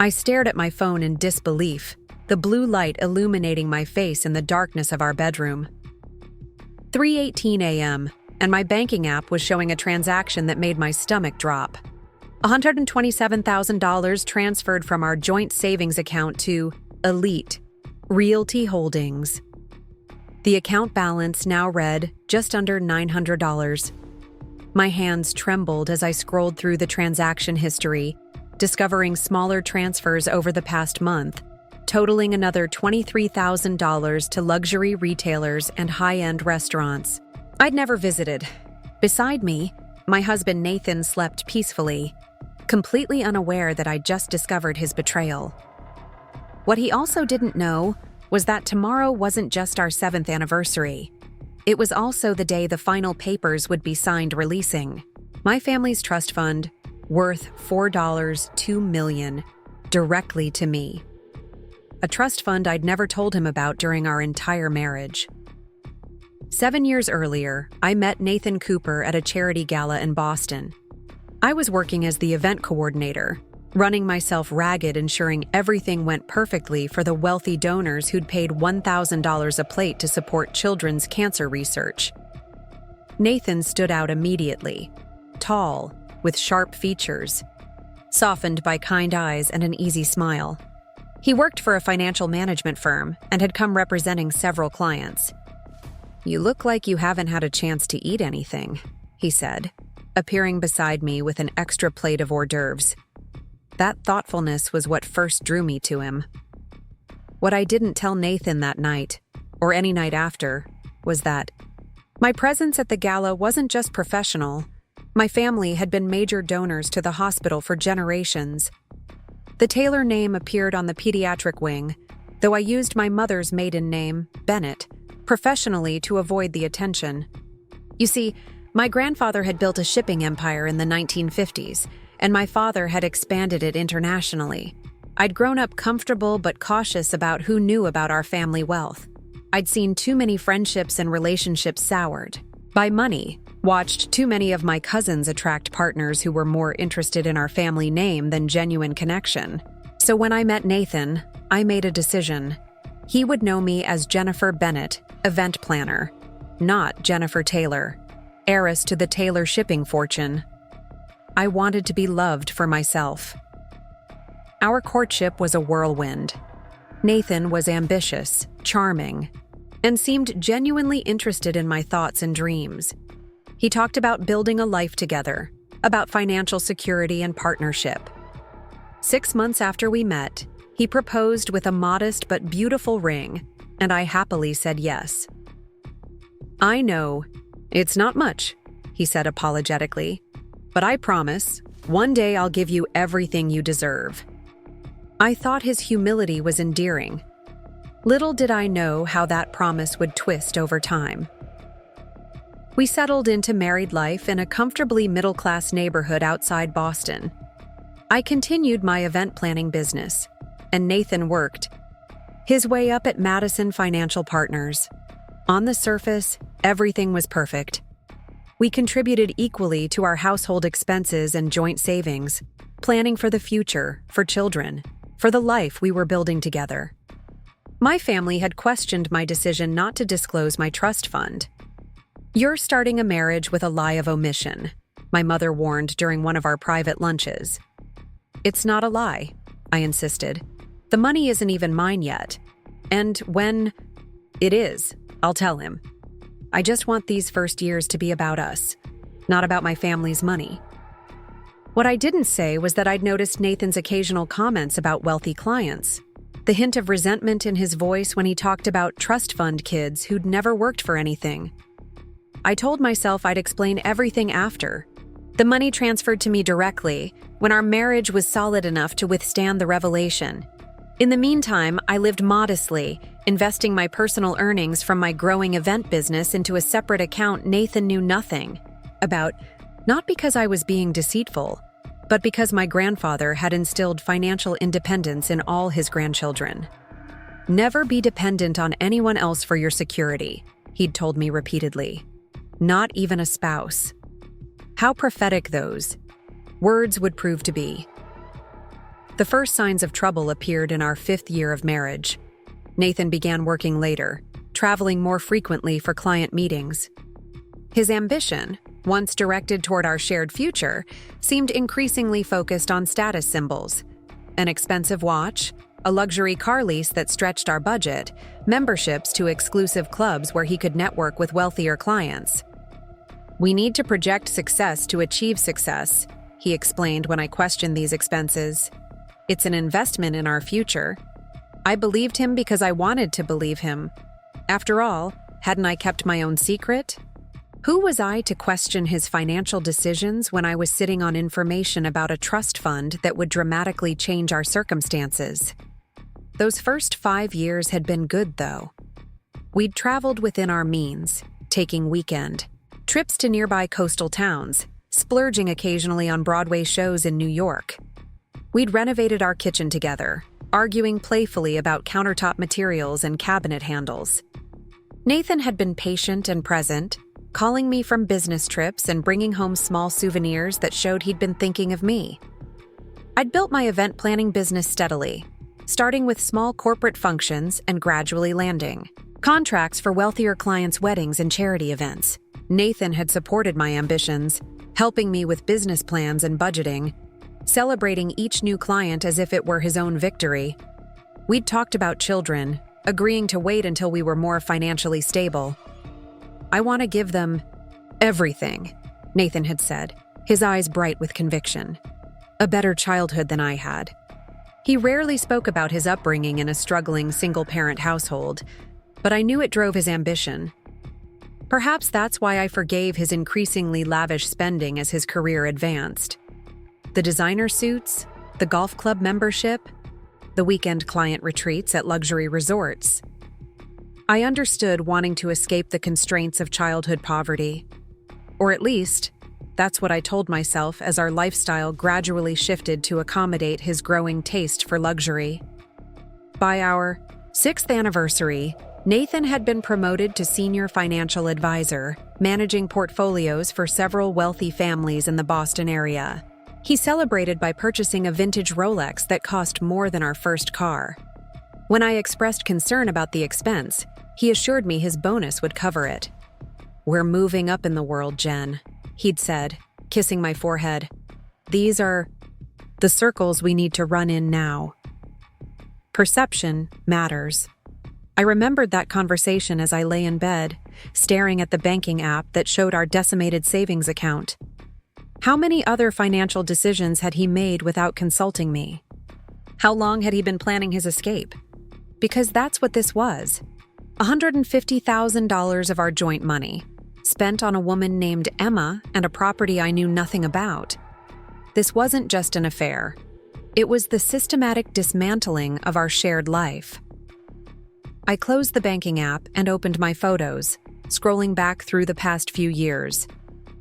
I stared at my phone in disbelief, the blue light illuminating my face in the darkness of our bedroom. 3:18 a.m., and my banking app was showing a transaction that made my stomach drop. $127,000 transferred from our joint savings account to Elite, Realty Holdings. The account balance now read just under $900. My hands trembled as I scrolled through the transaction history, discovering smaller transfers over the past month, totaling another $23,000 to luxury retailers and high-end restaurants I'd never visited. Beside me, my husband Nathan slept peacefully, completely unaware that I'd just discovered his betrayal. What he also didn't know was that tomorrow wasn't just our 7th anniversary. It was also the day the final papers would be signed releasing. My family's trust fund, worth $4.2 million, directly to me. A trust fund I'd never told him about during our entire marriage. 7 years earlier, I met Nathan Cooper at a charity gala in Boston. I was working as the event coordinator, running myself ragged, ensuring everything went perfectly for the wealthy donors who'd paid $1,000 a plate to support children's cancer research. Nathan stood out immediately, tall, with sharp features, softened by kind eyes and an easy smile. He worked for a financial management firm and had come representing several clients. "You look like you haven't had a chance to eat anything," he said, appearing beside me with an extra plate of hors d'oeuvres. That thoughtfulness was what first drew me to him. What I didn't tell Nathan that night, or any night after, was that my presence at the gala wasn't just professional. My family had been major donors to the hospital for generations. The Taylor name appeared on the pediatric wing, though I used my mother's maiden name, Bennett, professionally to avoid the attention. You see, my grandfather had built a shipping empire in the 1950s, and my father had expanded it internationally. I'd grown up comfortable but cautious about who knew about our family wealth. I'd seen too many friendships and relationships soured by money, watched too many of my cousins attract partners who were more interested in our family name than genuine connection. So when I met Nathan, I made a decision. He would know me as Jennifer Bennett, event planner, not Jennifer Taylor, heiress to the Taylor shipping fortune. I wanted to be loved for myself. Our courtship was a whirlwind. Nathan was ambitious, charming, and seemed genuinely interested in my thoughts and dreams. He talked about building a life together, about financial security and partnership. 6 months after we met, he proposed with a modest but beautiful ring, and I happily said yes. "I know, it's not much," he said apologetically, "but I promise, one day I'll give you everything you deserve." I thought his humility was endearing. Little did I know how that promise would twist over time. We settled into married life in a comfortably middle-class neighborhood outside Boston. I continued my event planning business, and Nathan worked his way up at Madison Financial Partners. On the surface, everything was perfect. We contributed equally to our household expenses and joint savings, planning for the future, for children, for the life we were building together. My family had questioned my decision not to disclose my trust fund. "You're starting a marriage with a lie of omission," my mother warned during one of our private lunches. "It's not a lie," I insisted. "The money isn't even mine yet. And when it is, I'll tell him. I just want these first years to be about us, not about my family's money." What I didn't say was that I'd noticed Nathan's occasional comments about wealthy clients, the hint of resentment in his voice when he talked about trust fund kids who'd never worked for anything. I told myself I'd explain everything after. The money transferred to me directly, when our marriage was solid enough to withstand the revelation. In the meantime, I lived modestly, investing my personal earnings from my growing event business into a separate account Nathan knew nothing about, not because I was being deceitful, but because my grandfather had instilled financial independence in all his grandchildren. "Never be dependent on anyone else for your security," he'd told me repeatedly. "Not even a spouse." How prophetic those words would prove to be. The first signs of trouble appeared in our 5th year of marriage. Nathan began working later, traveling more frequently for client meetings. His ambition, once directed toward our shared future, seemed increasingly focused on status symbols: an expensive watch, a luxury car lease that stretched our budget, memberships to exclusive clubs where he could network with wealthier clients. "We need to project success to achieve success," he explained when I questioned these expenses. "It's an investment in our future." I believed him because I wanted to believe him. After all, hadn't I kept my own secret? Who was I to question his financial decisions when I was sitting on information about a trust fund that would dramatically change our circumstances? Those first 5 years had been good, though. We'd traveled within our means, taking weekend trips to nearby coastal towns, splurging occasionally on Broadway shows in New York. We'd renovated our kitchen together, arguing playfully about countertop materials and cabinet handles. Nathan had been patient and present, calling me from business trips and bringing home small souvenirs that showed he'd been thinking of me. I'd built my event planning business steadily, starting with small corporate functions and gradually landing contracts for wealthier clients' weddings and charity events. Nathan had supported my ambitions, helping me with business plans and budgeting, celebrating each new client as if it were his own victory. We'd talked about children, agreeing to wait until we were more financially stable. "I want to give them everything," Nathan had said, his eyes bright with conviction. "A better childhood than I had." He rarely spoke about his upbringing in a struggling single-parent household, but I knew it drove his ambition. Perhaps that's why I forgave his increasingly lavish spending as his career advanced. The designer suits, the golf club membership, the weekend client retreats at luxury resorts. I understood wanting to escape the constraints of childhood poverty. Or at least, that's what I told myself as our lifestyle gradually shifted to accommodate his growing taste for luxury. By our 6th anniversary, Nathan had been promoted to senior financial advisor, managing portfolios for several wealthy families in the Boston area. He celebrated by purchasing a vintage Rolex that cost more than our first car. When I expressed concern about the expense, he assured me his bonus would cover it. "We're moving up in the world, Jen," he'd said, kissing my forehead. "These are the circles we need to run in now." Perception matters. I remembered that conversation as I lay in bed, staring at the banking app that showed our decimated savings account. How many other financial decisions had he made without consulting me? How long had he been planning his escape? Because that's what this was. $150,000 of our joint money, spent on a woman named Emma and a property I knew nothing about. This wasn't just an affair. It was the systematic dismantling of our shared life. I closed the banking app and opened my photos, scrolling back through the past few years.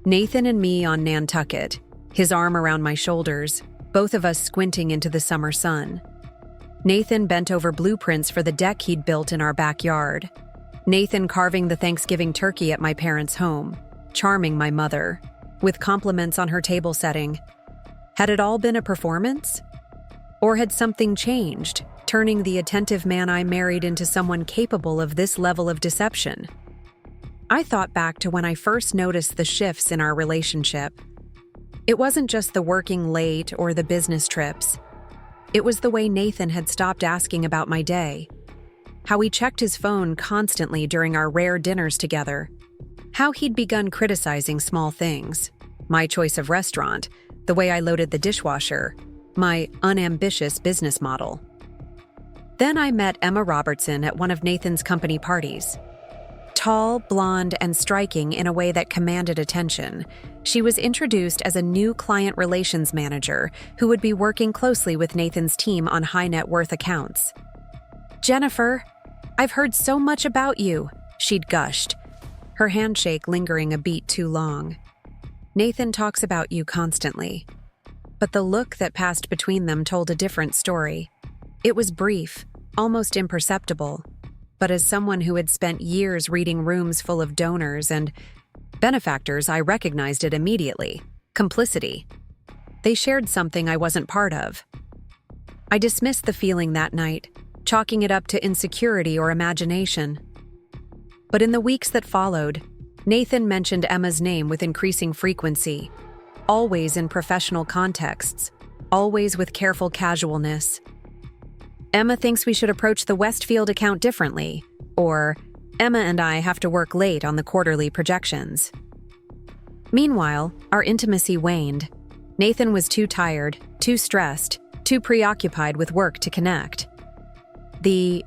Nathan and me on Nantucket, his arm around my shoulders, both of us squinting into the summer sun. Nathan bent over blueprints for the deck he'd built in our backyard. Nathan carving the Thanksgiving turkey at my parents' home, charming my mother, with compliments on her table setting. Had it all been a performance? Or had something changed, turning the attentive man I married into someone capable of this level of deception? I thought back to when I first noticed the shifts in our relationship. It wasn't just the working late or the business trips. It was the way Nathan had stopped asking about my day, how he checked his phone constantly during our rare dinners together, how he'd begun criticizing small things, my choice of restaurant, the way I loaded the dishwasher, my unambitious business model. Then I met Emma Robertson at one of Nathan's company parties. Tall, blonde, and striking in a way that commanded attention, she was introduced as a new client relations manager who would be working closely with Nathan's team on high net worth accounts. "Jennifer, I've heard so much about you," she'd gushed, her handshake lingering a beat too long. "Nathan talks about you constantly." But the look that passed between them told a different story. It was brief, almost imperceptible, but as someone who had spent years reading rooms full of donors and benefactors, I recognized it immediately: complicity. They shared something I wasn't part of. I dismissed the feeling that night, chalking it up to insecurity or imagination. But in the weeks that followed, Nathan mentioned Emma's name with increasing frequency, always in professional contexts, always with careful casualness. Emma thinks we should approach the Westfield account differently, or Emma and I have to work late on the quarterly projections. Meanwhile, our intimacy waned. Nathan was too tired, too stressed, too preoccupied with work to connect. The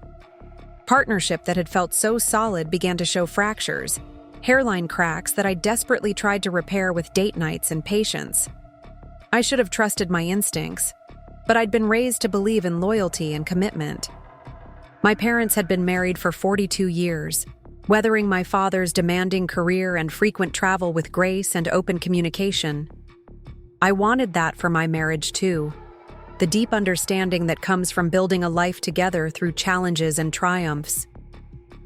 partnership that had felt so solid began to show fractures, hairline cracks that I desperately tried to repair with date nights and patience. I should have trusted my instincts, but I'd been raised to believe in loyalty and commitment. My parents had been married for 42 years, weathering my father's demanding career and frequent travel with grace and open communication. I wanted that for my marriage too, the deep understanding that comes from building a life together through challenges and triumphs.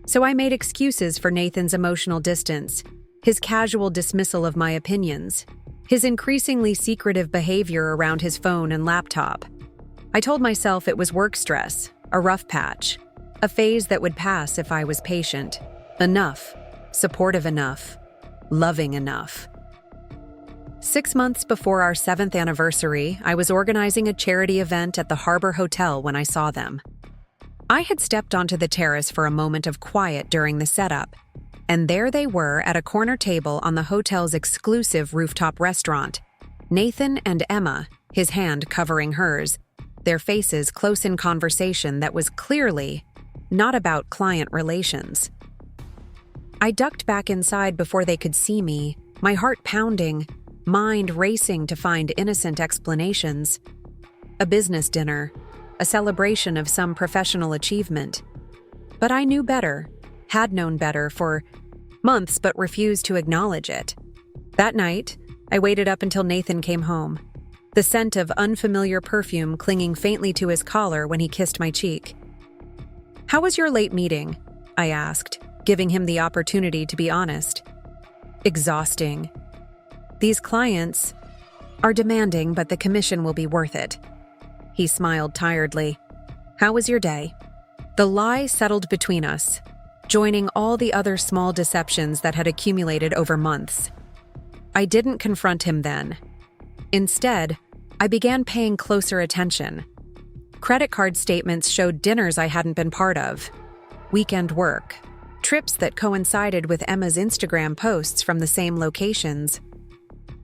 So I made excuses for Nathan's emotional distance, his casual dismissal of my opinions, his increasingly secretive behavior around his phone and laptop. I told myself it was work stress, a rough patch, a phase that would pass if I was patient, enough, supportive enough, loving enough. 6 months before our 7th anniversary, I was organizing a charity event at the Harbor Hotel when I saw them. I had stepped onto the terrace for a moment of quiet during the setup, and there they were at a corner table on the hotel's exclusive rooftop restaurant. Nathan and Emma, his hand covering hers, their faces close in conversation that was clearly not about client relations. I ducked back inside before they could see me, my heart pounding, mind racing to find innocent explanations. A business dinner, a celebration of some professional achievement. But I knew better, had known better for months but refused to acknowledge it. That night, I waited up until Nathan came home, the scent of unfamiliar perfume clinging faintly to his collar when he kissed my cheek. "How was your late meeting?" I asked, giving him the opportunity to be honest. "Exhausting. These clients are demanding, but the commission will be worth it." He smiled tiredly. "How was your day?" The lie settled between us, joining all the other small deceptions that had accumulated over months. I didn't confront him then. Instead, I began paying closer attention. Credit card statements showed dinners I hadn't been part of, weekend work, trips that coincided with Emma's Instagram posts from the same locations.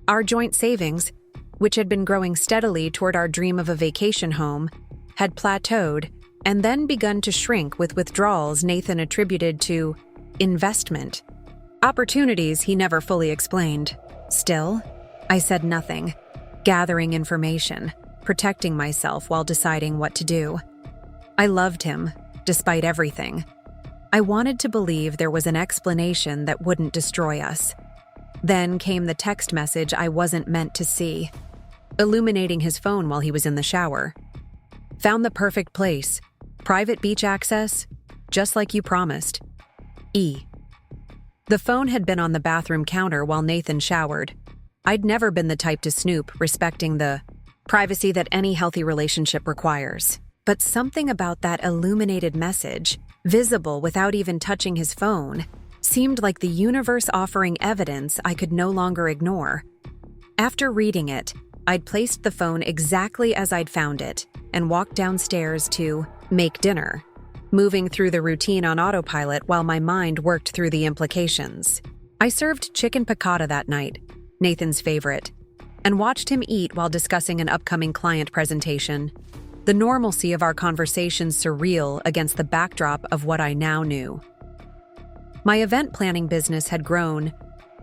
Our joint savings, which had been growing steadily toward our dream of a vacation home, had plateaued and then begun to shrink with withdrawals Nathan attributed to investment, opportunities he never fully explained. Still, I said nothing, gathering information, protecting myself while deciding what to do. I loved him, despite everything. I wanted to believe there was an explanation that wouldn't destroy us. Then came the text message I wasn't meant to see, illuminating his phone while he was in the shower. "Found the perfect place. Private beach access, just like you promised. E." The phone had been on the bathroom counter while Nathan showered. I'd never been the type to snoop, respecting the privacy that any healthy relationship requires. But something about that illuminated message, visible without even touching his phone, seemed like the universe offering evidence I could no longer ignore. After reading it, I'd placed the phone exactly as I'd found it and walked downstairs to make dinner, moving through the routine on autopilot while my mind worked through the implications. I served chicken piccata that night, Nathan's favorite, and watched him eat while discussing an upcoming client presentation. The normalcy of our conversations surreal against the backdrop of what I now knew. My event planning business had grown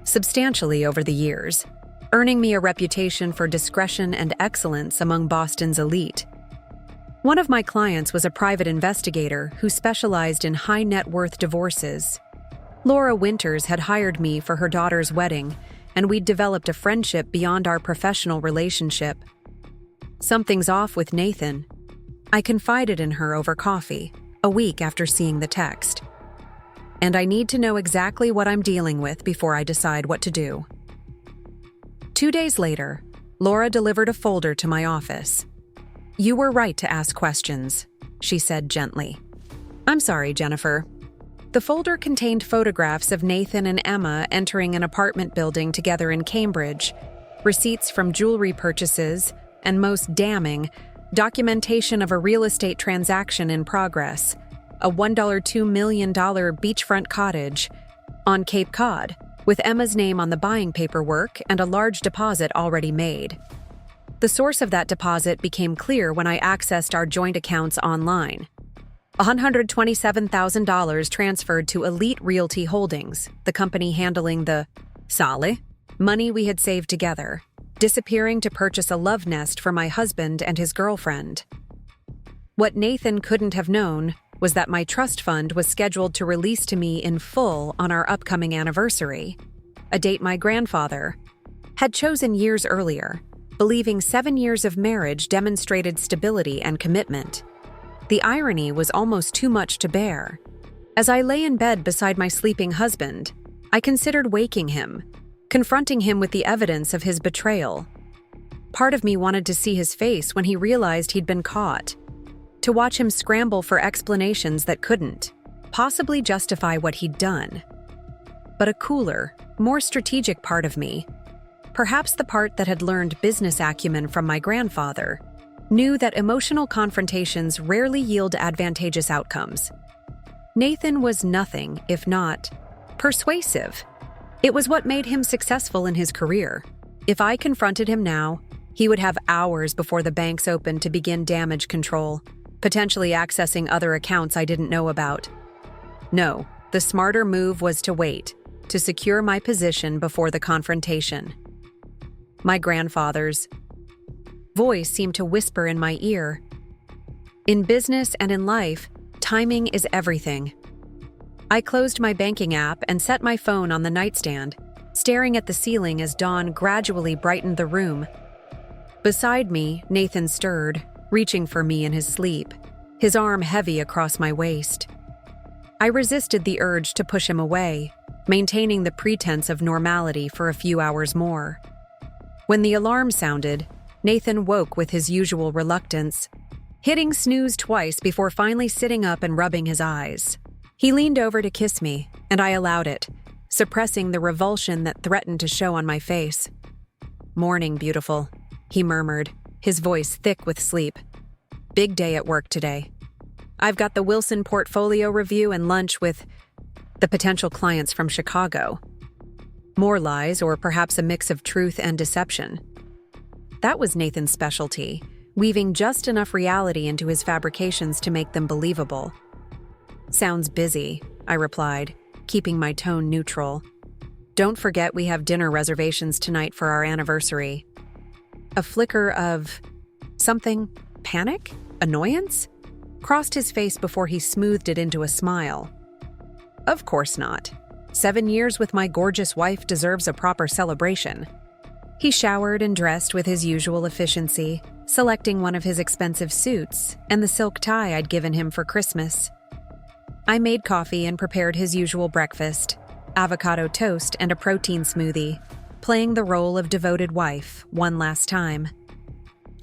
substantially over the years, earning me a reputation for discretion and excellence among Boston's elite. One of my clients was a private investigator who specialized in high-net-worth divorces. Laura Winters had hired me for her daughter's wedding, and we'd developed a friendship beyond our professional relationship. "Something's off with Nathan." I confided in her over coffee, a week after seeing the text. "And I need to know exactly what I'm dealing with before I decide what to do." 2 days later, Laura delivered a folder to my office. You were right to ask questions, she said gently. I'm sorry, Jennifer. The folder contained photographs of Nathan and Emma entering an apartment building together in Cambridge, receipts from jewelry purchases, and most damning, documentation of a real estate transaction in progress, a $1.2 million beachfront cottage on Cape Cod, with Emma's name on the buying paperwork and a large deposit already made. The source of that deposit became clear when I accessed our joint accounts online. $127,000 transferred to Elite Realty Holdings, the company handling the money we had saved together, disappearing to purchase a love nest for my husband and his girlfriend. What Nathan couldn't have known was that my trust fund was scheduled to release to me in full on our upcoming anniversary, a date my grandfather had chosen years earlier, believing 7 years of marriage demonstrated stability and commitment. The irony was almost too much to bear. As I lay in bed beside my sleeping husband, I considered waking him, confronting him with the evidence of his betrayal. Part of me wanted to see his face when he realized he'd been caught, to watch him scramble for explanations that couldn't possibly justify what he'd done. But a cooler, more strategic part of me, perhaps the part that had learned business acumen from my grandfather, knew that emotional confrontations rarely yield advantageous outcomes. Nathan was nothing if not persuasive. It was what made him successful in his career. If I confronted him now, he would have hours before the banks opened to begin damage control, potentially accessing other accounts I didn't know about. No, the smarter move was to wait, to secure my position before the confrontation. My grandfather's voice seemed to whisper in my ear. In business and in life, timing is everything. I closed my banking app and set my phone on the nightstand, staring at the ceiling as dawn gradually brightened the room. Beside me, Nathan stirred, reaching for me in his sleep, his arm heavy across my waist. I resisted the urge to push him away, maintaining the pretense of normality for a few hours more. When the alarm sounded, Nathan woke with his usual reluctance, hitting snooze twice before finally sitting up and rubbing his eyes. He leaned over to kiss me, and I allowed it, suppressing the revulsion that threatened to show on my face. "Morning, beautiful," he murmured, his voice thick with sleep. "Big day at work today. I've got the Wilson portfolio review and lunch with the potential clients from Chicago. More lies, or perhaps a mix of truth and deception." That was Nathan's specialty, weaving just enough reality into his fabrications to make them believable. "Sounds busy," I replied, keeping my tone neutral. "Don't forget we have dinner reservations tonight for our anniversary." A flicker of something, panic? Annoyance? Crossed his face before he smoothed it into a smile. "Of course not. 7 years with my gorgeous wife deserves a proper celebration." He showered and dressed with his usual efficiency, selecting one of his expensive suits and the silk tie I'd given him for Christmas. I made coffee and prepared his usual breakfast, avocado toast and a protein smoothie, playing the role of devoted wife one last time.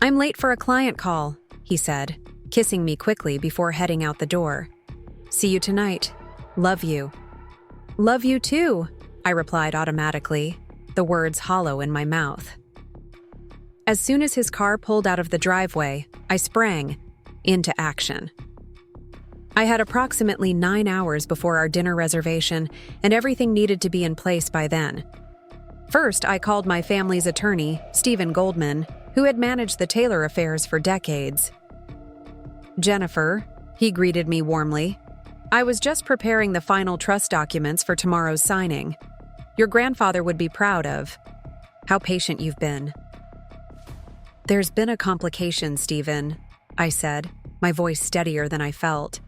"I'm late for a client call," he said, kissing me quickly before heading out the door. "See you tonight. Love you." "Love you too," I replied automatically, the words hollow in my mouth. As soon as his car pulled out of the driveway, I sprang into action. I had approximately 9 hours before our dinner reservation, and everything needed to be in place by then. First, I called my family's attorney, Stephen Goldman, who had managed the Taylor affairs for decades. "Jennifer," he greeted me warmly, "I was just preparing the final trust documents for tomorrow's signing. Your grandfather would be proud of how patient you've been." "There's been a complication, Stephen," I said, my voice steadier than I felt.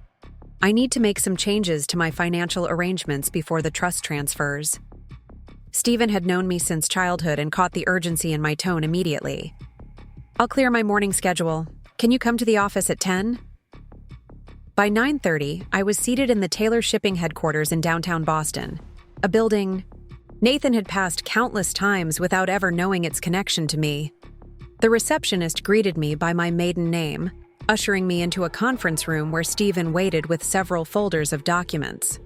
"I need to make some changes to my financial arrangements before the trust transfers." Stephen had known me since childhood and caught the urgency in my tone immediately. "I'll clear my morning schedule. Can you come to the office at 10? By 9:30, I was seated in the Taylor shipping headquarters in downtown Boston, a building Nathan had passed countless times without ever knowing its connection to me. The receptionist greeted me by my maiden name, ushering me into a conference room where Stephen waited with several folders of documents.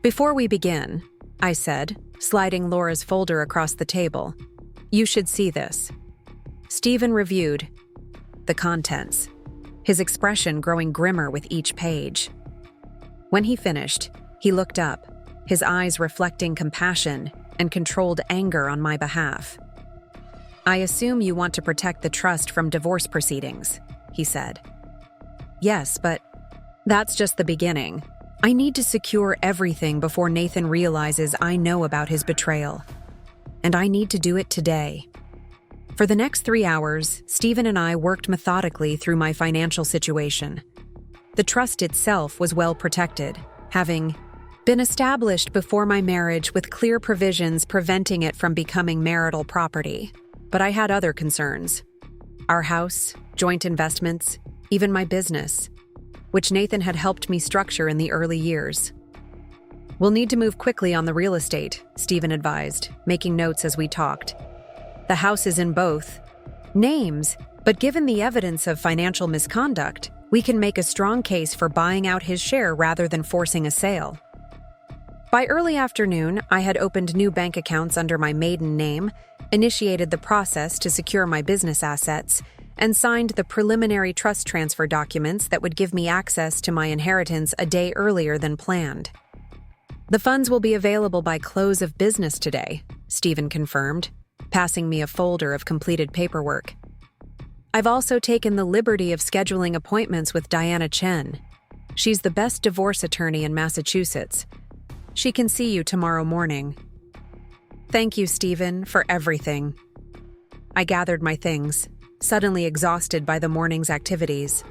"Before we begin," I said, sliding Laura's folder across the table, "you should see this." Stephen reviewed the contents, his expression growing grimmer with each page. When he finished, he looked up, his eyes reflecting compassion and controlled anger on my behalf. "I assume you want to protect the trust from divorce proceedings," he said. "Yes, but that's just the beginning. I need to secure everything before Nathan realizes I know about his betrayal. And I need to do it today." For the next 3 hours, Stephen and I worked methodically through my financial situation. The trust itself was well protected, having been established before my marriage with clear provisions preventing it from becoming marital property. But I had other concerns. Our house, joint investments, even my business, which Nathan had helped me structure in the early years. "We'll need to move quickly on the real estate," Stephen advised, making notes as we talked. "The house is in both names, but given the evidence of financial misconduct, we can make a strong case for buying out his share rather than forcing a sale." By early afternoon, I had opened new bank accounts under my maiden name, initiated the process to secure my business assets, and signed the preliminary trust transfer documents that would give me access to my inheritance a day earlier than planned. "The funds will be available by close of business today," Stephen confirmed, passing me a folder of completed paperwork. "I've also taken the liberty of scheduling appointments with Diana Chen. She's the best divorce attorney in Massachusetts. She can see you tomorrow morning." "Thank you, Stephen, for everything." I gathered my things, suddenly exhausted by the morning's activities.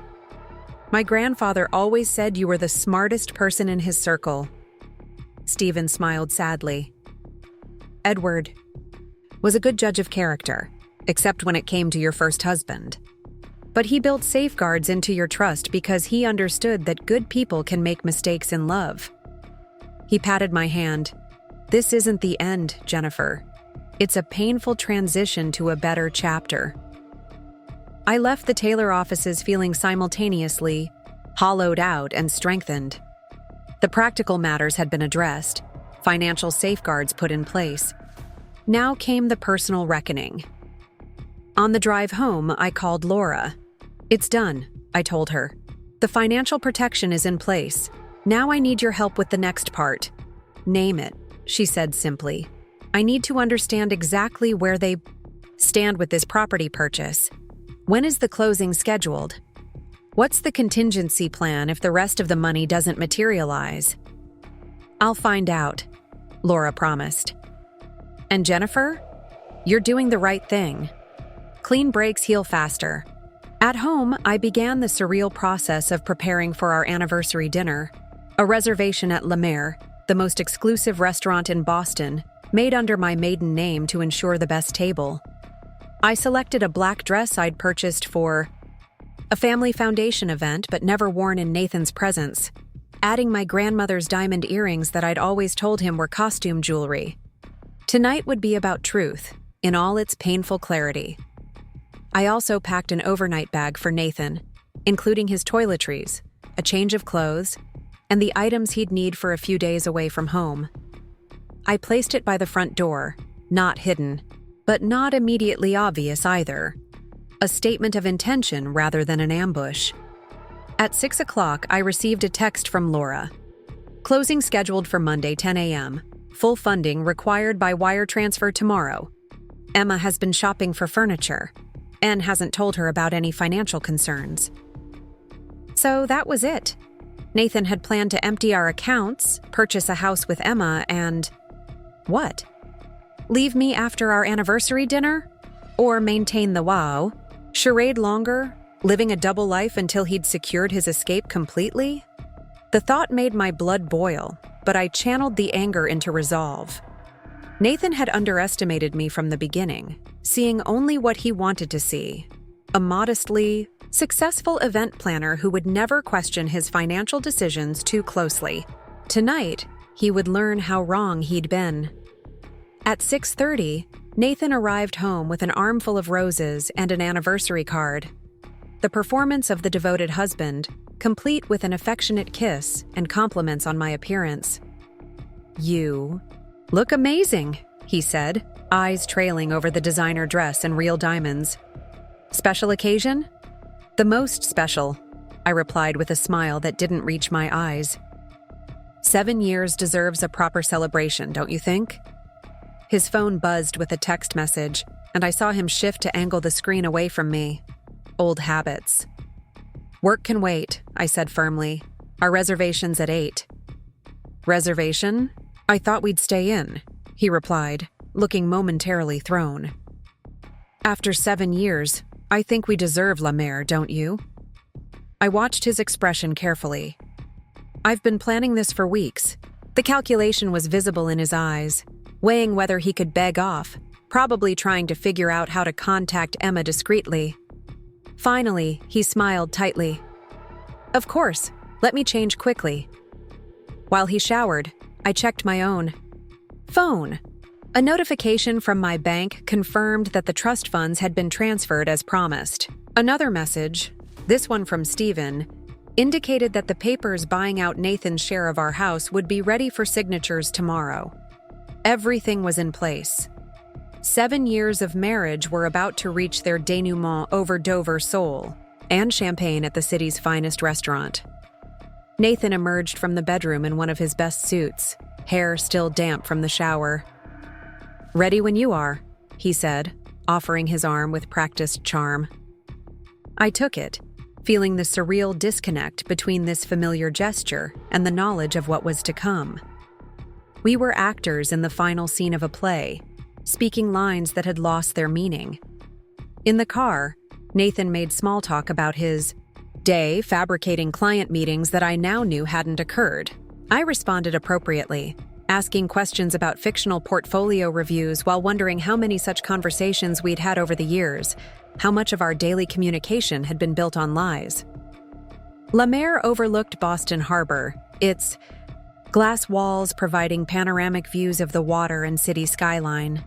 "My grandfather always said you were the smartest person in his circle." Stephen smiled sadly. "Edward was a good judge of character, except when it came to your first husband. But he built safeguards into your trust because he understood that good people can make mistakes in love." He patted my hand. "This isn't the end, Jennifer. It's a painful transition to a better chapter." I left the Taylor offices feeling simultaneously hollowed out and strengthened. The practical matters had been addressed, financial safeguards put in place. Now came the personal reckoning. On the drive home, I called Laura. "It's done," I told her. "The financial protection is in place. Now I need your help with the next part." "Name it," she said simply. "I need to understand exactly where they stand with this property purchase. When is the closing scheduled? What's the contingency plan if the rest of the money doesn't materialize?" "I'll find out," Laura promised. "And Jennifer, you're doing the right thing. Clean breaks heal faster." At home, I began the surreal process of preparing for our anniversary dinner, a reservation at La Mer, the most exclusive restaurant in Boston, made under my maiden name to ensure the best table. I selected a black dress I'd purchased for a family foundation event but never worn in Nathan's presence, adding my grandmother's diamond earrings that I'd always told him were costume jewelry. Tonight would be about truth, in all its painful clarity. I also packed an overnight bag for Nathan, including his toiletries, a change of clothes, and the items he'd need for a few days away from home. I placed it by the front door, not hidden, but not immediately obvious either. A statement of intention rather than an ambush. At 6 o'clock, I received a text from Laura. "Closing scheduled for Monday, 10 a.m. Full funding required by wire transfer tomorrow. Emma has been shopping for furniture and hasn't told her about any financial concerns." So that was it. Nathan had planned to empty our accounts, purchase a house with Emma, and what? Leave me after our anniversary dinner? Or maintain the wow? Charade longer, living a double life until he'd secured his escape completely? The thought made my blood boil, but I channeled the anger into resolve. Nathan had underestimated me from the beginning, seeing only what he wanted to see. A modestly successful event planner who would never question his financial decisions too closely. Tonight, he would learn how wrong he'd been. At 6:30, Nathan arrived home with an armful of roses and an anniversary card. The performance of the devoted husband, complete with an affectionate kiss and compliments on my appearance. "You look amazing," he said, eyes trailing over the designer dress and real diamonds. "Special occasion?" "The most special," I replied with a smile that didn't reach my eyes. 7 years deserves a proper celebration, don't you think? His phone buzzed with a text message, and I saw him shift to angle the screen away from me. Old habits. "Work can wait," I said firmly. "Our reservation's at 8. "Reservation? I thought we'd stay in," he replied, looking momentarily thrown. "After 7 years, I think we deserve La Mer, don't you?" I watched his expression carefully. "I've been planning this for weeks." The calculation was visible in his eyes, weighing whether he could beg off, probably trying to figure out how to contact Emma discreetly. Finally, he smiled tightly. "Of course, let me change quickly." While he showered, I checked my own phone. A notification from my bank confirmed that the trust funds had been transferred as promised. Another message, this one from Stephen, indicated that the papers buying out Nathan's share of our house would be ready for signatures tomorrow. Everything was in place. 7 years of marriage were about to reach their denouement over Dover Sole and champagne at the city's finest restaurant. Nathan emerged from the bedroom in one of his best suits, hair still damp from the shower. "Ready when you are," he said, offering his arm with practiced charm. I took it, feeling the surreal disconnect between this familiar gesture and the knowledge of what was to come. We were actors in the final scene of a play, speaking lines that had lost their meaning. In the car, Nathan made small talk about his day fabricating client meetings that I now knew hadn't occurred. I responded appropriately, asking questions about fictional portfolio reviews while wondering how many such conversations we'd had over the years, how much of our daily communication had been built on lies. La Mer overlooked Boston Harbor, its glass walls providing panoramic views of the water and city skyline.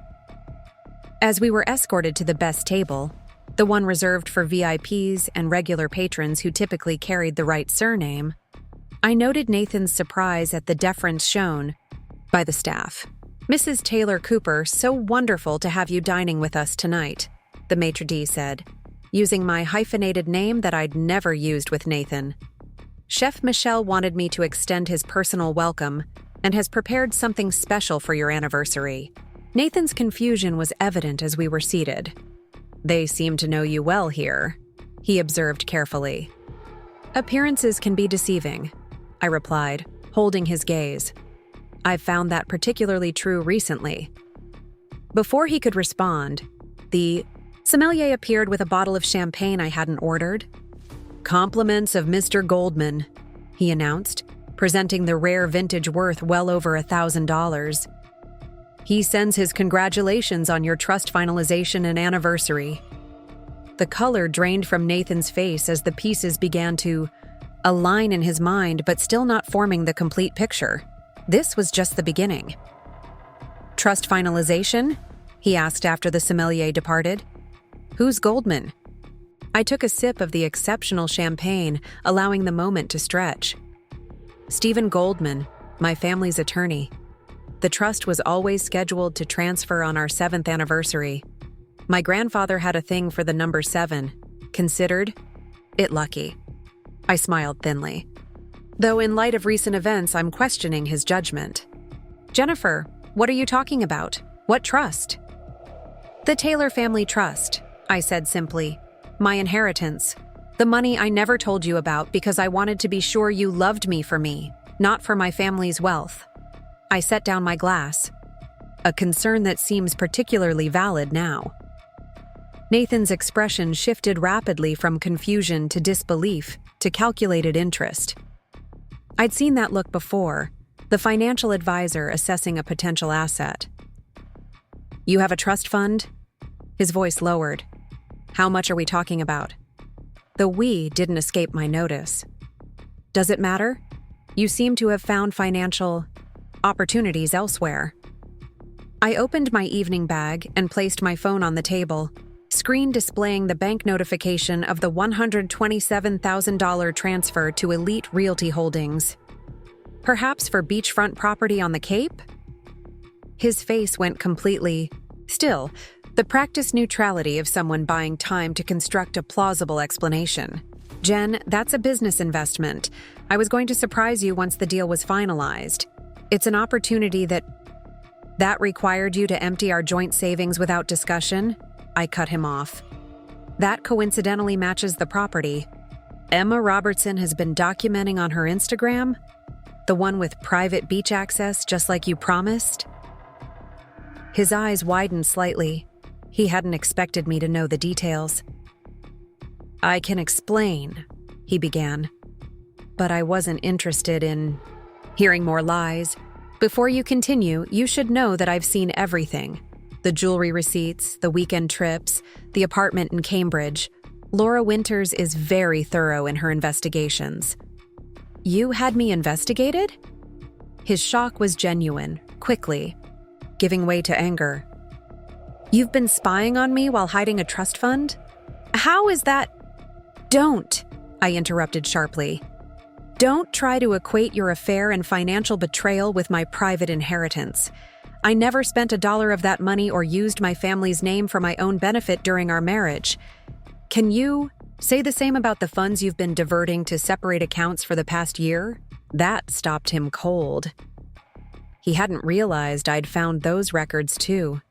As we were escorted to the best table, the one reserved for VIPs and regular patrons who typically carried the right surname, I noted Nathan's surprise at the deference shown by the staff. "Mrs. Taylor Cooper, so wonderful to have you dining with us tonight," the maitre d' said, using my hyphenated name that I'd never used with Nathan. "Chef Michel wanted me to extend his personal welcome and has prepared something special for your anniversary." Nathan's confusion was evident as we were seated. "They seem to know you well here," he observed carefully. "Appearances can be deceiving," I replied, holding his gaze. "I've found that particularly true recently." Before he could respond, the sommelier appeared with a bottle of champagne I hadn't ordered. "Compliments of Mr. Goldman," he announced, presenting the rare vintage worth well over $1,000. "He sends his congratulations on your trust finalization and anniversary." The color drained from Nathan's face as the pieces began to align in his mind, but still not forming the complete picture. This was just the beginning. "Trust finalization?" he asked after the sommelier departed. "Who's Goldman?" I took a sip of the exceptional champagne, allowing the moment to stretch. "Stephen Goldman, my family's attorney. The trust was always scheduled to transfer on our 7th anniversary. My grandfather had a thing for the number 7. Considered it lucky." I smiled thinly. Though in light of recent events, I'm questioning his judgment. "Jennifer, what are you talking about? What trust?" "The Taylor Family Trust," I said simply. "My inheritance. The money I never told you about because I wanted to be sure you loved me for me, not for my family's wealth." I set down my glass, a concern that seems particularly valid now. Nathan's expression shifted rapidly from confusion to disbelief to calculated interest. I'd seen that look before, the financial advisor assessing a potential asset. "You have a trust fund?" His voice lowered. "How much are we talking about?" The "we" didn't escape my notice. "Does it matter? You seem to have found financial opportunities elsewhere." I opened my evening bag and placed my phone on the table, screen displaying the bank notification of the $127,000 transfer to Elite Realty Holdings. Perhaps for beachfront property on the Cape? His face went completely still, the practiced neutrality of someone buying time to construct a plausible explanation. Jen, that's a business investment. I was going to surprise you once the deal was finalized. It's an opportunity that required you to empty our joint savings without discussion? I cut him off. That coincidentally matches the property. Emma Robertson has been documenting on her Instagram? The one with private beach access, just like you promised? His eyes widened slightly. He hadn't expected me to know the details. I can explain, he began. But I wasn't interested in hearing more lies. Before you continue, you should know that I've seen everything. The jewelry receipts, the weekend trips, the apartment in Cambridge. Laura Winters is very thorough in her investigations. You had me investigated? His shock was genuine, quickly, giving way to anger. You've been spying on me while hiding a trust fund? How is that? Don't, I interrupted sharply. Don't try to equate your affair and financial betrayal with my private inheritance. I never spent $1 of that money or used my family's name for my own benefit during our marriage. Can you say the same about the funds you've been diverting to separate accounts for the past year? That stopped him cold. He hadn't realized I'd found those records too.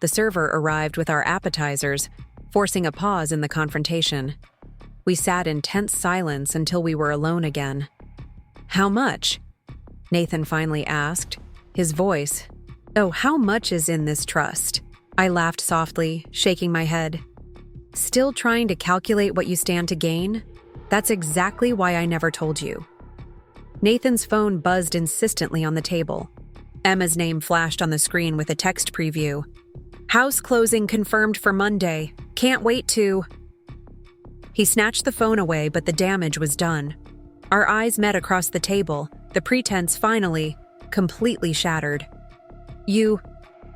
The server arrived with our appetizers, forcing a pause in the confrontation. We sat in tense silence until we were alone again. How much? Nathan finally asked, his voice. Oh, how much is in this trust? I laughed softly, shaking my head. Still trying to calculate what you stand to gain? That's exactly why I never told you. Nathan's phone buzzed insistently on the table. Emma's name flashed on the screen with a text preview. House closing confirmed for Monday. Can't wait to... He snatched the phone away, but the damage was done. Our eyes met across the table, the pretense finally, completely shattered. You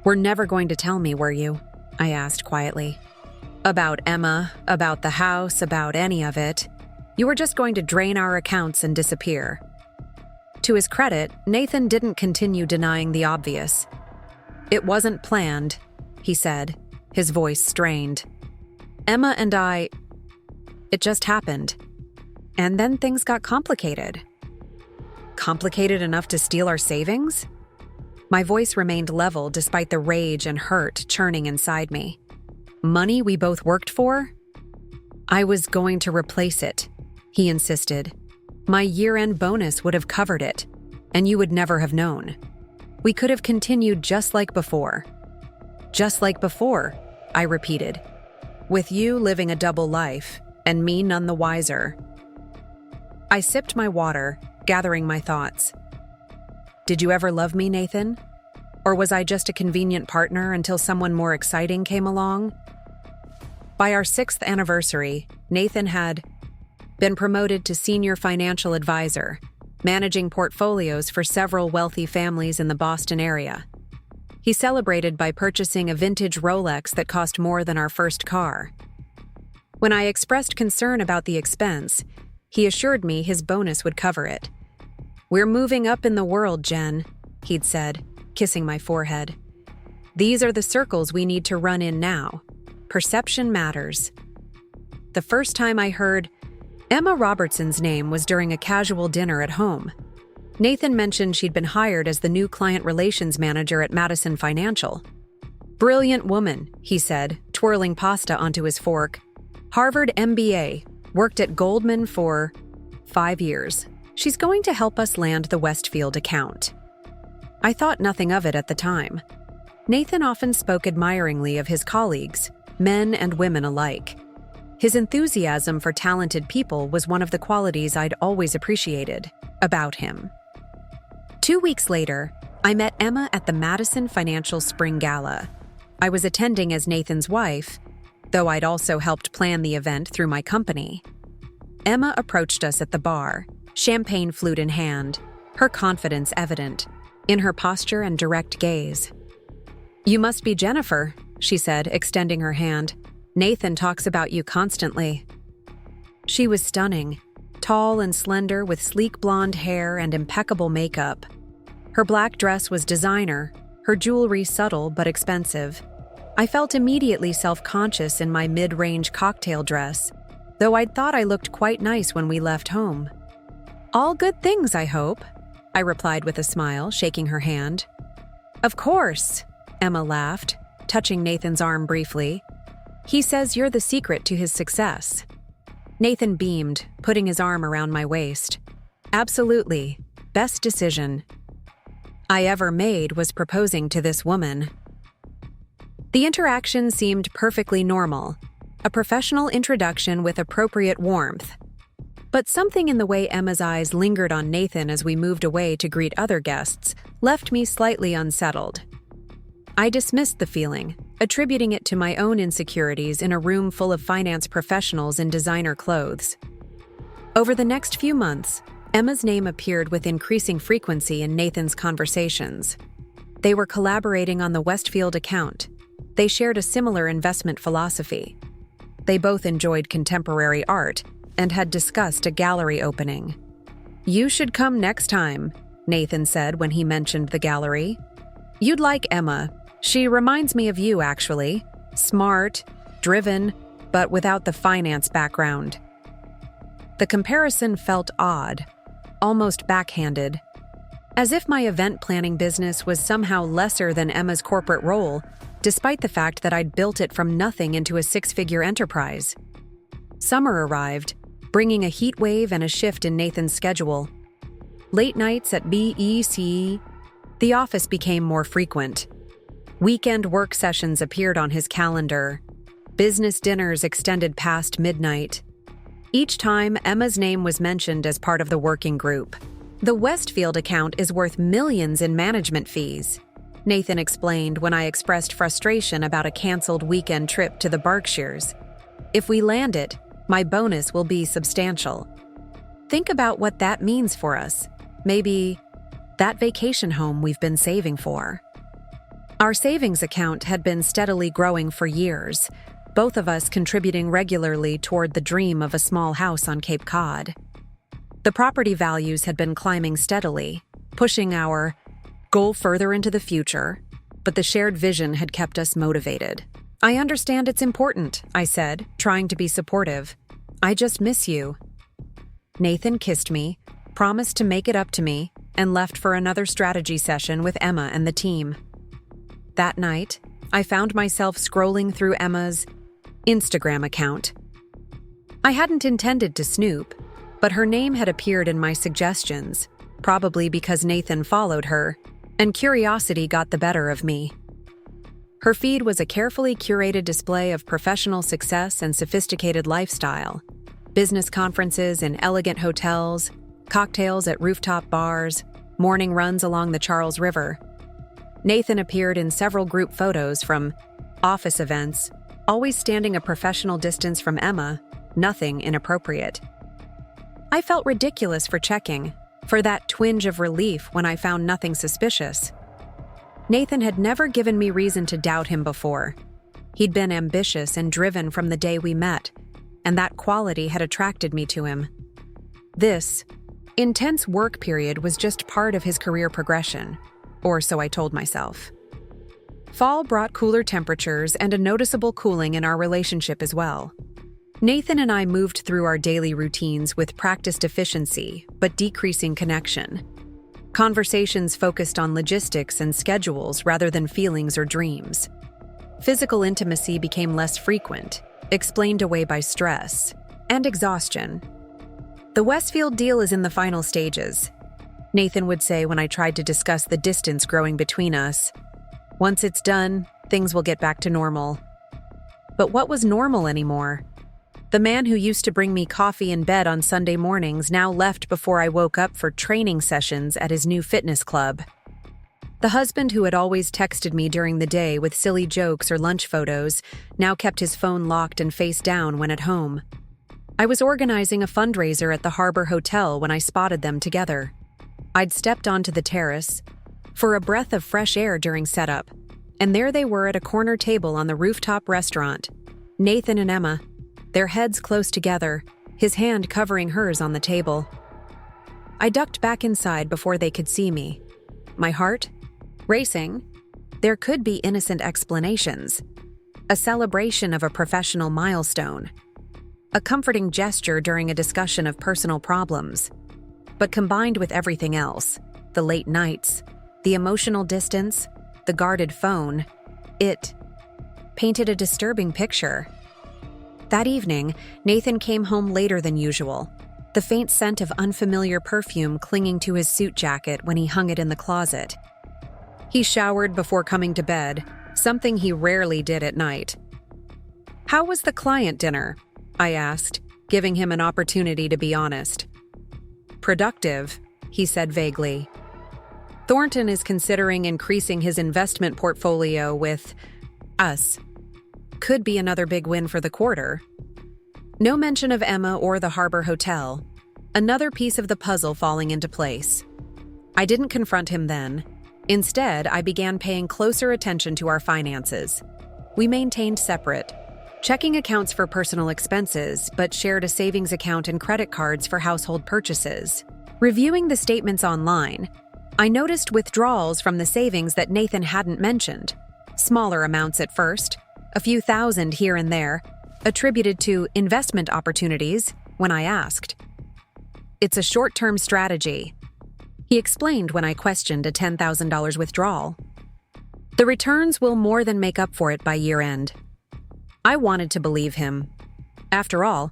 were never going to tell me, were you? I asked quietly. About Emma, about the house, about any of it. You were just going to drain our accounts and disappear. To his credit, Nathan didn't continue denying the obvious. It wasn't planned, he said, his voice strained. Emma and I... It just happened. And then things got complicated. Complicated enough to steal our savings? My voice remained level despite the rage and hurt churning inside me. Money we both worked for? I was going to replace it, he insisted. My year-end bonus would have covered it, and you would never have known. We could have continued just like before. Just like before, I repeated. With you living a double life, and me none the wiser. I sipped my water, gathering my thoughts. Did you ever love me, Nathan? Or was I just a convenient partner until someone more exciting came along? By our 6th anniversary, Nathan had been promoted to senior financial advisor, managing portfolios for several wealthy families in the Boston area. He celebrated by purchasing a vintage Rolex that cost more than our first car. When I expressed concern about the expense, he assured me his bonus would cover it. We're moving up in the world, Jen, he'd said, kissing my forehead. These are the circles we need to run in now. Perception matters. The first time I heard Emma Robertson's name was during a casual dinner at home. Nathan mentioned she'd been hired as the new client relations manager at Madison Financial. Brilliant woman, he said, twirling pasta onto his fork. Harvard MBA, worked at Goldman for 5 years. She's going to help us land the Westfield account. I thought nothing of it at the time. Nathan often spoke admiringly of his colleagues, men and women alike. His enthusiasm for talented people was one of the qualities I'd always appreciated about him. 2 weeks later, I met Emma at the Madison Financial Spring Gala. I was attending as Nathan's wife, though I'd also helped plan the event through my company. Emma approached us at the bar, champagne flute in hand, her confidence evident in her posture and direct gaze. "You must be Jennifer," she said, extending her hand. "Nathan talks about you constantly." She was stunning, tall and slender with sleek blonde hair and impeccable makeup. Her black dress was designer, her jewelry subtle but expensive. I felt immediately self-conscious in my mid-range cocktail dress, though I'd thought I looked quite nice when we left home. "All good things, I hope," I replied with a smile, shaking her hand. "Of course," Emma laughed, touching Nathan's arm briefly. "He says you're the secret to his success." Nathan beamed, putting his arm around my waist. "Absolutely. Best decision I ever made was proposing to this woman." The interaction seemed perfectly normal, a professional introduction with appropriate warmth. But something in the way Emma's eyes lingered on Nathan as we moved away to greet other guests left me slightly unsettled. I dismissed the feeling, attributing it to my own insecurities in a room full of finance professionals in designer clothes. Over the next few months, Emma's name appeared with increasing frequency in Nathan's conversations. They were collaborating on the Westfield account. They shared a similar investment philosophy. They both enjoyed contemporary art and had discussed a gallery opening. "You should come next time," Nathan said when he mentioned the gallery. "You'd like Emma. She reminds me of you, actually. Smart, driven, but without the finance background." The comparison felt odd, almost backhanded. As if my event planning business was somehow lesser than Emma's corporate role, despite the fact that I'd built it from nothing into a six-figure enterprise. Summer arrived, bringing a heat wave and a shift in Nathan's schedule. Late nights at BEC, the office became more frequent. Weekend work sessions appeared on his calendar. Business dinners extended past midnight. Each time, Emma's name was mentioned as part of the working group. "The Westfield account is worth millions in management fees," Nathan explained when I expressed frustration about a canceled weekend trip to the Berkshires. "If we land it, my bonus will be substantial. Think about what that means for us. Maybe that vacation home we've been saving for." Our savings account had been steadily growing for years, both of us contributing regularly toward the dream of a small house on Cape Cod. The property values had been climbing steadily, pushing our goal further into the future, but the shared vision had kept us motivated. "I understand it's important," I said, trying to be supportive. "I just miss you." Nathan kissed me, promised to make it up to me, and left for another strategy session with Emma and the team. That night, I found myself scrolling through Emma's Instagram account. I hadn't intended to snoop, but her name had appeared in my suggestions, probably because Nathan followed her, and curiosity got the better of me. Her feed was a carefully curated display of professional success and sophisticated lifestyle, business conferences in elegant hotels, cocktails at rooftop bars, morning runs along the Charles River. Nathan appeared in several group photos from office events, always standing a professional distance from Emma, nothing inappropriate. I felt ridiculous for checking, for that twinge of relief when I found nothing suspicious. Nathan had never given me reason to doubt him before. He'd been ambitious and driven from the day we met, and that quality had attracted me to him. This intense work period was just part of his career progression, or so I told myself. Fall brought cooler temperatures and a noticeable cooling in our relationship as well. Nathan and I moved through our daily routines with practiced efficiency, but decreasing connection. Conversations focused on logistics and schedules rather than feelings or dreams. Physical intimacy became less frequent, explained away by stress and exhaustion. "The Westfield deal is in the final stages," Nathan would say when I tried to discuss the distance growing between us. "Once it's done, things will get back to normal." But what was normal anymore? The man who used to bring me coffee in bed on Sunday mornings now left before I woke up for training sessions at his new fitness club. The husband who had always texted me during the day with silly jokes or lunch photos now kept his phone locked and face down when at home. I was organizing a fundraiser at the Harbor Hotel when I spotted them together. I'd stepped onto the terrace for a breath of fresh air during setup, And there they were at a corner table on the rooftop restaurant. Nathan and Emma, their heads close together, his hand covering hers on the table. I ducked back inside before they could see me. My heart racing. There could be innocent explanations. A celebration of a professional milestone. A comforting gesture during a discussion of personal problems. But combined with everything else, the late nights, the emotional distance, the guarded phone, it painted a disturbing picture. That evening, Nathan came home later than usual, the faint scent of unfamiliar perfume clinging to his suit jacket when he hung it in the closet. He showered before coming to bed, something he rarely did at night. "How was the client dinner?" I asked, giving him an opportunity to be honest. "Productive," he said vaguely. "Thornton is considering increasing his investment portfolio with us. Could be another big win for the quarter." No mention of Emma or the Harbor Hotel. Another piece of the puzzle falling into place. I didn't confront him then. Instead, I began paying closer attention to our finances. We maintained separate checking accounts for personal expenses, but shared a savings account and credit cards for household purchases. Reviewing the statements online, I noticed withdrawals from the savings that Nathan hadn't mentioned. Smaller amounts at first, a few thousand here and there, attributed to investment opportunities when I asked. "It's a short-term strategy," he explained when I questioned a $10,000 withdrawal. "The returns will more than make up for it by year-end." I wanted to believe him. After all,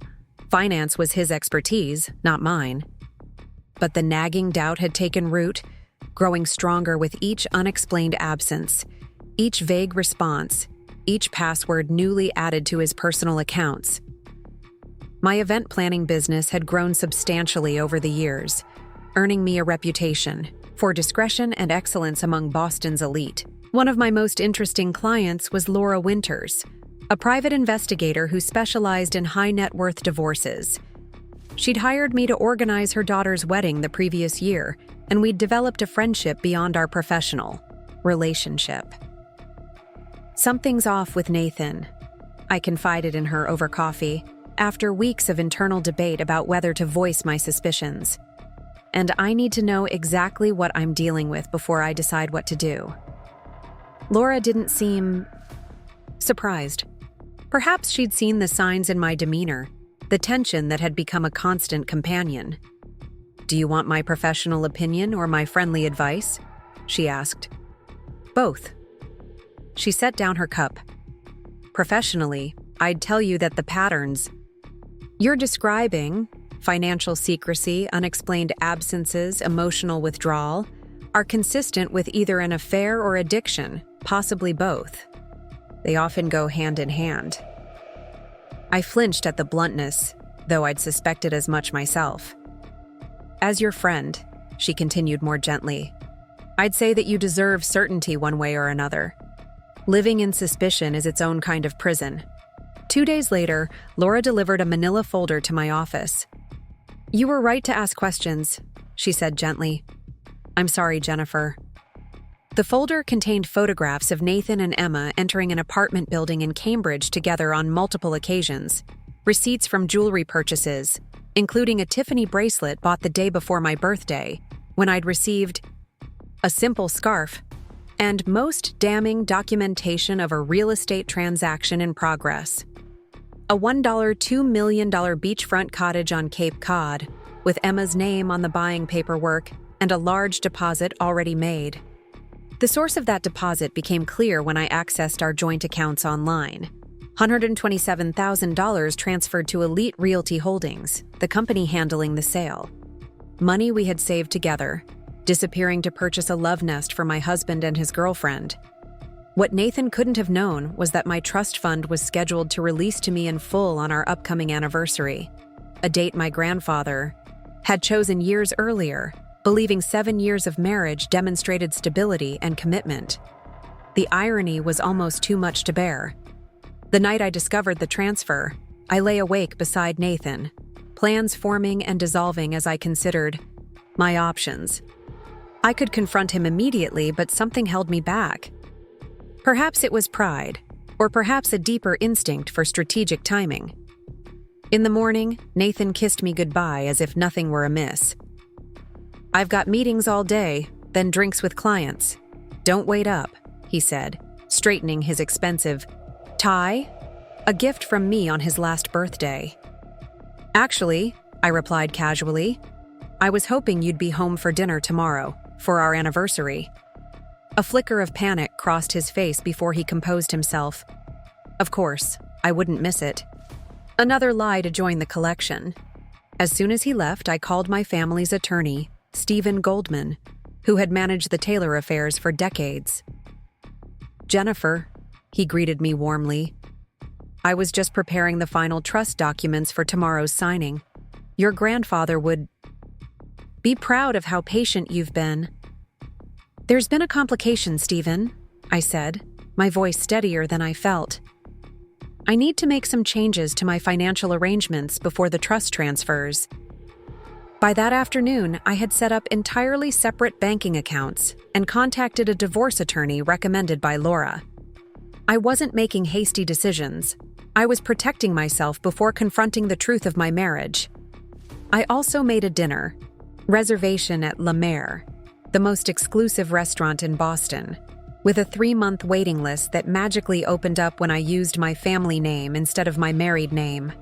finance was his expertise, not mine. But the nagging doubt had taken root, growing stronger with each unexplained absence, each vague response, each password newly added to his personal accounts. My event planning business had grown substantially over the years, earning me a reputation for discretion and excellence among Boston's elite. One of my most interesting clients was Laura Winters, a private investigator who specialized in high-net-worth divorces. She'd hired me to organize her daughter's wedding the previous year, and we'd developed a friendship beyond our professional relationship. "Something's off with Nathan," I confided in her over coffee, after weeks of internal debate about whether to voice my suspicions. "And I need to know exactly what I'm dealing with before I decide what to do." Laura didn't seem surprised. Perhaps she'd seen the signs in my demeanor, the tension that had become a constant companion. "Do you want my professional opinion or my friendly advice?" she asked. "Both." She set down her cup. "Professionally, I'd tell you that the patterns you're describing, financial secrecy, unexplained absences, emotional withdrawal, are consistent with either an affair or addiction, possibly both. They often go hand in hand." I flinched at the bluntness, though I'd suspected as much myself. "As your friend," she continued more gently, "I'd say that you deserve certainty one way or another. Living in suspicion is its own kind of prison." 2 days later, Laura delivered a manila folder to my office. "You were right to ask questions," she said gently. "I'm sorry, Jennifer." The folder contained photographs of Nathan and Emma entering an apartment building in Cambridge together on multiple occasions, receipts from jewelry purchases, including a Tiffany bracelet bought the day before my birthday, when I'd received a simple scarf, and most damning documentation of a real estate transaction in progress. A $1 $2 million beachfront cottage on Cape Cod, with Emma's name on the buying paperwork and a large deposit already made. The source of that deposit became clear when I accessed our joint accounts online. $127,000 transferred to Elite Realty Holdings, the company handling the sale. Money we had saved together, disappearing to purchase a love nest for my husband and his girlfriend. What Nathan couldn't have known was that my trust fund was scheduled to release to me in full on our upcoming anniversary, a date my grandfather had chosen years earlier, believing 7 years of marriage demonstrated stability and commitment. The irony was almost too much to bear. The night I discovered the transfer, I lay awake beside Nathan, plans forming and dissolving as I considered my options. I could confront him immediately, but something held me back. Perhaps it was pride, or perhaps a deeper instinct for strategic timing. In the morning, Nathan kissed me goodbye as if nothing were amiss. "I've got meetings all day, then drinks with clients. Don't wait up," he said, straightening his expensive tie, a gift from me on his last birthday. "Actually," I replied casually, "I was hoping you'd be home for dinner tomorrow, for our anniversary." A flicker of panic crossed his face before he composed himself. Of course, I wouldn't miss it. Another lie to join the collection. As soon as he left, I called my family's attorney, Stephen Goldman, who had managed the Taylor affairs for decades. "Jennifer," he greeted me warmly. "I was just preparing the final trust documents for tomorrow's signing. Your grandfather would be proud of how patient you've been." "There's been a complication, Stephen," I said, my voice steadier than I felt. "I need to make some changes to my financial arrangements before the trust transfers." By that afternoon, I had set up entirely separate banking accounts and contacted a divorce attorney recommended by Laura. I wasn't making hasty decisions. I was protecting myself before confronting the truth of my marriage. I also made a dinner reservation at La Mer, the most exclusive restaurant in Boston, with a 3-month waiting list that magically opened up when I used my family name instead of my married name.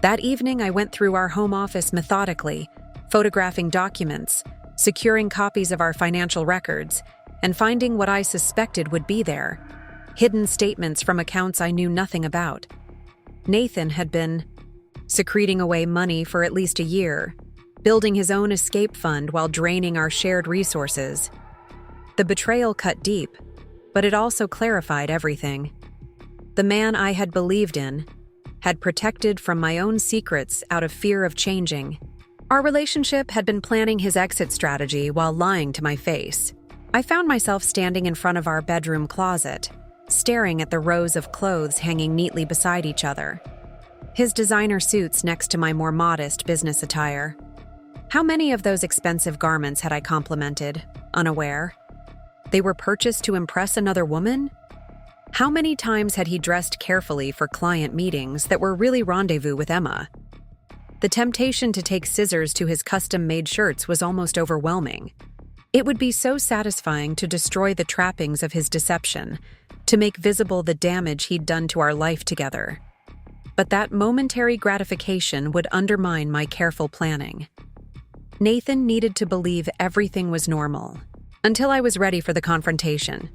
That evening, I went through our home office methodically, photographing documents, securing copies of our financial records, and finding what I suspected would be there: hidden statements from accounts I knew nothing about. Nathan had been secreting away money for at least a year, building his own escape fund while draining our shared resources. The betrayal cut deep, but it also clarified everything. The man I had believed in had protected from my own secrets out of fear of changing. Our relationship had been planning his exit strategy while lying to my face. I found myself standing in front of our bedroom closet, staring at the rows of clothes hanging neatly beside each other. His designer suits next to my more modest business attire. How many of those expensive garments had I complimented, unaware? They were purchased to impress another woman? How many times had he dressed carefully for client meetings that were really rendezvous with Emma? The temptation to take scissors to his custom-made shirts was almost overwhelming. It would be so satisfying to destroy the trappings of his deception, to make visible the damage he'd done to our life together. But that momentary gratification would undermine my careful planning. Nathan needed to believe everything was normal, until I was ready for the confrontation.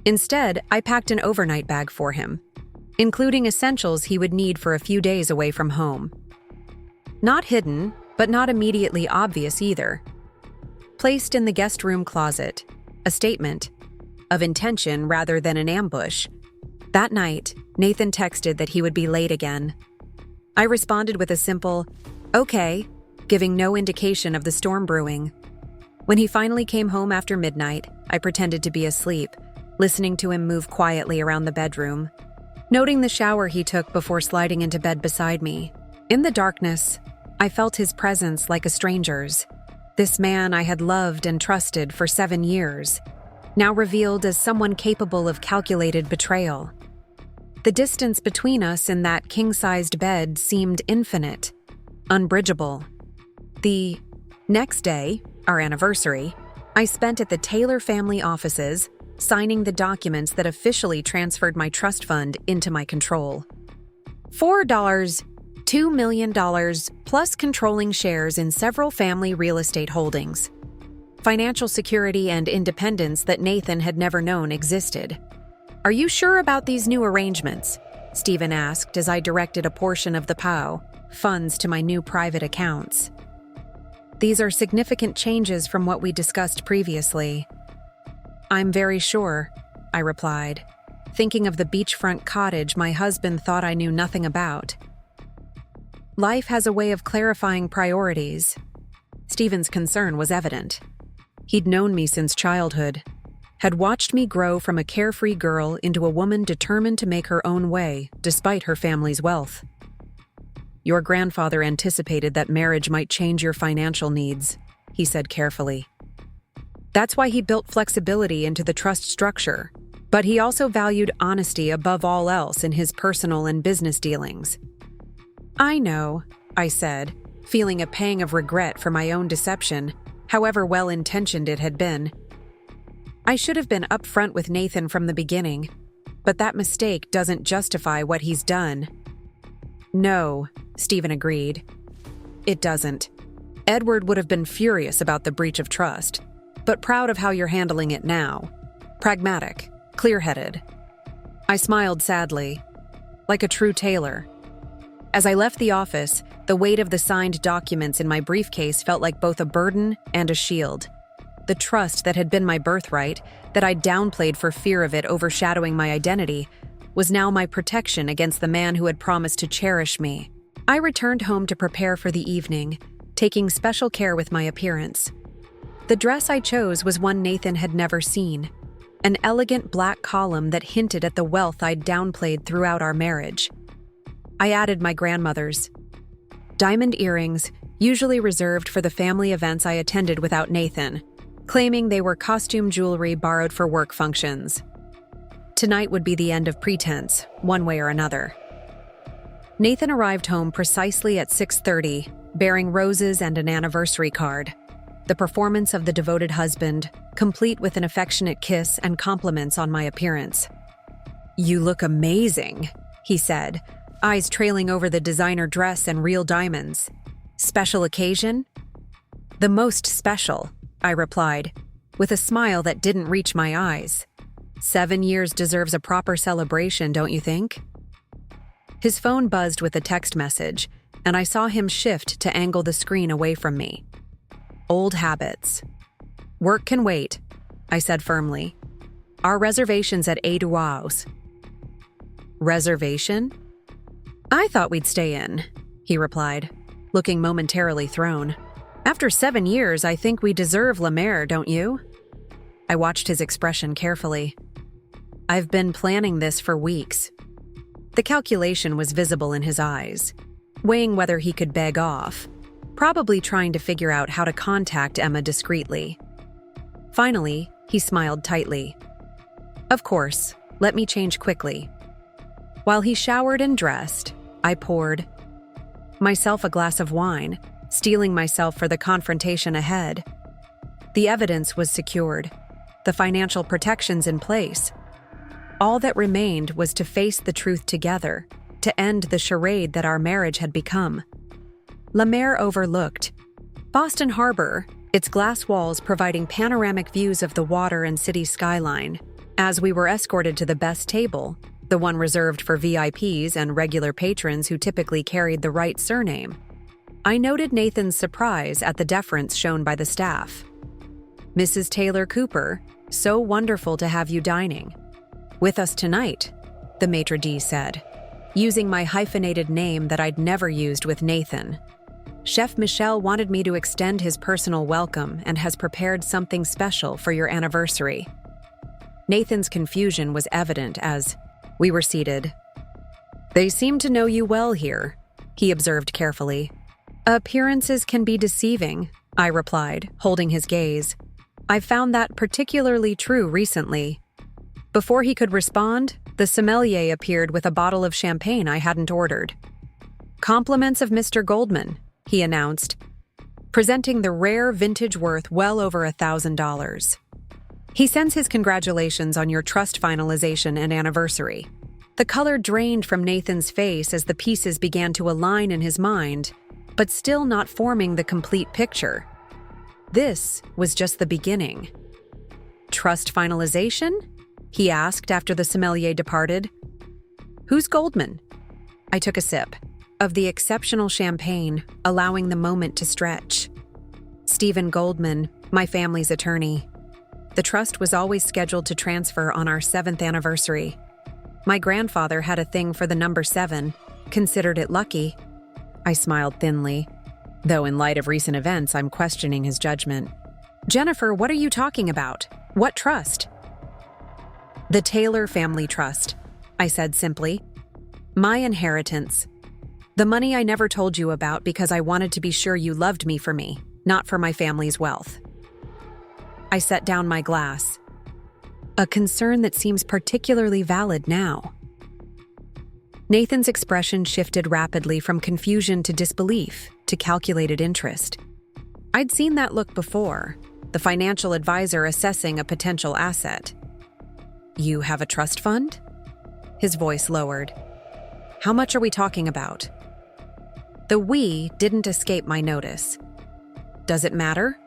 Instead, I packed an overnight bag for him, including essentials he would need for a few days away from home. Not hidden, but not immediately obvious either. Placed in the guest room closet, a statement of intention rather than an ambush. That night, Nathan texted that he would be late again. I responded with a simple, "Okay," giving no indication of the storm brewing. When he finally came home after midnight, I pretended to be asleep, listening to him move quietly around the bedroom, noting the shower he took before sliding into bed beside me. In the darkness, I felt his presence like a stranger's. This man I had loved and trusted for 7 years, now revealed as someone capable of calculated betrayal. The distance between us in that king-sized bed seemed infinite, unbridgeable. The next day, our anniversary, I spent at the Taylor family offices, signing the documents that officially transferred my trust fund into my control. $2 million plus controlling shares in several family real estate holdings. Financial security and independence that Nathan had never known existed. "Are you sure about these new arrangements?" Stephen asked as I directed a portion of the POW funds to my new private accounts. "These are significant changes from what we discussed previously." "I'm very sure," I replied, thinking of the beachfront cottage my husband thought I knew nothing about. Life has a way of clarifying priorities. Stephen's concern was evident. He'd known me since childhood, had watched me grow from a carefree girl into a woman determined to make her own way, despite her family's wealth. "Your grandfather anticipated that marriage might change your financial needs," he said carefully. "That's why he built flexibility into the trust structure, But he also valued honesty above all else in his personal and business dealings. "I know," I said, feeling a pang of regret for my own deception, however well-intentioned it had been. I should have been upfront with Nathan from the beginning, but that mistake doesn't justify what he's done. "No," Stephen agreed. "It doesn't. Edward would have been furious about the breach of trust, but proud of how you're handling it now. Pragmatic, clear-headed." I smiled sadly, like a true tailor. As I left the office, the weight of the signed documents in my briefcase felt like both a burden and a shield. The trust that had been my birthright, that I'd downplayed for fear of it overshadowing my identity, was now my protection against the man who had promised to cherish me. I returned home to prepare for the evening, taking special care with my appearance. The dress I chose was one Nathan had never seen, an elegant black column that hinted at the wealth I'd downplayed throughout our marriage. I added my grandmother's diamond earrings, usually reserved for the family events I attended without Nathan, claiming they were costume jewelry borrowed for work functions. Tonight would be the end of pretense, one way or another. Nathan arrived home precisely at 6:30, bearing roses and an anniversary card. The performance of the devoted husband, complete with an affectionate kiss and compliments on my appearance. "You look amazing," he said, eyes trailing over the designer dress and real diamonds. "Special occasion?" "The most special," I replied, with a smile that didn't reach my eyes. 7 years deserves a proper celebration, don't you think? His phone buzzed with a text message, and I saw him shift to angle the screen away from me. Old habits. "Work can wait," I said firmly. "Our reservation's at Eduardo's." "Reservation?" "I thought we'd stay in," he replied, looking momentarily thrown. "After 7 years, I think we deserve La Mer, don't you?" I watched his expression carefully. "I've been planning this for weeks." The calculation was visible in his eyes, weighing whether he could beg off, probably trying to figure out how to contact Emma discreetly. Finally, he smiled tightly. "Of course, let me change quickly." While he showered and dressed, I poured myself a glass of wine, steeling myself for the confrontation ahead. The evidence was secured, the financial protections in place. All that remained was to face the truth together, to end the charade that our marriage had become. La Mer overlooked Boston Harbor, its glass walls providing panoramic views of the water and city skyline. As we were escorted to the best table, the one reserved for VIPs and regular patrons who typically carried the right surname, I noted Nathan's surprise at the deference shown by the staff. "Mrs. Taylor Cooper, so wonderful to have you dining with us tonight," the maitre d' said, using my hyphenated name that I'd never used with Nathan. "Chef Michel wanted me to extend his personal welcome and has prepared something special for your anniversary." Nathan's confusion was evident as we were seated. "They seem to know you well here," he observed carefully. "Appearances can be deceiving," I replied, holding his gaze. "I've found that particularly true recently." Before he could respond, the sommelier appeared with a bottle of champagne I hadn't ordered. "Compliments of Mr. Goldman," he announced, presenting the rare vintage worth well over $1,000. "He sends his congratulations on your trust finalization and anniversary." The color drained from Nathan's face as the pieces began to align in his mind, but still not forming the complete picture. This was just the beginning. "Trust finalization?" he asked after the sommelier departed. "Who's Goldman?" I took a sip of the exceptional champagne, allowing the moment to stretch. "Stephen Goldman, my family's attorney. The trust was always scheduled to transfer on our 7th anniversary. My grandfather had a thing for the number 7, considered it lucky." I smiled thinly, though in light of recent events, I'm questioning his judgment. "Jennifer, what are you talking about? What trust?" "The Taylor Family Trust," I said simply. "My inheritance. The money I never told you about because I wanted to be sure you loved me for me, not for my family's wealth." I set down my glass. a concern that seems particularly valid now. Nathan's expression shifted rapidly from confusion to disbelief to calculated interest. I'd seen that look before, the financial advisor assessing a potential asset. "You have a trust fund?" His voice lowered. "How much are we talking about?" The "we" didn't escape my notice. "Does it matter?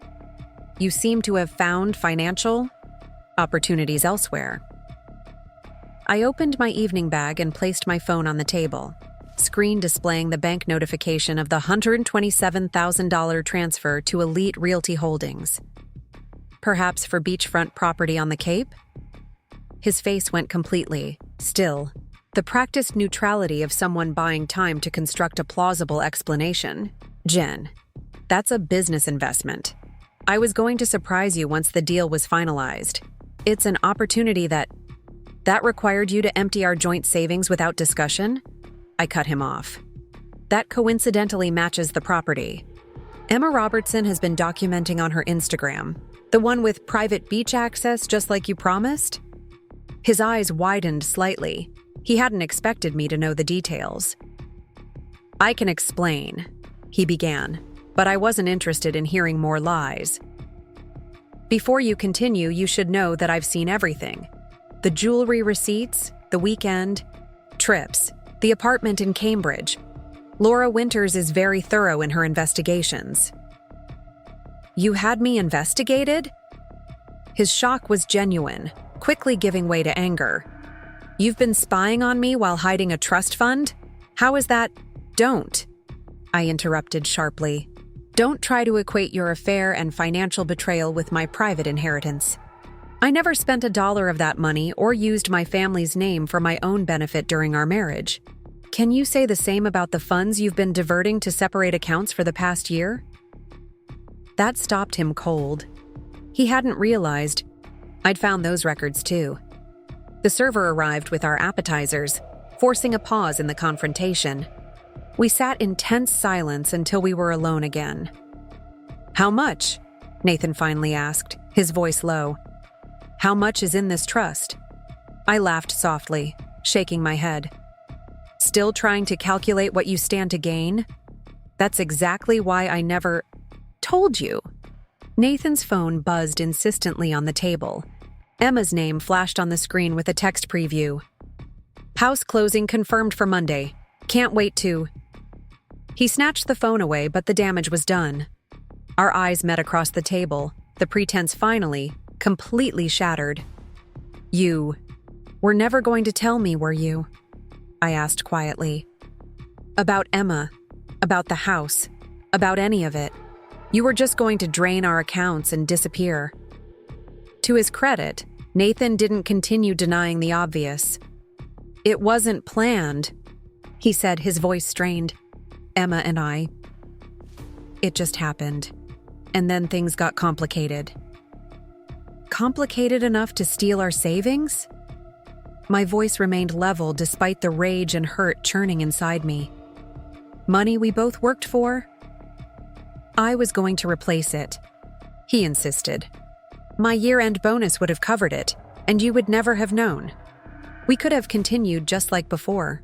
You seem to have found financial opportunities elsewhere." I opened my evening bag and placed my phone on the table, screen displaying the bank notification of the $127,000 transfer to Elite Realty Holdings. "Perhaps for beachfront property on the Cape?" His face went completely still, the practiced neutrality of someone buying time to construct a plausible explanation. "Jen, that's a business investment. I was going to surprise you once the deal was finalized. It's an opportunity that required you to empty our joint savings without discussion?" I cut him off. "That coincidentally matches the property. Emma Robertson has been documenting on her Instagram, the one with private beach access just like you promised?" His eyes widened slightly. He hadn't expected me to know the details. "I can explain," he began, but I wasn't interested in hearing more lies. "Before you continue, you should know that I've seen everything. The jewelry receipts, the weekend, trips, the apartment in Cambridge. Laura Winters is very thorough in her investigations." "You had me investigated?" His shock was genuine, quickly giving way to anger. "You've been spying on me while hiding a trust fund? How is that?" "Don't," I interrupted sharply. "Don't try to equate your affair and financial betrayal with my private inheritance. I never spent $1 of that money or used my family's name for my own benefit during our marriage. Can you say the same about the funds you've been diverting to separate accounts for the past year?" That stopped him cold. He hadn't realized I'd found those records too. The server arrived with our appetizers, forcing a pause in the confrontation. We sat in tense silence until we were alone again. "How much?" Nathan finally asked, his voice low. "How much is in this trust?" I laughed softly, shaking my head. "Still trying to calculate what you stand to gain? That's exactly why I never told you." Nathan's phone buzzed insistently on the table. Emma's name flashed on the screen with a text preview. "House closing confirmed for Monday. Can't wait to..." He snatched the phone away, but the damage was done. Our eyes met across the table, the pretense finally, completely shattered. "You were never going to tell me, were you?" I asked quietly. "About Emma, about the house, about any of it. You were just going to drain our accounts and disappear." To his credit, Nathan didn't continue denying the obvious. "It wasn't planned," he said, his voice strained. "Emma and I. It just happened. And then things got complicated." "Complicated enough to steal our savings?" My voice remained level despite the rage and hurt churning inside me. "Money we both worked for?" "I was going to replace it," he insisted. "My year-end bonus would have covered it, and you would never have known. We could have continued just like before."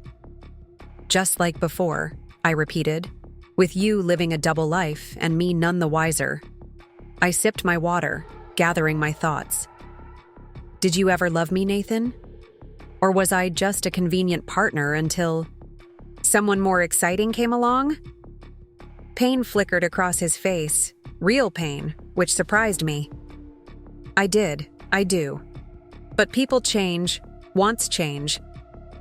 "Just like before," I repeated, "with you living a double life and me none the wiser." I sipped my water, gathering my thoughts. Did you ever love me, Nathan? Or was I just a convenient partner until someone more exciting came along? Pain flickered across his face, real pain, which surprised me. I do. But people change, wants change.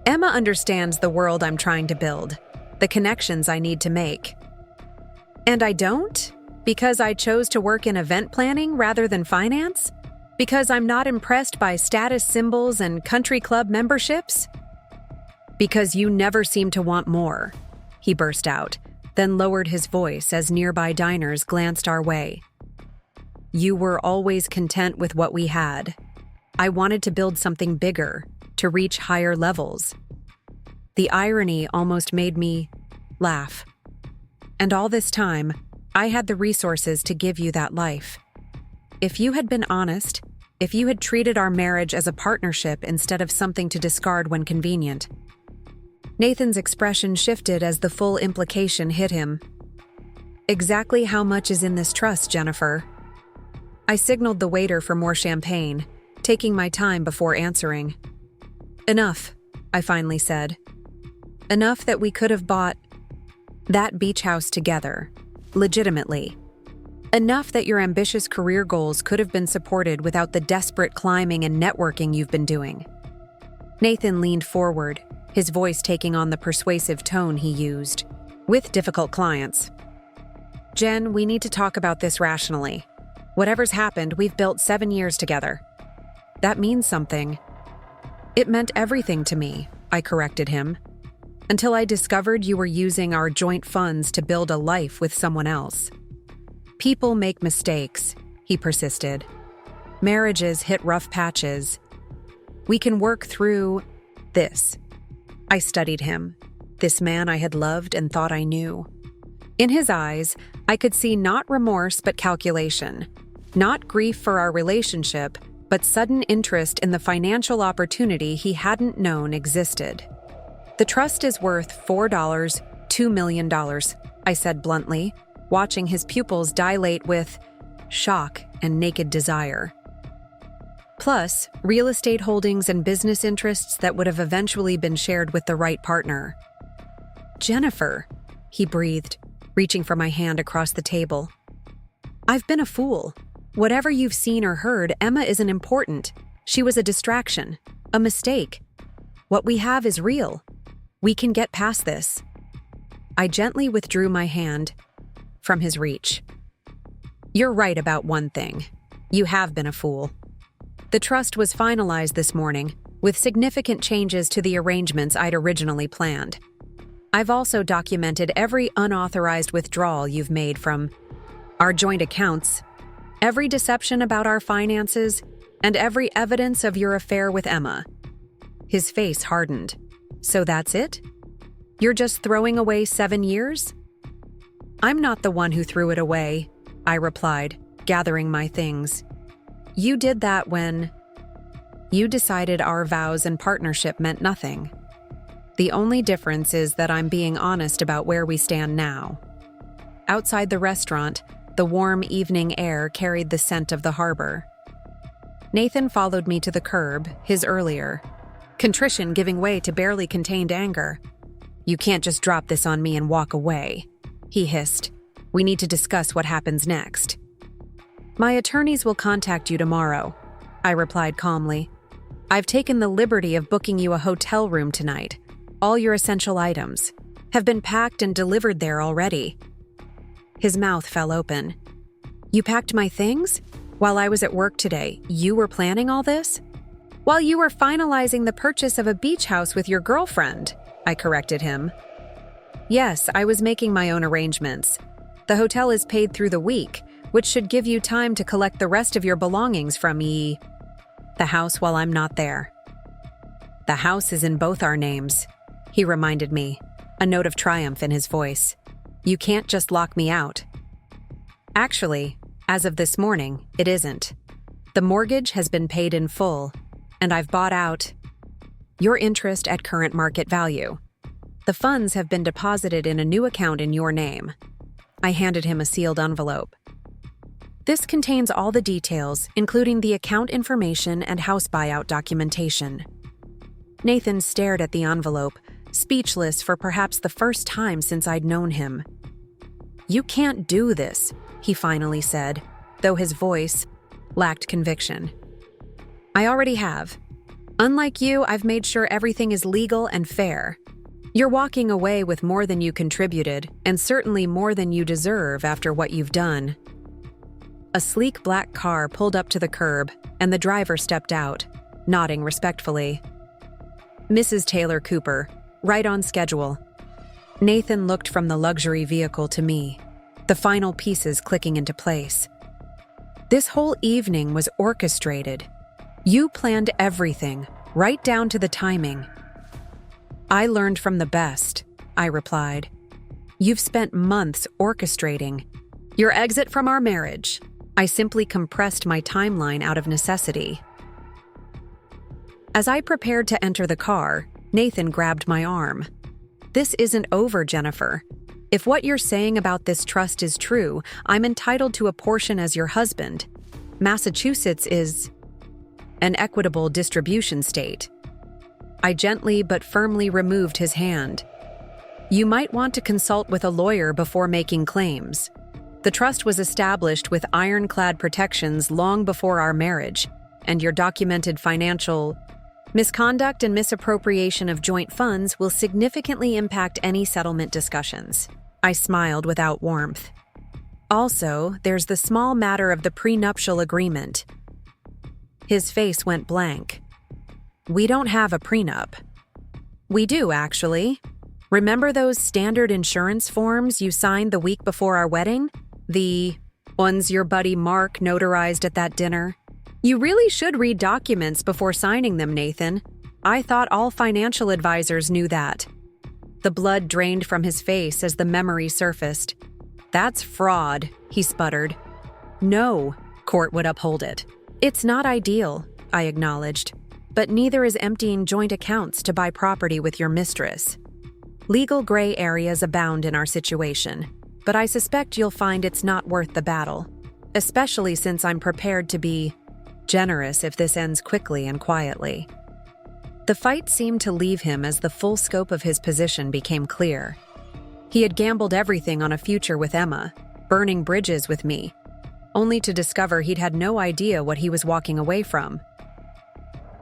Emma understands the world I'm trying to build, the connections I need to make. And I don't? Because I chose to work in event planning rather than finance? Because I'm not impressed by status symbols and country club memberships? Because you never seem to want more, he burst out, then lowered his voice as nearby diners glanced our way. You were always content with what we had. I wanted to build something bigger, to reach higher levels. The irony almost made me laugh. And all this time, I had the resources to give you that life. If you had been honest, if you had treated our marriage as a partnership instead of something to discard when convenient. Nathan's expression shifted as the full implication hit him. Exactly how much is in this trust, Jennifer? I signaled the waiter for more champagne, taking my time before answering. Enough, I finally said. Enough that we could have bought that beach house together, legitimately. Enough that your ambitious career goals could have been supported without the desperate climbing and networking you've been doing. Nathan leaned forward, his voice taking on the persuasive tone he used. With difficult clients. Jen, we need to talk about this rationally. Whatever's happened, we've built 7 years together. That means something. It meant everything to me, I corrected him. Until I discovered you were using our joint funds to build a life with someone else. People make mistakes, he persisted. Marriages hit rough patches. We can work through this. I studied him, this man I had loved and thought I knew. In his eyes, I could see not remorse but calculation, not grief for our relationship, but sudden interest in the financial opportunity he hadn't known existed. The trust is worth $2 million, I said bluntly, watching his pupils dilate with shock and naked desire. Plus, real estate holdings and business interests that would have eventually been shared with the right partner. Jennifer, he breathed, reaching for my hand across the table. I've been a fool. Whatever you've seen or heard, Emma isn't important. She was a distraction, a mistake. What we have is real. We can get past this. I gently withdrew my hand from his reach. You're right about one thing. You have been a fool. The trust was finalized this morning, with significant changes to the arrangements I'd originally planned. I've also documented every unauthorized withdrawal you've made from our joint accounts, every deception about our finances, and every evidence of your affair with Emma. His face hardened. So that's it? You're just throwing away 7 years? I'm not the one who threw it away, I replied, gathering my things. You did that when you decided our vows and partnership meant nothing. The only difference is that I'm being honest about where we stand now. Outside the restaurant, the warm evening air carried the scent of the harbor. Nathan followed me to the curb, his earlier contrition giving way to barely contained anger. You can't just drop this on me and walk away, he hissed. We need to discuss what happens next. My attorneys will contact you tomorrow, I replied calmly. I've taken the liberty of booking you a hotel room tonight. All your essential items have been packed and delivered there already. His mouth fell open. You packed my things? While I was at work today, you were planning all this? While you were finalizing the purchase of a beach house with your girlfriend, I corrected him. Yes, I was making my own arrangements. The hotel is paid through the week, which should give you time to collect the rest of your belongings from the house while I'm not there. The house is in both our names, he reminded me, a note of triumph in his voice. You can't just lock me out. Actually, as of this morning, it isn't. The mortgage has been paid in full, and I've bought out your interest at current market value. The funds have been deposited in a new account in your name. I handed him a sealed envelope. This contains all the details, including the account information and house buyout documentation. Nathan stared at the envelope, speechless for perhaps the first time since I'd known him. You can't do this, he finally said, though his voice lacked conviction. I already have. Unlike you, I've made sure everything is legal and fair. You're walking away with more than you contributed, and certainly more than you deserve after what you've done. A sleek black car pulled up to the curb, and the driver stepped out, nodding respectfully. Mrs. Taylor Cooper, right on schedule. Nathan looked from the luxury vehicle to me, the final pieces clicking into place. This whole evening was orchestrated. You planned everything, right down to the timing. I learned from the best, I replied. You've spent months orchestrating your exit from our marriage. I simply compressed my timeline out of necessity. As I prepared to enter the car, Nathan grabbed my arm. "This isn't over, Jennifer. If what you're saying about this trust is true, I'm entitled to a portion as your husband. Massachusetts is an equitable distribution state." I gently but firmly removed his hand. "You might want to consult with a lawyer before making claims. The trust was established with ironclad protections long before our marriage, and your documented financial misconduct and misappropriation of joint funds will significantly impact any settlement discussions." I smiled without warmth. "Also, there's the small matter of the prenuptial agreement." His face went blank. "We don't have a prenup." "We do, actually. Remember those standard insurance forms you signed the week before our wedding? The ones your buddy Mark notarized at that dinner? You really should read documents before signing them, Nathan. I thought all financial advisors knew that." The blood drained from his face as the memory surfaced. "That's fraud," he sputtered. "No," court would uphold it. "It's not ideal," I acknowledged, "but neither is emptying joint accounts to buy property with your mistress. Legal gray areas abound in our situation, but I suspect you'll find it's not worth the battle, especially since I'm prepared to be generous if this ends quickly and quietly." The fight seemed to leave him as the full scope of his position became clear. He had gambled everything on a future with Emma, burning bridges with me, only to discover he'd had no idea what he was walking away from.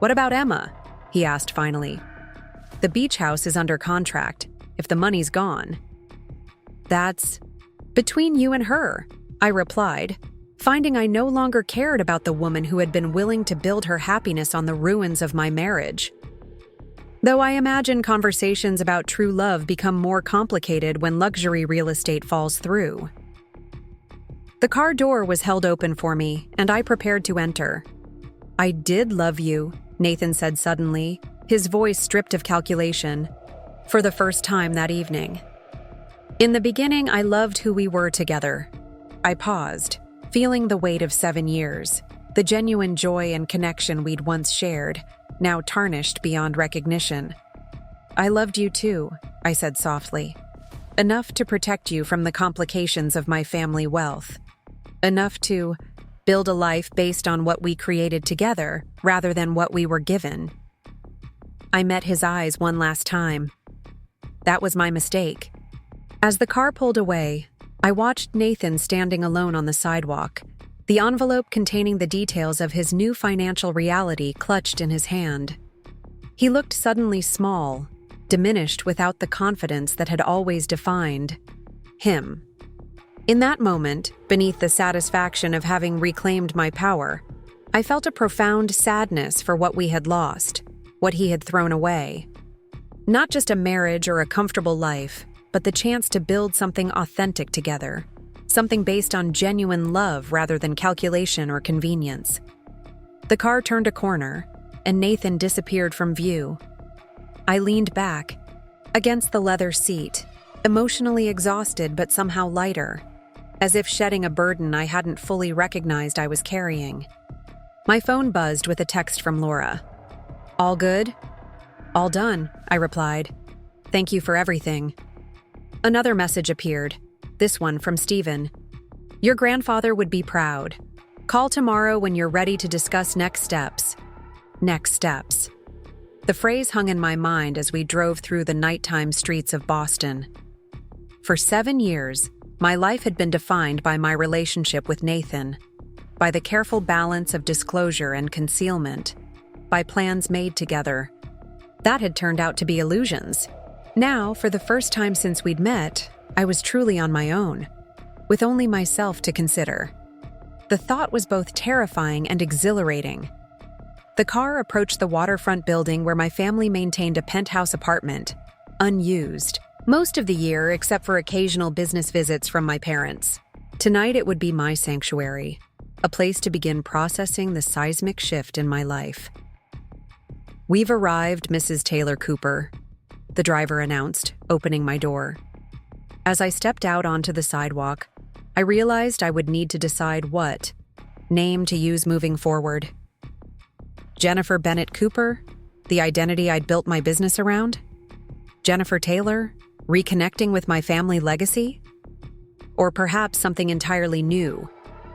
"What about Emma?" he asked finally. "The beach house is under contract, if the money's gone." "That's between you and her," I replied, finding I no longer cared about the woman who had been willing to build her happiness on the ruins of my marriage. Though I imagine conversations about true love become more complicated when luxury real estate falls through. The car door was held open for me, and I prepared to enter. "I did love you," Nathan said suddenly, his voice stripped of calculation, for the first time that evening. "In the beginning, I loved who we were together." I paused, feeling the weight of 7 years, the genuine joy and connection we'd once shared, now tarnished beyond recognition. "I loved you too," I said softly. "Enough to protect you from the complications of my family wealth. Enough to build a life based on what we created together rather than what we were given." I met his eyes one last time. That was my mistake. As the car pulled away, I watched Nathan standing alone on the sidewalk, the envelope containing the details of his new financial reality clutched in his hand. He looked suddenly small, diminished without the confidence that had always defined him. In that moment, beneath the satisfaction of having reclaimed my power, I felt a profound sadness for what we had lost, what he had thrown away. Not just a marriage or a comfortable life, but the chance to build something authentic together, something based on genuine love rather than calculation or convenience. The car turned a corner, and Nathan disappeared from view. I leaned back, against the leather seat, emotionally exhausted but somehow lighter, as if shedding a burden I hadn't fully recognized I was carrying. My phone buzzed with a text from Laura. "All good?" "All done," I replied. "Thank you for everything." Another message appeared, this one from Stephen. "Your grandfather would be proud. Call tomorrow when you're ready to discuss next steps." Next steps. The phrase hung in my mind as we drove through the nighttime streets of Boston. For 7 years, my life had been defined by my relationship with Nathan, by the careful balance of disclosure and concealment, by plans made together. That had turned out to be illusions. Now, for the first time since we'd met, I was truly on my own, with only myself to consider. The thought was both terrifying and exhilarating. The car approached the waterfront building where my family maintained a penthouse apartment, unused, most of the year except for occasional business visits from my parents. Tonight it would be my sanctuary, a place to begin processing the seismic shift in my life. "We've arrived, Mrs. Taylor Cooper," the driver announced, opening my door. As I stepped out onto the sidewalk, I realized I would need to decide what, name to use moving forward. Jennifer Bennett Cooper, the identity I'd built my business around? Jennifer Taylor, reconnecting with my family legacy? Or perhaps something entirely new,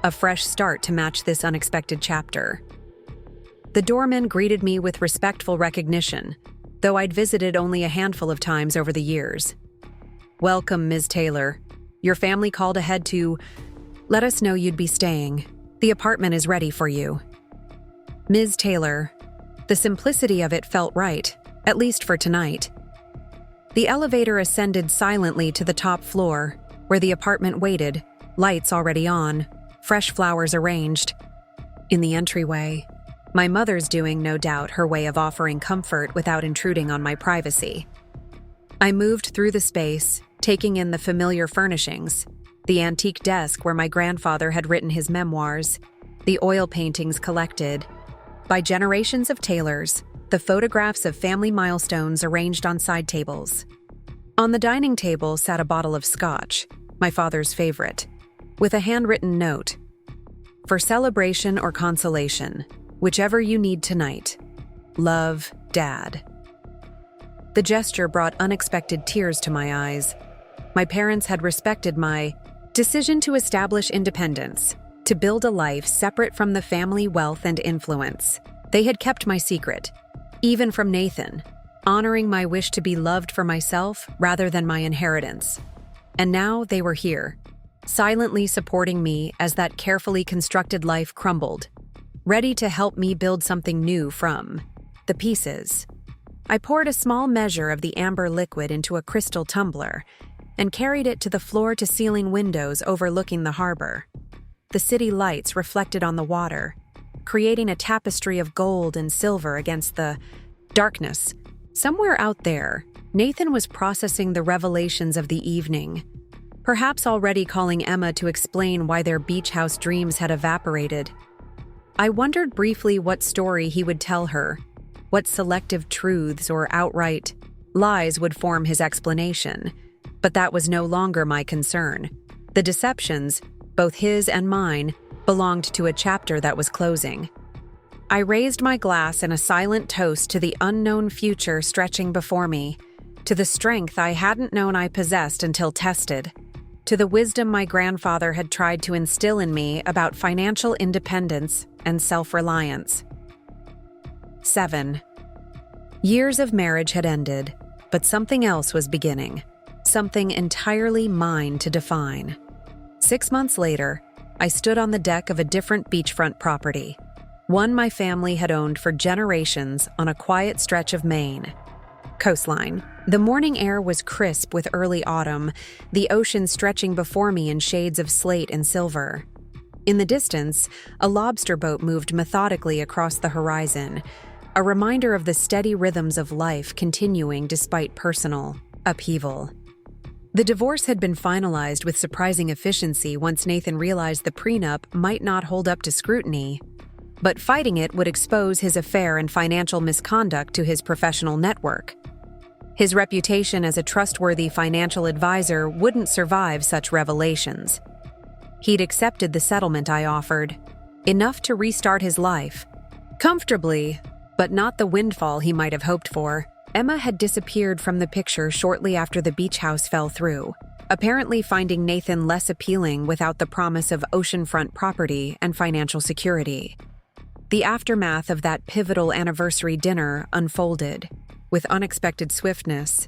a fresh start to match this unexpected chapter. The doorman greeted me with respectful recognition, though I'd visited only a handful of times over the years. "Welcome, Ms. Taylor. Your family called ahead to let us know you'd be staying. The apartment is ready for you." Ms. Taylor. The simplicity of it felt right, at least for tonight. The elevator ascended silently to the top floor, where the apartment waited, lights already on, fresh flowers arranged. In the entryway, my mother's doing, no doubt, her way of offering comfort without intruding on my privacy. I moved through the space, taking in the familiar furnishings, the antique desk where my grandfather had written his memoirs, the oil paintings collected by generations of Taylors, the photographs of family milestones arranged on side tables. On the dining table sat a bottle of scotch, my father's favorite, with a handwritten note: "For celebration or consolation, whichever you need tonight. Love, Dad." The gesture brought unexpected tears to my eyes. My parents had respected my decision to establish independence, to build a life separate from the family wealth and influence. They had kept my secret, even from Nathan, honoring my wish to be loved for myself rather than my inheritance. And now they were here, silently supporting me as that carefully constructed life crumbled, ready to help me build something new from the pieces. I poured a small measure of the amber liquid into a crystal tumbler and carried it to the floor-to-ceiling windows overlooking the harbor. The city lights reflected on the water, creating a tapestry of gold and silver against the darkness. Somewhere out there, Nathan was processing the revelations of the evening, perhaps already calling Emma to explain why their beach house dreams had evaporated. I wondered briefly what story he would tell her, what selective truths or outright lies would form his explanation, but that was no longer my concern. The deceptions, both his and mine, belonged to a chapter that was closing. I raised my glass in a silent toast to the unknown future stretching before me, to the strength I hadn't known I possessed until tested, to the wisdom my grandfather had tried to instill in me about financial independence and self-reliance. 7. Years of marriage had ended, but something else was beginning, something entirely mine to define. 6 months later, I stood on the deck of a different beachfront property, one my family had owned for generations on a quiet stretch of Maine. Coastline. The morning air was crisp with early autumn, the ocean stretching before me in shades of slate and silver. In the distance, a lobster boat moved methodically across the horizon, a reminder of the steady rhythms of life continuing despite personal upheaval. The divorce had been finalized with surprising efficiency once Nathan realized the prenup might not hold up to scrutiny, but fighting it would expose his affair and financial misconduct to his professional network. His reputation as a trustworthy financial advisor wouldn't survive such revelations. He'd accepted the settlement I offered, enough to restart his life. Comfortably, but not the windfall he might have hoped for. Emma had disappeared from the picture shortly after the beach house fell through, apparently finding Nathan less appealing without the promise of oceanfront property and financial security. The aftermath of that pivotal anniversary dinner unfolded, with unexpected swiftness.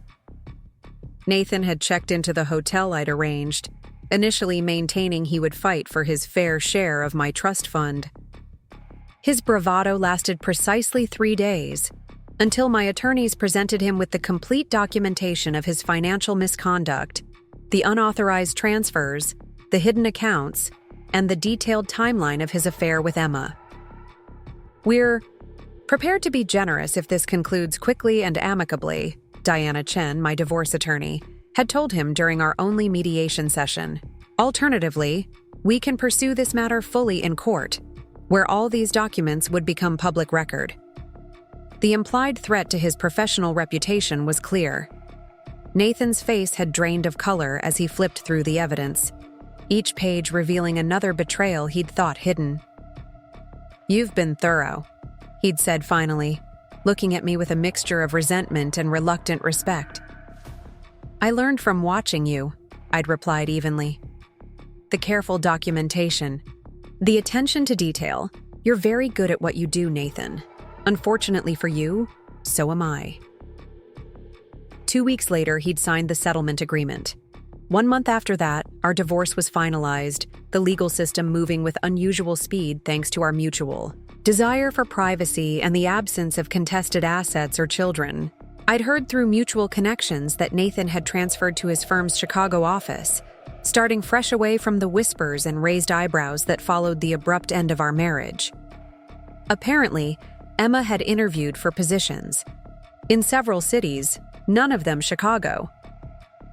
Nathan had checked into the hotel I'd arranged, initially maintaining he would fight for his fair share of my trust fund. His bravado lasted precisely 3 days, until my attorneys presented him with the complete documentation of his financial misconduct, the unauthorized transfers, the hidden accounts, and the detailed timeline of his affair with Emma. "We're prepared to be generous if this concludes quickly and amicably," Diana Chen, my divorce attorney, had told him during our only mediation session. "Alternatively, we can pursue this matter fully in court, where all these documents would become public record." The implied threat to his professional reputation was clear. Nathan's face had drained of color as he flipped through the evidence, each page revealing another betrayal he'd thought hidden. "You've been thorough," he'd said finally, looking at me with a mixture of resentment and reluctant respect. "I learned from watching you," I'd replied evenly. "The careful documentation, the attention to detail. You're very good at what you do, Nathan. Unfortunately for you, so am I." 2 weeks later, he'd signed the settlement agreement. 1 month after that, our divorce was finalized, the legal system moving with unusual speed thanks to our mutual desire for privacy and the absence of contested assets or children. I'd heard through mutual connections that Nathan had transferred to his firm's Chicago office, starting fresh away from the whispers and raised eyebrows that followed the abrupt end of our marriage. Apparently, Emma had interviewed for positions in several cities, none of them Chicago.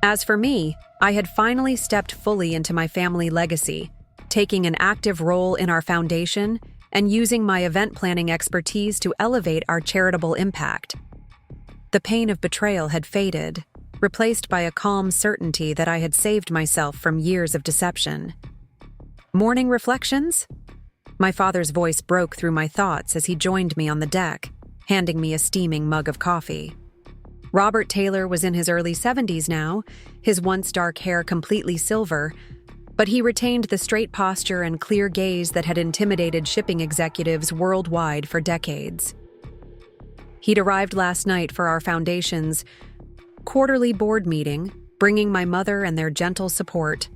As for me, I had finally stepped fully into my family legacy, taking an active role in our foundation and using my event planning expertise to elevate our charitable impact. The pain of betrayal had faded, replaced by a calm certainty that I had saved myself from years of deception. "Morning reflections?" My father's voice broke through my thoughts as he joined me on the deck, handing me a steaming mug of coffee. Robert Taylor was in his early 70s now, his once dark hair completely silver, but he retained the straight posture and clear gaze that had intimidated shipping executives worldwide for decades. He'd arrived last night for our foundation's quarterly board meeting, bringing my mother and their gentle support.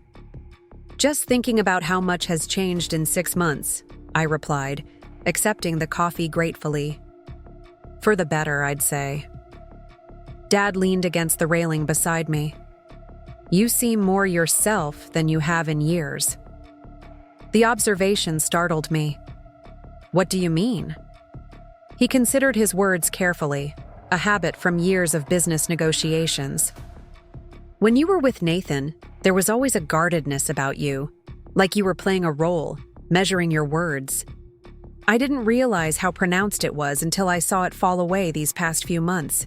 "Just thinking about how much has changed in 6 months," I replied, accepting the coffee gratefully. "For the better, I'd say." Dad leaned against the railing beside me. "You seem more yourself than you have in years." The observation startled me. "What do you mean?" He considered his words carefully, a habit from years of business negotiations. "When you were with Nathan, there was always a guardedness about you, like you were playing a role, measuring your words. I didn't realize how pronounced it was until I saw it fall away these past few months."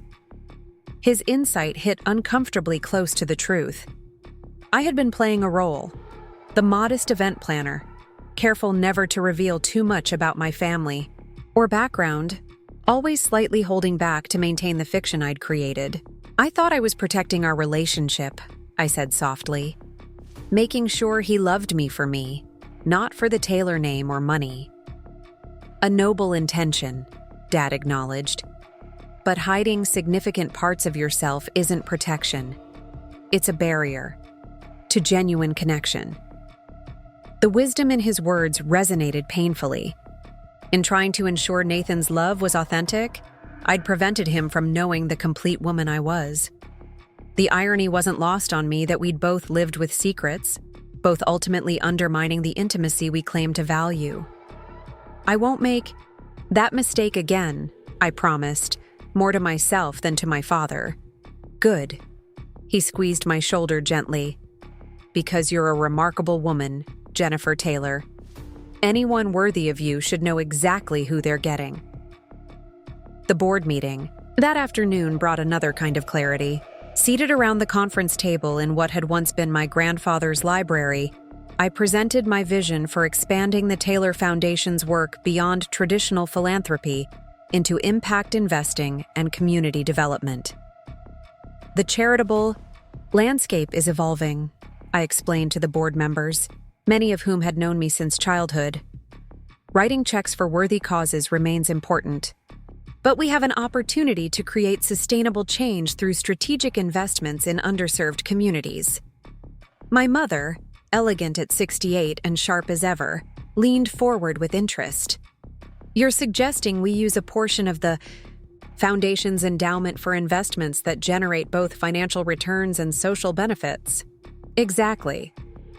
His insight hit uncomfortably close to the truth. I had been playing a role, the modest event planner, careful never to reveal too much about my family or background, always slightly holding back to maintain the fiction I'd created. "I thought I was protecting our relationship," I said softly, "making sure he loved me for me, not for the Taylor name or money." "A noble intention," Dad acknowledged. "But hiding significant parts of yourself isn't protection. It's a barrier to genuine connection." The wisdom in his words resonated painfully. In trying to ensure Nathan's love was authentic, I'd prevented him from knowing the complete woman I was. The irony wasn't lost on me that we'd both lived with secrets, both ultimately undermining the intimacy we claimed to value. "I won't make that mistake again," I promised, more to myself than to my father. "Good." He squeezed my shoulder gently. "Because you're a remarkable woman, Jennifer Taylor. Anyone worthy of you should know exactly who they're getting." The board meeting that afternoon brought another kind of clarity. Seated around the conference table in what had once been my grandfather's library, I presented my vision for expanding the Taylor Foundation's work beyond traditional philanthropy into impact investing and community development. "The charitable landscape is evolving," I explained to the board members, many of whom had known me since childhood. "Writing checks for worthy causes remains important, but we have an opportunity to create sustainable change through strategic investments in underserved communities." My mother, elegant at 68 and sharp as ever, leaned forward with interest. "You're suggesting we use a portion of the Foundation's endowment for investments that generate both financial returns and social benefits?" "Exactly."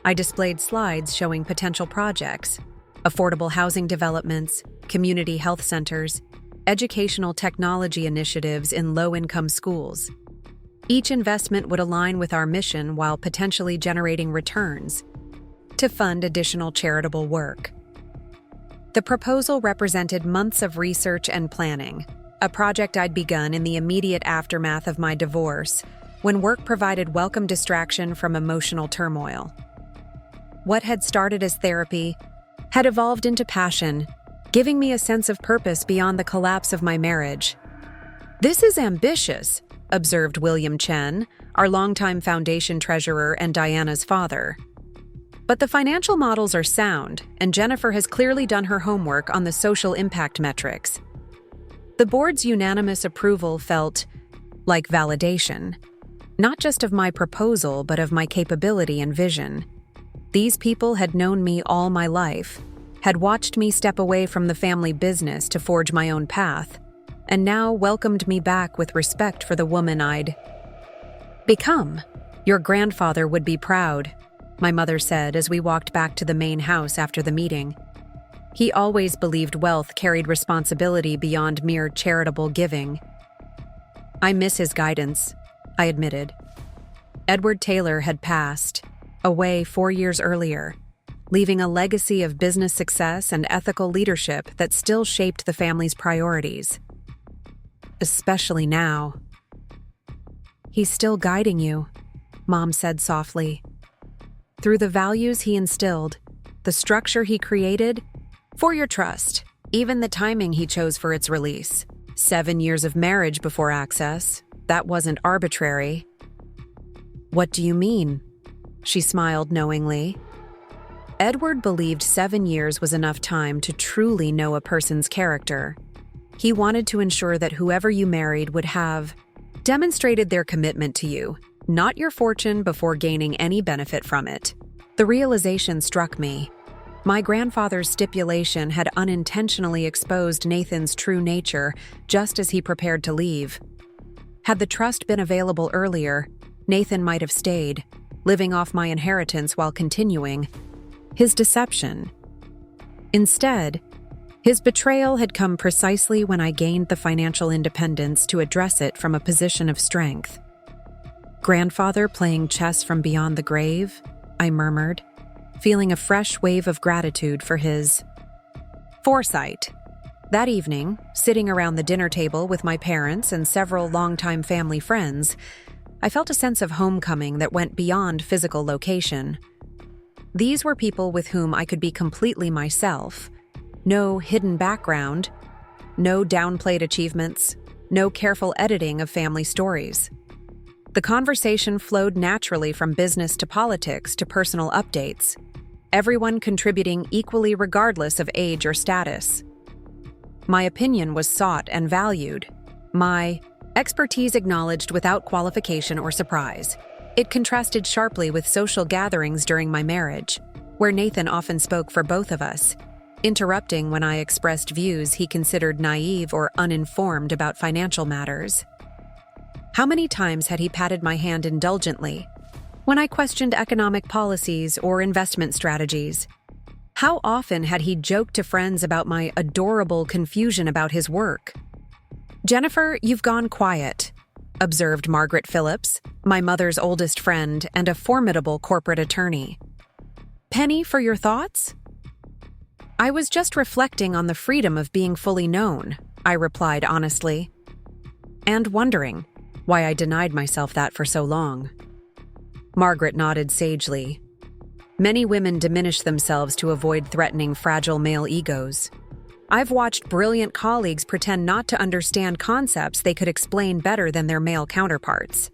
I displayed slides showing potential projects, affordable housing developments, community health centers, educational technology initiatives in low-income schools. Each investment would align with our mission while potentially generating returns to fund additional charitable work. The proposal represented months of research and planning, a project I'd begun in the immediate aftermath of my divorce, when work provided welcome distraction from emotional turmoil. What had started as therapy had evolved into passion, giving me a sense of purpose beyond the collapse of my marriage. "This is ambitious," observed William Chen, our longtime foundation treasurer and Diana's father. "But the financial models are sound, and Jennifer has clearly done her homework on the social impact metrics." The board's unanimous approval felt like validation, not just of my proposal, but of my capability and vision. These people had known me all my life, had watched me step away from the family business to forge my own path, and now welcomed me back with respect for the woman I'd become. "Your grandfather would be proud," my mother said as we walked back to the main house after the meeting. "He always believed wealth carried responsibility beyond mere charitable giving." "I miss his guidance," I admitted. Edward Taylor had passed, away 4 years earlier, leaving a legacy of business success and ethical leadership that still shaped the family's priorities. Especially now. "He's still guiding you," Mom said softly. "Through the values he instilled, the structure he created, for your trust, even the timing he chose for its release. 7 years of marriage before access. That wasn't arbitrary." "What do you mean?" She smiled knowingly. Edward believed 7 years was enough time to truly know a person's character. He wanted to ensure that whoever you married would have demonstrated their commitment to you, not your fortune, before gaining any benefit from it. The realization struck me. My grandfather's stipulation had unintentionally exposed Nathan's true nature just as he prepared to leave. Had the trust been available earlier, Nathan might have stayed, living off my inheritance while continuing his deception. Instead, his betrayal had come precisely when I gained the financial independence to address it from a position of strength. "Grandfather playing chess from beyond the grave," I murmured, feeling a fresh wave of gratitude for his foresight. That evening, sitting around the dinner table with my parents and several longtime family friends, I felt a sense of homecoming that went beyond physical location. These were people with whom I could be completely myself. No hidden background, no downplayed achievements, no careful editing of family stories. The conversation flowed naturally from business to politics to personal updates, everyone contributing equally regardless of age or status. My opinion was sought and valued, my expertise acknowledged without qualification or surprise. It contrasted sharply with social gatherings during my marriage, where Nathan often spoke for both of us, interrupting when I expressed views he considered naive or uninformed about financial matters. How many times had he patted my hand indulgently when I questioned economic policies or investment strategies? How often had he joked to friends about my adorable confusion about his work? "Jennifer, you've gone quiet," observed Margaret Phillips, my mother's oldest friend and a formidable corporate attorney. "Penny, for your thoughts?" "I was just reflecting on the freedom of being fully known," I replied honestly, and wondering why I denied myself that for so long. Margaret nodded sagely. Many women diminish themselves to avoid threatening fragile male egos. I've watched brilliant colleagues pretend not to understand concepts they could explain better than their male counterparts.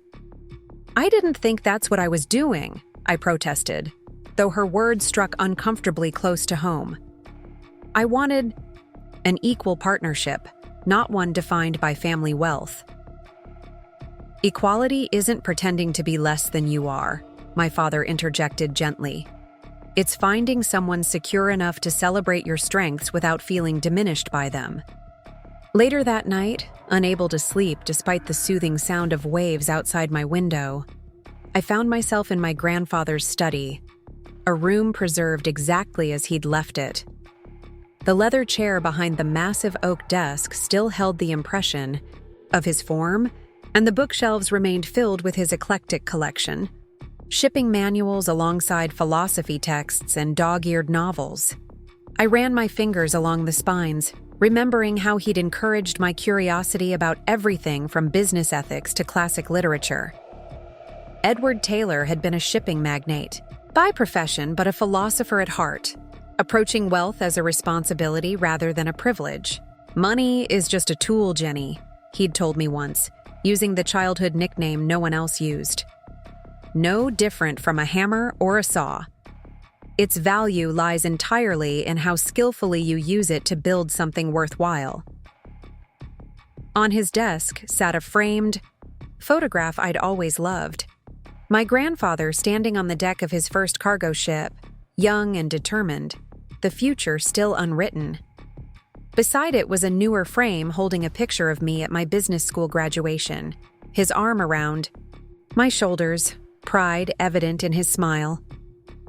"I didn't think that's what I was doing," I protested, though her words struck uncomfortably close to home. I wanted an equal partnership, not one defined by family wealth. "Equality isn't pretending to be less than you are," my father interjected gently. "It's finding someone secure enough to celebrate your strengths without feeling diminished by them." Later that night, unable to sleep despite the soothing sound of waves outside my window, I found myself in my grandfather's study, a room preserved exactly as he'd left it. The leather chair behind the massive oak desk still held the impression of his form, and the bookshelves remained filled with his eclectic collection, shipping manuals alongside philosophy texts and dog-eared novels. I ran my fingers along the spines, remembering how he'd encouraged my curiosity about everything from business ethics to classic literature. Edward Taylor had been a shipping magnate, by profession but a philosopher at heart. approaching wealth as a responsibility rather than a privilege. "Money is just a tool, Jenny," he'd told me once, using the childhood nickname no one else used. No different from a hammer or a saw. Its value lies entirely in how skillfully you use it to build something worthwhile. On his desk sat a framed photograph I'd always loved. My grandfather standing on the deck of his first cargo ship, young and determined, the future still unwritten. Beside it was a newer frame holding a picture of me at my business school graduation, his arm around my shoulders, pride evident in his smile.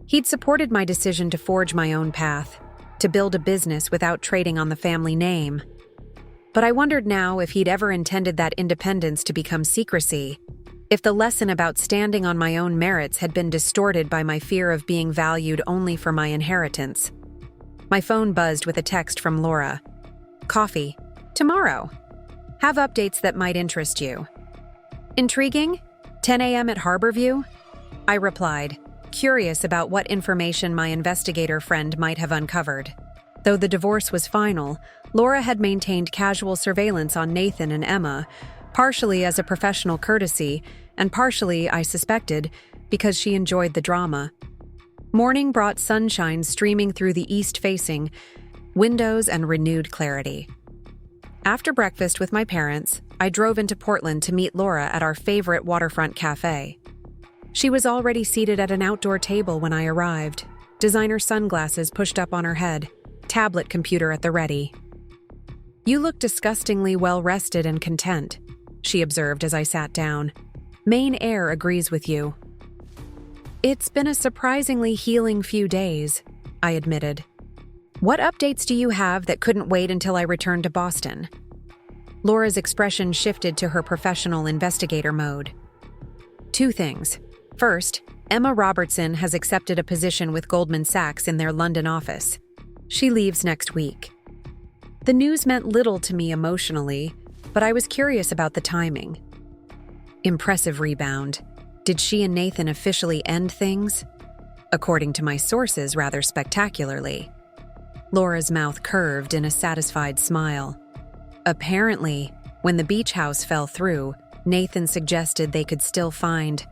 He'd supported my decision to forge my own path, to build a business without trading on the family name. But I wondered now if he'd ever intended that independence to become secrecy, if the lesson about standing on my own merits had been distorted by my fear of being valued only for my inheritance. My phone buzzed with a text from Laura. "Coffee. Tomorrow. Have updates that might interest you." "Intriguing? 10 a.m. at Harborview?" I replied, curious about what information my investigator friend might have uncovered. Though the divorce was final, Laura had maintained casual surveillance on Nathan and Emma, partially as a professional courtesy, and partially, I suspected, because she enjoyed the drama. Morning brought sunshine streaming through the east-facing windows and renewed clarity. After breakfast with my parents, I drove into Portland to meet Laura at our favorite waterfront cafe. She was already seated at an outdoor table when I arrived, designer sunglasses pushed up on her head, tablet computer at the ready. "You look disgustingly well-rested and content," she observed as I sat down. "Maine air agrees with you." "It's been a surprisingly healing few days," I admitted. "What updates do you have that couldn't wait until I returned to Boston?" Laura's expression shifted to her professional investigator mode. "Two things. First, Emma Robertson has accepted a position with Goldman Sachs in their London office. She leaves next week." The news meant little to me emotionally, but I was curious about the timing. Impressive rebound. Did she and Nathan officially end things? According to my sources, rather spectacularly. Laura's mouth curved in a satisfied smile. Apparently, when the beach house fell through, Nathan suggested they could still find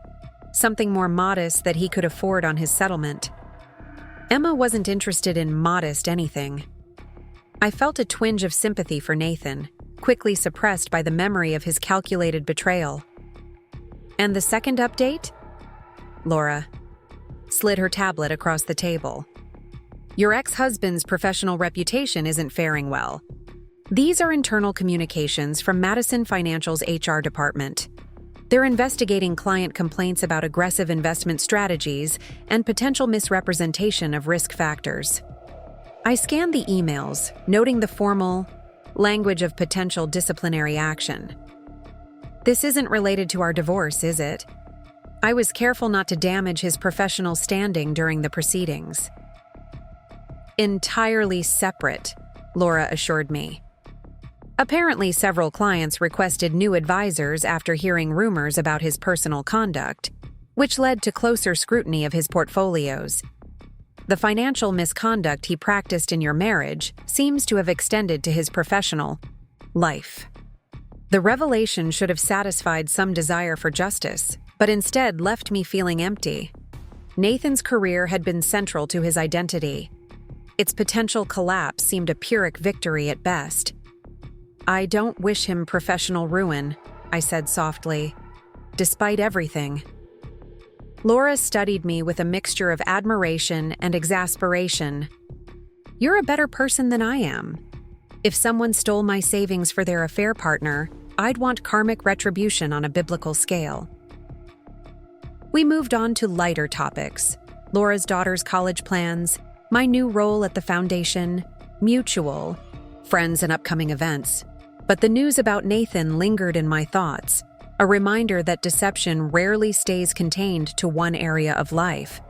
something more modest that he could afford on his settlement. Emma wasn't interested in modest anything. I felt a twinge of sympathy for Nathan, quickly suppressed by the memory of his calculated betrayal. "And the second update?" Laura slid her tablet across the table. "Your ex-husband's professional reputation isn't faring well. These are internal communications from Madison Financial's HR department. They're investigating client complaints about aggressive investment strategies and potential misrepresentation of risk factors." I scanned the emails, noting the formal language of potential disciplinary action. "This isn't related to our divorce, is it?" I was careful not to damage his professional standing during the proceedings. "Entirely separate," Laura assured me. Apparently, several clients requested new advisors after hearing rumors about his personal conduct, which led to closer scrutiny of his portfolios. The financial misconduct he practiced in your marriage seems to have extended to his professional life. The revelation should have satisfied some desire for justice, but instead left me feeling empty. Nathan's career had been central to his identity. Its potential collapse seemed a Pyrrhic victory at best. "I don't wish him professional ruin," I said softly. "Despite everything." Laura studied me with a mixture of admiration and exasperation. "You're a better person than I am. If someone stole my savings for their affair partner, I'd want karmic retribution on a biblical scale." We moved on to lighter topics: Laura's daughter's college plans, my new role at the foundation, mutual friends and upcoming events. But the news about Nathan lingered in my thoughts, a reminder that deception rarely stays contained to one area of life.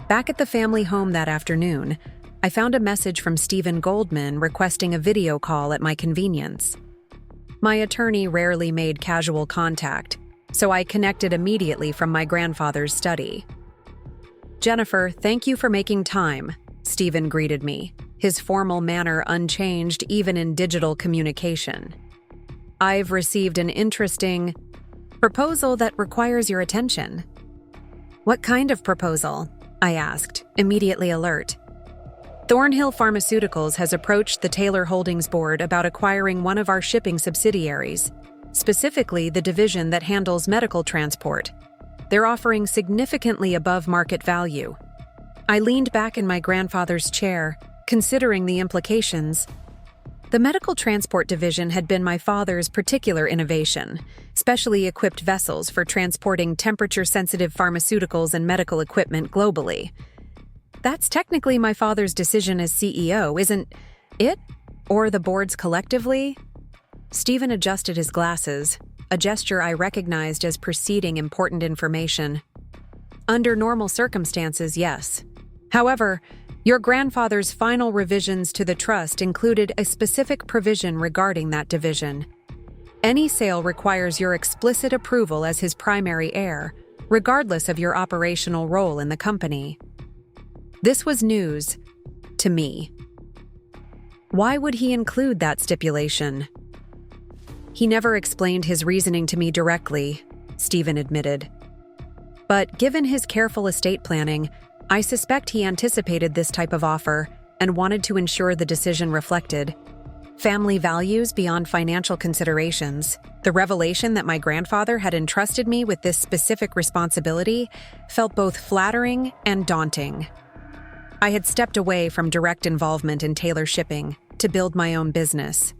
Back at the family home that afternoon, I found a message from Stephen Goldman requesting a video call at my convenience. My attorney rarely made casual contact, so I connected immediately from my grandfather's study. "Jennifer, thank you for making time," Stephen greeted me, his formal manner unchanged even in digital communication. "I've received an interesting proposal that requires your attention." "What kind of proposal?" I asked, immediately alert. "Thornhill Pharmaceuticals has approached the Taylor Holdings board about acquiring one of our shipping subsidiaries, specifically the division that handles medical transport. They're offering significantly above market value." I leaned back in my grandfather's chair, considering the implications. The medical transport division had been my father's particular innovation, specially equipped vessels for transporting temperature-sensitive pharmaceuticals and medical equipment globally. That's technically my father's decision as CEO, isn't it? Or the board's collectively? Stephen adjusted his glasses, a gesture I recognized as preceding important information. "Under normal circumstances, yes. However, your grandfather's final revisions to the trust included a specific provision regarding that division. Any sale requires your explicit approval as his primary heir, regardless of your operational role in the company." This was news to me. Why would he include that stipulation? "He never explained his reasoning to me directly," Stephen admitted. "But given his careful estate planning, I suspect he anticipated this type of offer and wanted to ensure the decision reflected family values beyond financial considerations." The revelation that my grandfather had entrusted me with this specific responsibility felt both flattering and daunting. I had stepped away from direct involvement in Taylor shipping to build my own business,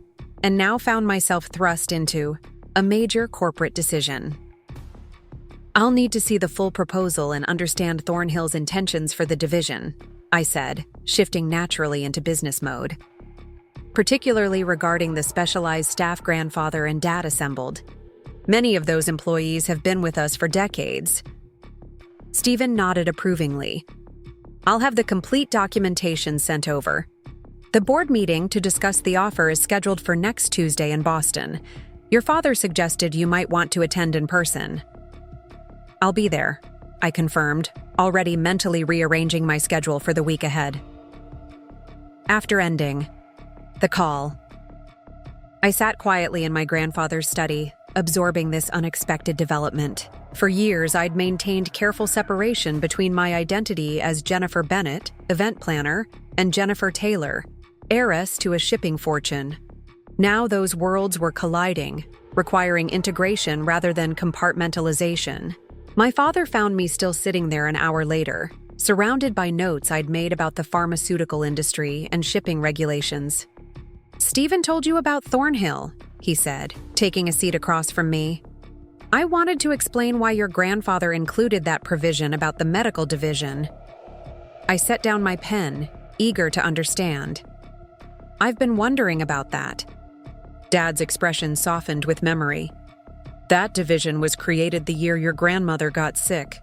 and now found myself thrust into a major corporate decision. "I'll need to see the full proposal and understand Thornhill's intentions for the division," I said, shifting naturally into business mode. "Particularly regarding the specialized staff grandfather and dad assembled. Many of those employees have been with us for decades." Stephen nodded approvingly. "I'll have the complete documentation sent over. The board meeting to discuss the offer is scheduled for next Tuesday in Boston. Your father suggested you might want to attend in person." "I'll be there," I confirmed, already mentally rearranging my schedule for the week ahead. After ending the call, I sat quietly in my grandfather's study, absorbing this unexpected development. For years, I'd maintained careful separation between my identity as Jennifer Bennett, event planner, and Jennifer Taylor, heiress to a shipping fortune. Now those worlds were colliding, requiring integration rather than compartmentalization. My father found me still sitting there an hour later, surrounded by notes I'd made about the pharmaceutical industry and shipping regulations. "Stephen told you about Thornhill," he said, taking a seat across from me. "I wanted to explain why your grandfather included that provision about the medical division." I set down my pen, eager to understand. "I've been wondering about that." Dad's expression softened with memory. "That division was created the year your grandmother got sick.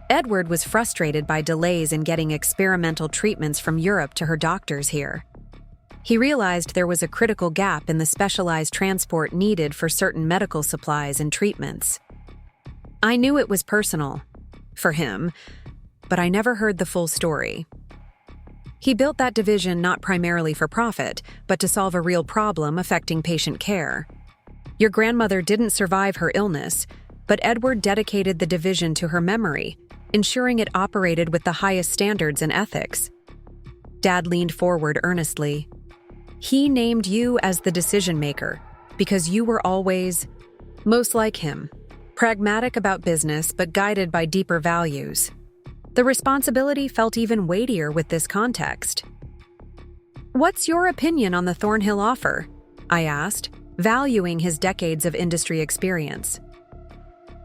Edward was frustrated by delays in getting experimental treatments from Europe to her doctors here. He realized there was a critical gap in the specialized transport needed for certain medical supplies and treatments. I knew it was personal for him, but I never heard the full story. He built that division not primarily for profit, but to solve a real problem affecting patient care. Your grandmother didn't survive her illness, but Edward dedicated the division to her memory, ensuring it operated with the highest standards and ethics." Dad leaned forward earnestly. "He named you as the decision maker because you were always most like him, pragmatic about business but guided by deeper values. The responsibility felt even weightier with this context." "What's your opinion on the Thornhill offer?" I asked, valuing his decades of industry experience.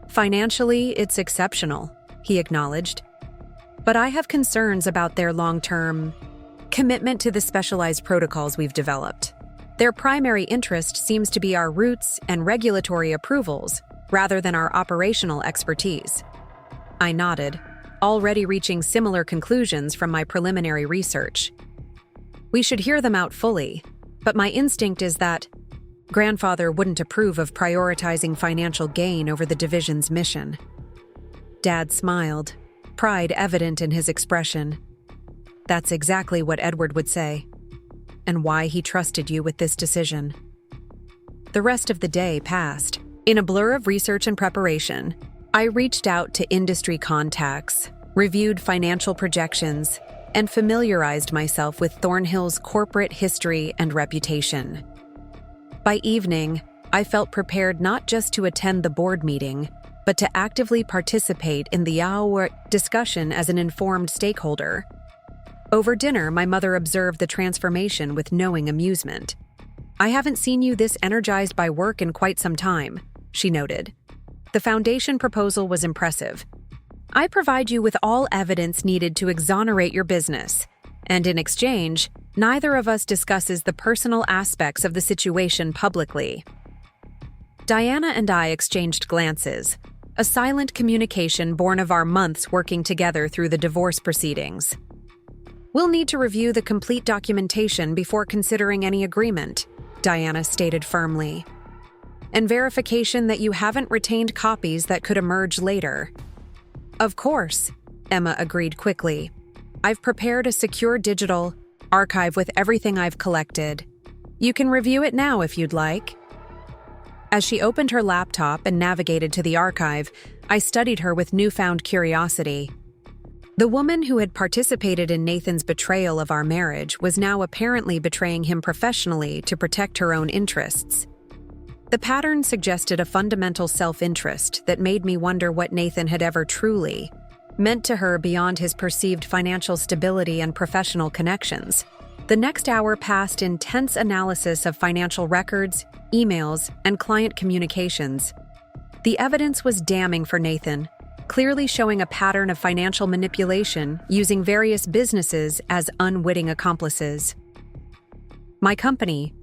"Financially, it's exceptional," he acknowledged. "But I have concerns about their long-term commitment to the specialized protocols we've developed. Their primary interest seems to be our roots and regulatory approvals, rather than our operational expertise." I nodded, already reaching similar conclusions from my preliminary research. "We should hear them out fully, but my instinct is that grandfather wouldn't approve of prioritizing financial gain over the division's mission." Dad smiled, pride evident in his expression. That's exactly what Edward would say, and why he trusted you with this decision. The rest of the day passed. In a blur of research and preparation, I reached out to industry contacts, reviewed financial projections, and familiarized myself with Thornhill's corporate history and reputation. By evening, I felt prepared not just to attend the board meeting, but to actively participate in the hour discussion as an informed stakeholder. Over dinner, my mother observed the transformation with knowing amusement. "I haven't seen you this energized by work in quite some time," she noted. The foundation proposal was impressive. "I provide you with all evidence needed to exonerate your business, and in exchange, neither of us discusses the personal aspects of the situation publicly." Diana and I exchanged glances, a silent communication born of our months working together through the divorce proceedings. "We'll need to review the complete documentation before considering any agreement," Diana stated firmly. "And verification that you haven't retained copies that could emerge later." "Of course," Emma agreed quickly. "I've prepared a secure digital archive with everything I've collected. You can review it now if you'd like." As she opened her laptop and navigated to the archive, I studied her with newfound curiosity. The woman who had participated in Nathan's betrayal of our marriage was now apparently betraying him professionally to protect her own interests. The pattern suggested a fundamental self-interest that made me wonder what Nathan had ever truly meant to her beyond his perceived financial stability and professional connections. The next hour passed in tense analysis of financial records, emails, and client communications. The evidence was damning for Nathan, clearly showing a pattern of financial manipulation using various businesses as unwitting accomplices. My company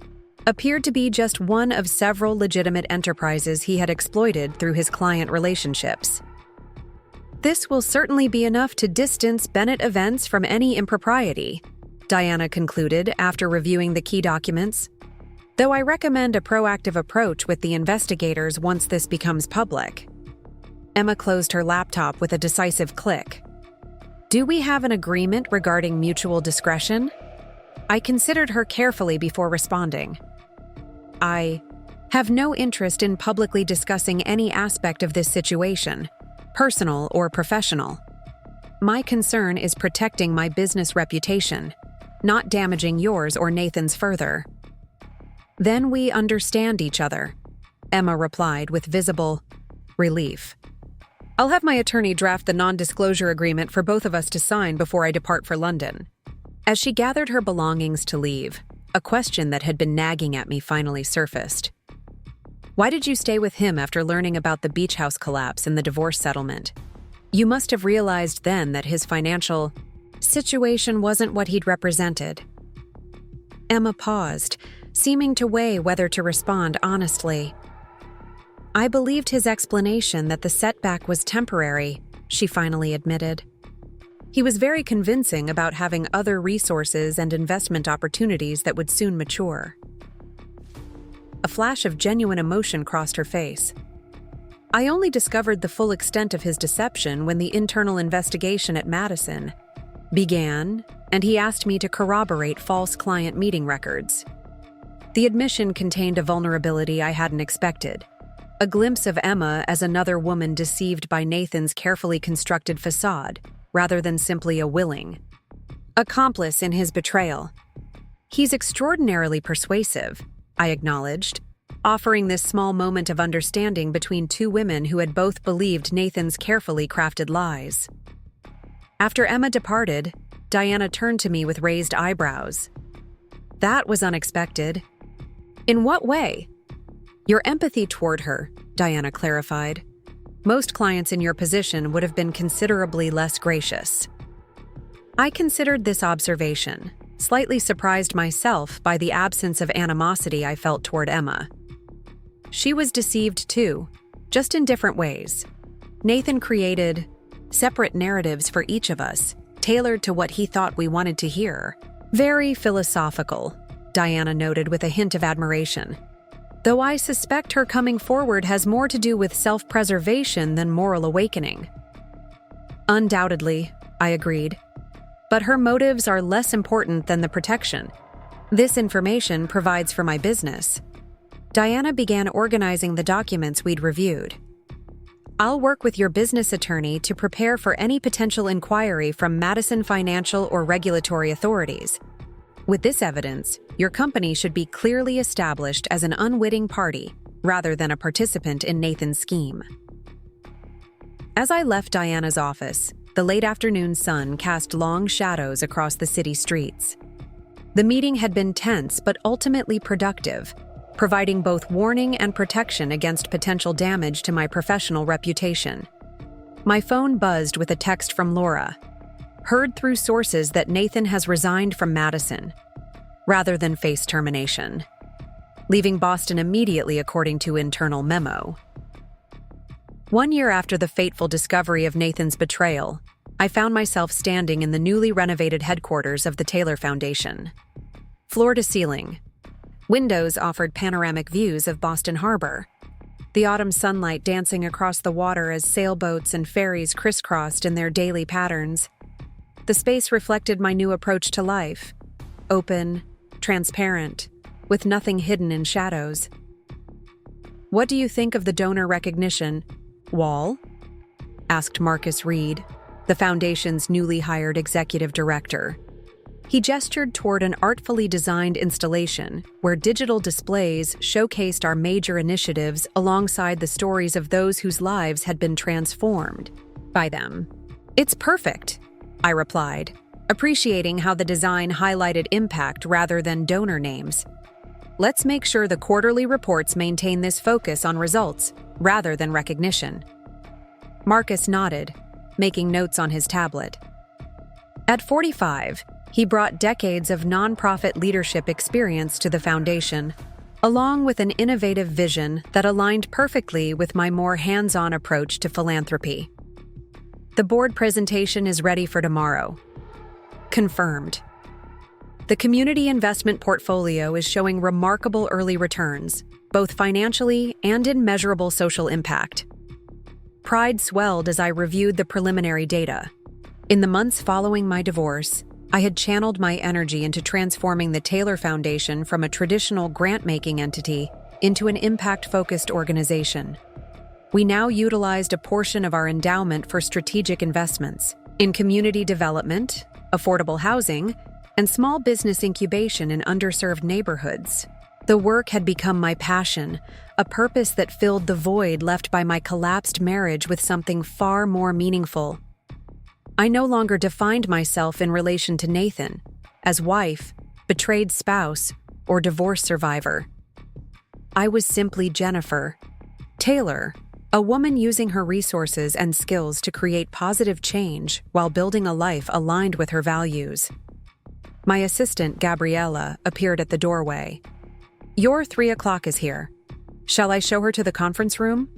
appeared to be just one of several legitimate enterprises he had exploited through his client relationships. "This will certainly be enough to distance Bennett Events from any impropriety," Diana concluded after reviewing the key documents. "Though I recommend a proactive approach with the investigators once this becomes public." Emma closed her laptop with a decisive click. "Do we have an agreement regarding mutual discretion?" I considered her carefully before responding. "I have no interest in publicly discussing any aspect of this situation, personal or professional. My concern is protecting my business reputation, not damaging yours or Nathan's further." "Then we understand each other," Emma replied with visible relief. "I'll have my attorney draft the non-disclosure agreement for both of us to sign before I depart for London." As she gathered her belongings to leave, a question that had been nagging at me finally surfaced. "Why did you stay with him after learning about the beach house collapse and the divorce settlement? You must have realized then that his financial situation wasn't what he'd represented." Emma paused, seeming to weigh whether to respond honestly. "I believed his explanation that the setback was temporary," she finally admitted. "He was very convincing about having other resources and investment opportunities that would soon mature." A flash of genuine emotion crossed her face. "I only discovered the full extent of his deception when the internal investigation at Madison began, and he asked me to corroborate false client meeting records. The admission contained a vulnerability I hadn't expected. A glimpse of Emma as another woman deceived by Nathan's carefully constructed facade, rather than simply a willing accomplice in his betrayal. "He's extraordinarily persuasive," I acknowledged, offering this small moment of understanding between two women who had both believed Nathan's carefully crafted lies. After Emma departed, Diana turned to me with raised eyebrows. "That was unexpected." "In what way?" "Your empathy toward her," Diana clarified. "Most clients in your position would have been considerably less gracious." I considered this observation, slightly surprised myself by the absence of animosity I felt toward Emma. She was deceived too, just in different ways. Nathan created separate narratives for each of us, tailored to what he thought we wanted to hear. "Very philosophical," Diana noted with a hint of admiration. "Though I suspect her coming forward has more to do with self-preservation than moral awakening." "Undoubtedly," I agreed. But her motives are less important than the protection. This information provides for my business. Diana began organizing the documents we'd reviewed. I'll work with your business attorney to prepare for any potential inquiry from Madison financial or regulatory authorities. With this evidence, your company should be clearly established as an unwitting party rather than a participant in Nathan's scheme. As I left Diana's office, the late afternoon sun cast long shadows across the city streets. The meeting had been tense but ultimately productive, providing both warning and protection against potential damage to my professional reputation. My phone buzzed with a text from Laura. Heard through sources that Nathan has resigned from Madison, rather than face termination, leaving Boston immediately according to internal memo. 1 year after the fateful discovery of Nathan's betrayal, I found myself standing in the newly renovated headquarters of the Taylor Foundation. Floor to ceiling, windows offered panoramic views of Boston Harbor, the autumn sunlight dancing across the water as sailboats and ferries crisscrossed in their daily patterns. The space reflected my new approach to life, open, transparent, with nothing hidden in shadows. "What do you think of the donor recognition wall?" asked Marcus Reed, the foundation's newly hired executive director. He gestured toward an artfully designed installation where digital displays showcased our major initiatives alongside the stories of those whose lives had been transformed by them. "It's perfect," I replied, appreciating how the design highlighted impact rather than donor names. "Let's make sure the quarterly reports maintain this focus on results rather than recognition." Marcus nodded, making notes on his tablet. At 45, he brought decades of nonprofit leadership experience to the foundation, along with an innovative vision that aligned perfectly with my more hands-on approach to philanthropy. "The board presentation is ready for tomorrow." Confirmed. The community investment portfolio is showing remarkable early returns, both financially and in measurable social impact. Pride swelled as I reviewed the preliminary data. In the months following my divorce, I had channeled my energy into transforming the Taylor Foundation from a traditional grant-making entity into an impact-focused organization. We now utilized a portion of our endowment for strategic investments in community development, affordable housing, and small business incubation in underserved neighborhoods. The work had become my passion, a purpose that filled the void left by my collapsed marriage with something far more meaningful. I no longer defined myself in relation to Nathan, as wife, betrayed spouse, or divorce survivor. I was simply Jennifer Taylor, a woman using her resources and skills to create positive change while building a life aligned with her values. My assistant, Gabriella, appeared at the doorway. "Your 3:00 is here. Shall I show her to the conference room?"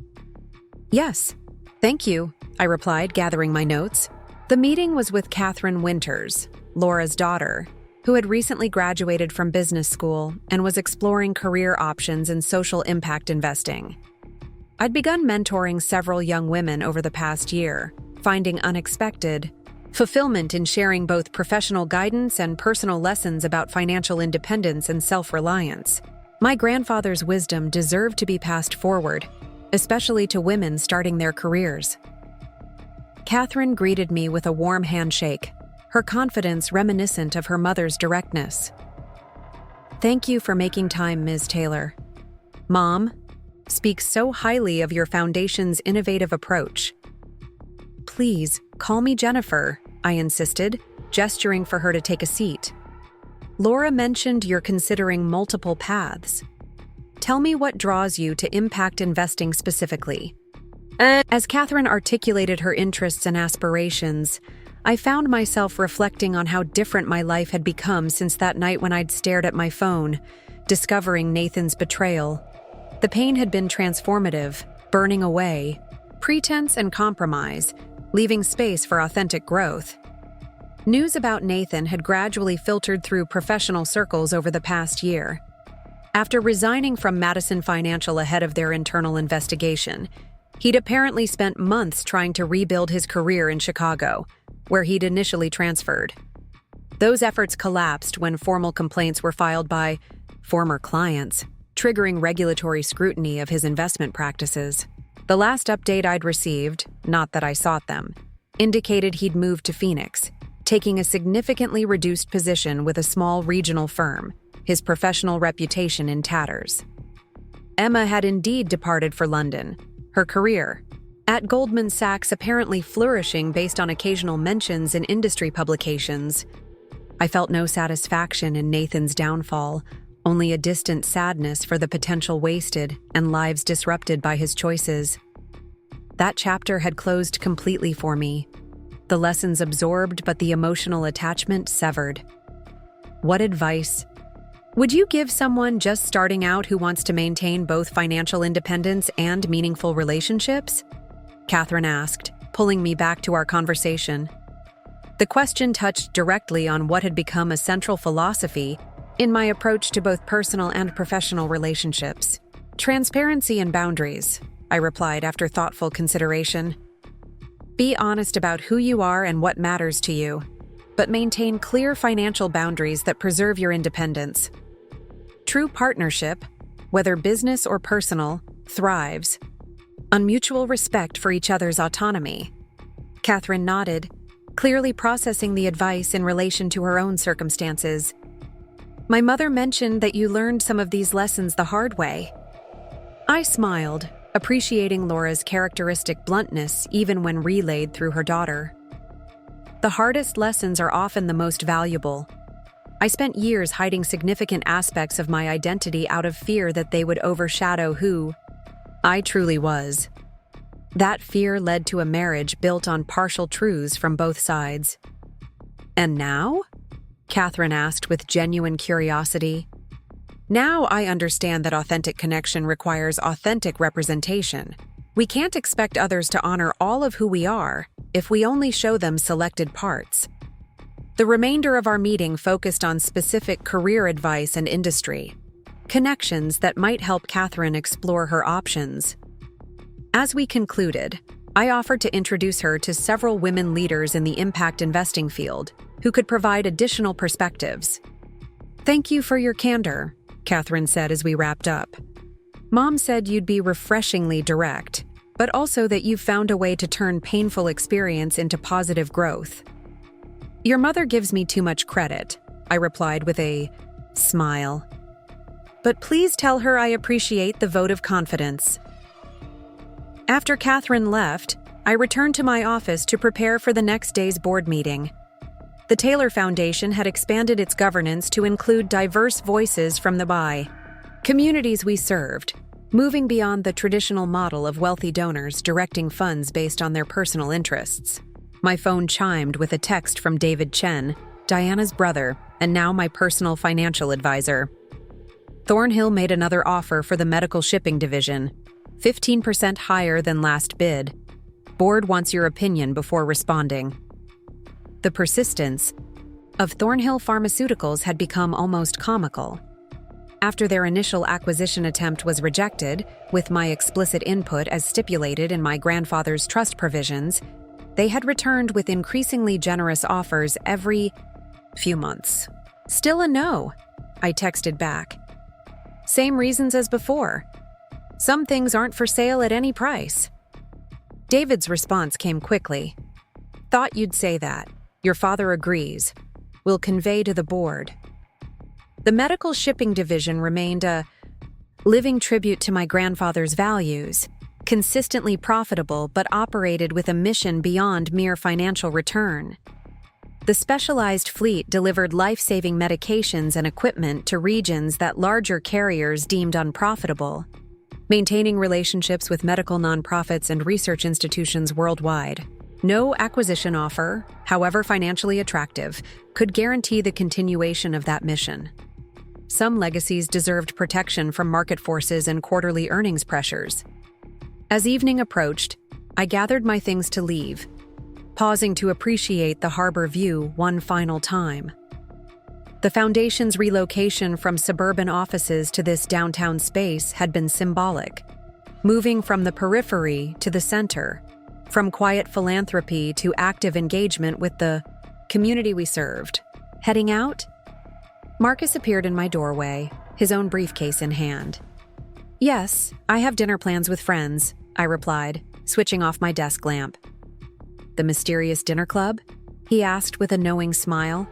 "Yes, thank you," I replied, gathering my notes. The meeting was with Catherine Winters, Laura's daughter, who had recently graduated from business school and was exploring career options in social impact investing. I'd begun mentoring several young women over the past year, finding unexpected fulfillment in sharing both professional guidance and personal lessons about financial independence and self-reliance. My grandfather's wisdom deserved to be passed forward, especially to women starting their careers. Catherine greeted me with a warm handshake, her confidence reminiscent of her mother's directness. "Thank you for making time, Ms. Taylor. Mom speaks so highly of your foundation's innovative approach." "Please, call me Jennifer," I insisted, gesturing for her to take a seat. "Laura mentioned you're considering multiple paths. Tell me what draws you to impact investing specifically." As Catherine articulated her interests and aspirations, I found myself reflecting on how different my life had become since that night when I'd stared at my phone, discovering Nathan's betrayal. The pain had been transformative, burning away, pretense and compromise, leaving space for authentic growth. News about Nathan had gradually filtered through professional circles over the past year. After resigning from Madison Financial ahead of their internal investigation, he'd apparently spent months trying to rebuild his career in Chicago, where he'd initially transferred. Those efforts collapsed when formal complaints were filed by former clients, triggering regulatory scrutiny of his investment practices. The last update I'd received, not that I sought them, indicated he'd moved to Phoenix, taking a significantly reduced position with a small regional firm, his professional reputation in tatters. Emma had indeed departed for London, her career at Goldman Sachs apparently flourishing based on occasional mentions in industry publications. I felt no satisfaction in Nathan's downfall, only a distant sadness for the potential wasted and lives disrupted by his choices. That chapter had closed completely for me. The lessons absorbed, but the emotional attachment severed. What advice would you give someone just starting out who wants to maintain both financial independence and meaningful relationships? Catherine asked, pulling me back to our conversation. The question touched directly on what had become a central philosophy in my approach to both personal and professional relationships. Transparency and boundaries, I replied after thoughtful consideration. Be honest about who you are and what matters to you, but maintain clear financial boundaries that preserve your independence. True partnership, whether business or personal, thrives on mutual respect for each other's autonomy. Catherine nodded, clearly processing the advice in relation to her own circumstances. My mother mentioned that you learned some of these lessons the hard way. I smiled, appreciating Laura's characteristic bluntness even when relayed through her daughter. The hardest lessons are often the most valuable. I spent years hiding significant aspects of my identity out of fear that they would overshadow who I truly was. That fear led to a marriage built on partial truths from both sides. And now? Catherine asked with genuine curiosity. Now I understand that authentic connection requires authentic representation. We can't expect others to honor all of who we are if we only show them selected parts. The remainder of our meeting focused on specific career advice and industry connections that might help Catherine explore her options. As we concluded, I offered to introduce her to several women leaders in the impact investing field who could provide additional perspectives. Thank you for your candor, Catherine said as we wrapped up. Mom said you'd be refreshingly direct, but also that you've found a way to turn painful experience into positive growth. Your mother gives me too much credit, I replied with a smile. But please tell her I appreciate the vote of confidence. After Catherine left, I returned to my office to prepare for the next day's board meeting. The Taylor Foundation had expanded its governance to include diverse voices from the communities we served, moving beyond the traditional model of wealthy donors directing funds based on their personal interests. My phone chimed with a text from David Chen, Diana's brother, and now my personal financial advisor. Thornhill made another offer for the medical shipping division, 15% higher than last bid. Board wants your opinion before responding. The persistence of Thornhill Pharmaceuticals had become almost comical. After their initial acquisition attempt was rejected, with my explicit input as stipulated in my grandfather's trust provisions, they had returned with increasingly generous offers every few months. Still a no, I texted back. Same reasons as before. Some things aren't for sale at any price. David's response came quickly. Thought you'd say that. Your father agrees. Will convey to the board. The medical shipping division remained a living tribute to my grandfather's values, consistently profitable but operated with a mission beyond mere financial return. The specialized fleet delivered life-saving medications and equipment to regions that larger carriers deemed unprofitable, maintaining relationships with medical nonprofits and research institutions worldwide. No acquisition offer, however financially attractive, could guarantee the continuation of that mission. Some legacies deserved protection from market forces and quarterly earnings pressures. As evening approached, I gathered my things to leave, pausing to appreciate the harbor view one final time. The foundation's relocation from suburban offices to this downtown space had been symbolic, moving from the periphery to the center, from quiet philanthropy to active engagement with the community we served. Heading out? Marcus appeared in my doorway, his own briefcase in hand. Yes, I have dinner plans with friends, I replied, switching off my desk lamp. The mysterious dinner club? He asked with a knowing smile.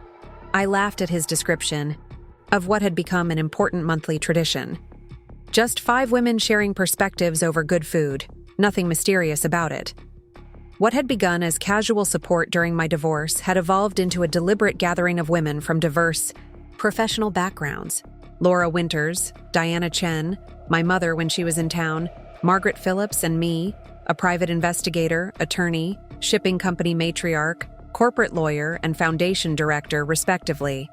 I laughed at his description of what had become an important monthly tradition. Just 5 women sharing perspectives over good food, nothing mysterious about it. What had begun as casual support during my divorce had evolved into a deliberate gathering of women from diverse, professional backgrounds. Laura Winters, Diana Chen, my mother when she was in town, Margaret Phillips, and me, a private investigator, attorney, shipping company matriarch, corporate lawyer, and foundation director, respectively.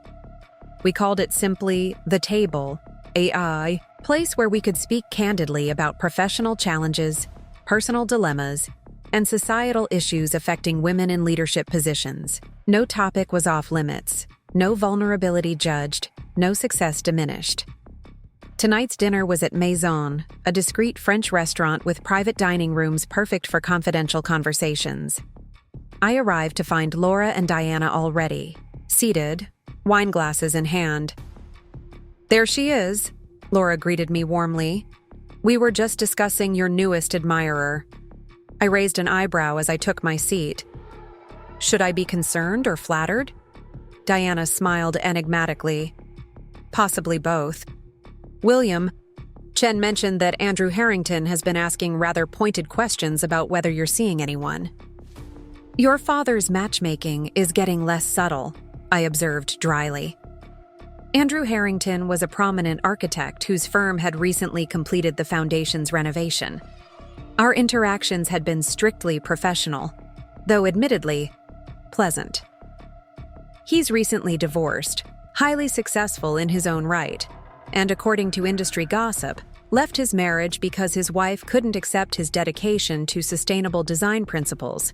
We called it simply The Table, a place where we could speak candidly about professional challenges, personal dilemmas, and societal issues affecting women in leadership positions. No topic was off limits, no vulnerability judged, no success diminished. Tonight's dinner was at Maison, a discreet French restaurant with private dining rooms perfect for confidential conversations. I arrived to find Laura and Diana already, seated, wine glasses in hand. "There she is," Laura greeted me warmly. "We were just discussing your newest admirer." I raised an eyebrow as I took my seat. Should I be concerned or flattered? Diana smiled enigmatically. Possibly both. "William, Chen mentioned that Andrew Harrington has been asking rather pointed questions about whether you're seeing anyone." "Your father's matchmaking is getting less subtle," I observed dryly. Andrew Harrington was a prominent architect whose firm had recently completed the foundation's renovation. Our interactions had been strictly professional, though admittedly, pleasant. He's recently divorced, highly successful in his own right, and according to industry gossip, left his marriage because his wife couldn't accept his dedication to sustainable design principles.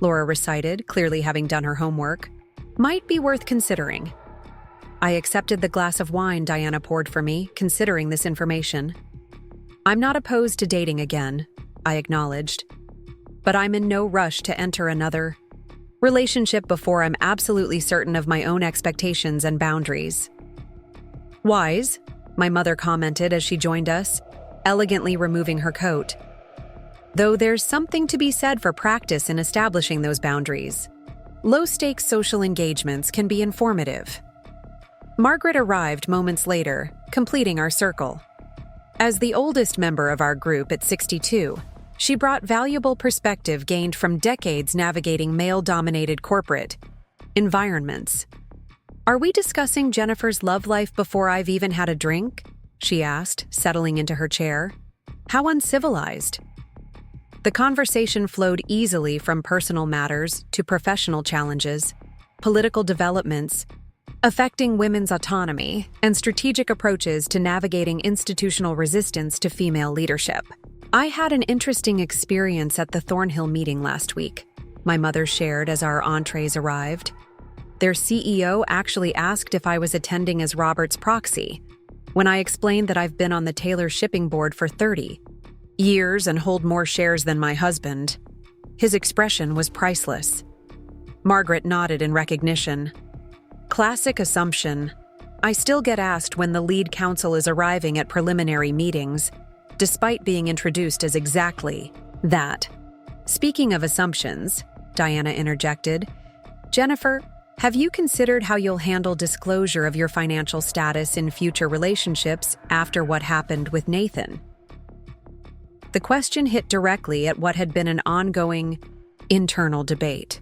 Laura recited, clearly having done her homework. Might be worth considering. I accepted the glass of wine Diana poured for me, considering this information. "I'm not opposed to dating again," I acknowledged. "But I'm in no rush to enter another relationship before I'm absolutely certain of my own expectations and boundaries." "Wise," my mother commented as she joined us, elegantly removing her coat. "Though there's something to be said for practice in establishing those boundaries. Low-stakes social engagements can be informative." Margaret arrived moments later, completing our circle. As the oldest member of our group at 62, she brought valuable perspective gained from decades navigating male-dominated corporate environments. "Are we discussing Jennifer's love life before I've even had a drink?" she asked, settling into her chair. "How uncivilized." The conversation flowed easily from personal matters to professional challenges, political developments, affecting women's autonomy, and strategic approaches to navigating institutional resistance to female leadership. "I had an interesting experience at the Thornhill meeting last week," my mother shared as our entrees arrived. "Their CEO actually asked if I was attending as Robert's proxy. When I explained that I've been on the Taylor shipping board for 30 years and hold more shares than my husband, his expression was priceless." Margaret nodded in recognition. Classic assumption. I still get asked when the lead counsel is arriving at preliminary meetings, despite being introduced as exactly that. "Speaking of assumptions," Diana interjected, "Jennifer, have you considered how you'll handle disclosure of your financial status in future relationships after what happened with Nathan?" The question hit directly at what had been an ongoing, internal debate.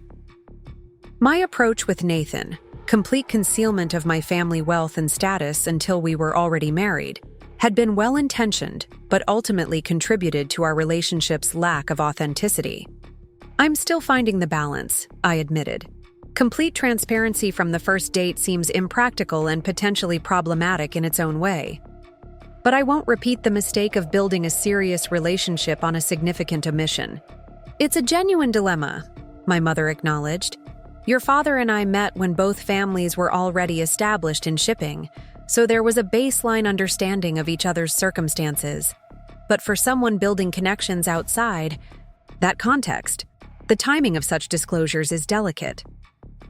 My approach with Nathan, complete concealment of my family wealth and status until we were already married, had been well-intentioned but ultimately contributed to our relationship's lack of authenticity. "I'm still finding the balance," I admitted. "Complete transparency from the first date seems impractical and potentially problematic in its own way. But I won't repeat the mistake of building a serious relationship on a significant omission." "It's a genuine dilemma," my mother acknowledged. "Your father and I met when both families were already established in shipping, so there was a baseline understanding of each other's circumstances. But for someone building connections outside that context, the timing of such disclosures is delicate."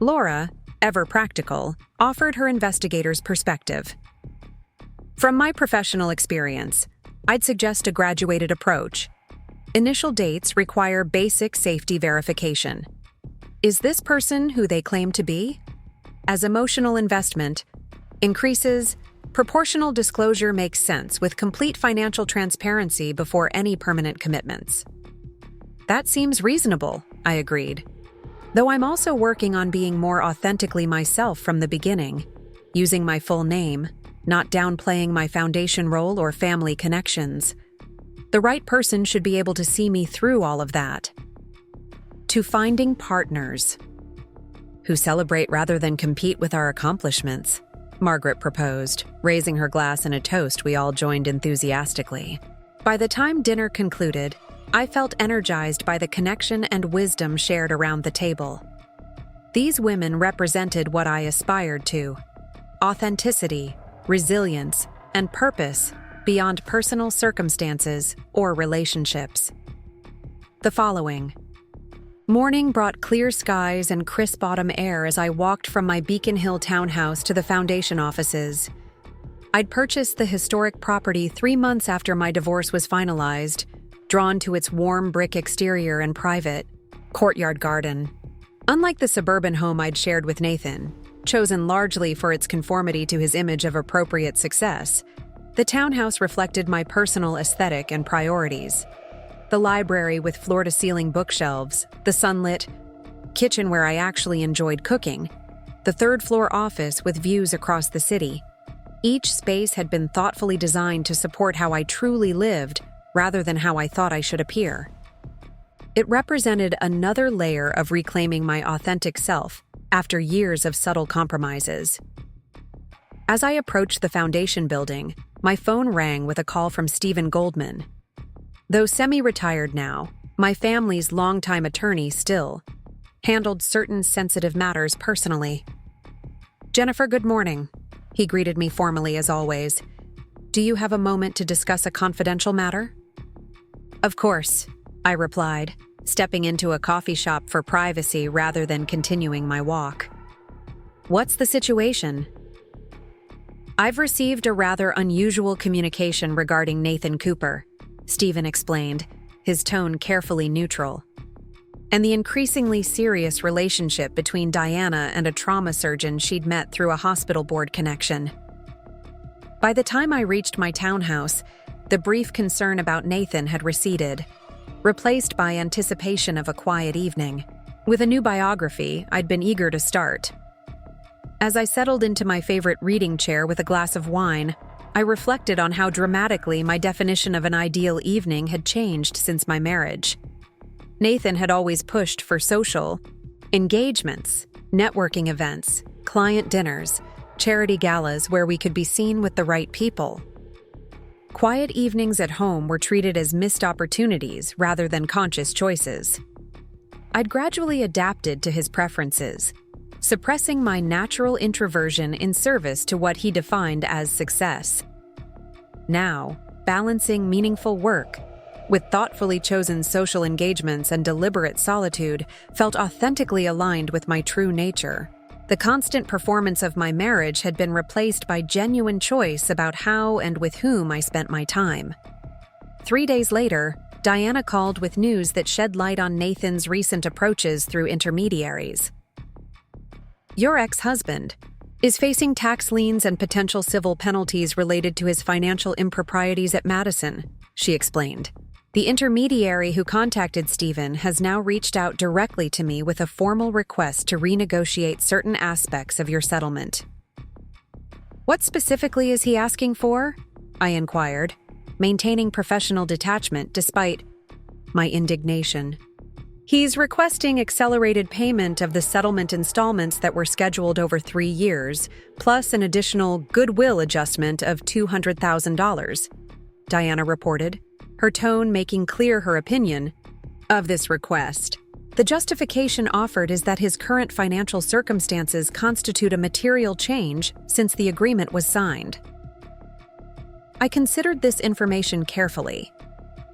Laura, ever practical, offered her investigator's perspective. From my professional experience, I'd suggest a graduated approach. Initial dates require basic safety verification. Is this person who they claim to be? As emotional investment increases, proportional disclosure makes sense with complete financial transparency before any permanent commitments. That seems reasonable, I agreed. Though I'm also working on being more authentically myself from the beginning, using my full name, not downplaying my foundation role or family connections. The right person should be able to see me through all of that. To finding partners who celebrate rather than compete with our accomplishments, Margaret proposed, raising her glass in a toast we all joined enthusiastically. By the time dinner concluded, I felt energized by the connection and wisdom shared around the table. These women represented what I aspired to: authenticity, resilience, and purpose beyond personal circumstances or relationships. The following morning brought clear skies and crisp autumn air as I walked from my Beacon Hill townhouse to the foundation offices. I'd purchased the historic property 3 months after my divorce was finalized, drawn to its warm brick exterior and private courtyard garden. Unlike the suburban home I'd shared with Nathan, chosen largely for its conformity to his image of appropriate success, the townhouse reflected my personal aesthetic and priorities. The library with floor-to-ceiling bookshelves, the sunlit kitchen where I actually enjoyed cooking, the third-floor office with views across the city. Each space had been thoughtfully designed to support how I truly lived rather than how I thought I should appear. It represented another layer of reclaiming my authentic self after years of subtle compromises. As I approached the foundation building, my phone rang with a call from Stephen Goldman. Though semi-retired now, my family's longtime attorney still handled certain sensitive matters personally. "Jennifer, good morning," he greeted me formally as always. "Do you have a moment to discuss a confidential matter?" "Of course," I replied, stepping into a coffee shop for privacy rather than continuing my walk. "What's the situation?" "I've received a rather unusual communication regarding Nathan Cooper," Stephen explained, his tone carefully neutral, "and the increasingly serious relationship between Diana and a trauma surgeon she'd met through a hospital board connection." By the time I reached my townhouse, the brief concern about Nathan had receded, replaced by anticipation of a quiet evening. With a new biography, I'd been eager to start. As I settled into my favorite reading chair with a glass of wine, I reflected on how dramatically my definition of an ideal evening had changed since my marriage. Nathan had always pushed for social engagements, networking events, client dinners, charity galas where we could be seen with the right people. Quiet evenings at home were treated as missed opportunities rather than conscious choices. I'd gradually adapted to his preferences, suppressing my natural introversion in service to what he defined as success. Now, balancing meaningful work with thoughtfully chosen social engagements and deliberate solitude felt authentically aligned with my true nature. The constant performance of my marriage had been replaced by genuine choice about how and with whom I spent my time. 3 days later, Diana called with news that shed light on Nathan's recent approaches through intermediaries. "Your ex-husband is facing tax liens and potential civil penalties related to his financial improprieties at Madison," she explained. "The intermediary who contacted Stephen has now reached out directly to me with a formal request to renegotiate certain aspects of your settlement." "What specifically is he asking for?" I inquired, maintaining professional detachment despite my indignation. "He's requesting accelerated payment of the settlement installments that were scheduled over 3 years, plus an additional goodwill adjustment of $200,000, Diana reported, her tone making clear her opinion of this request. The justification offered is that his current financial circumstances constitute a material change since the agreement was signed. I considered this information carefully.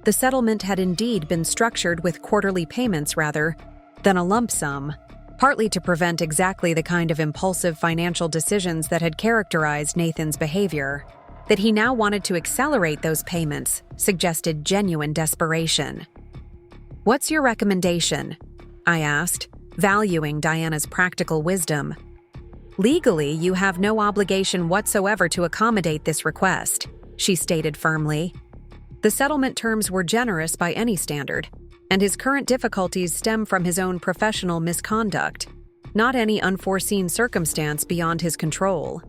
The settlement had indeed been structured with quarterly payments rather than a lump sum, partly to prevent exactly the kind of impulsive financial decisions that had characterized Nathan's behavior. That he now wanted to accelerate those payments suggested genuine desperation. "What's your recommendation?" I asked, valuing Diana's practical wisdom. "Legally, you have no obligation whatsoever to accommodate this request," she stated firmly. The settlement terms were generous by any standard, and his current difficulties stem from his own professional misconduct, not any unforeseen circumstance beyond his control.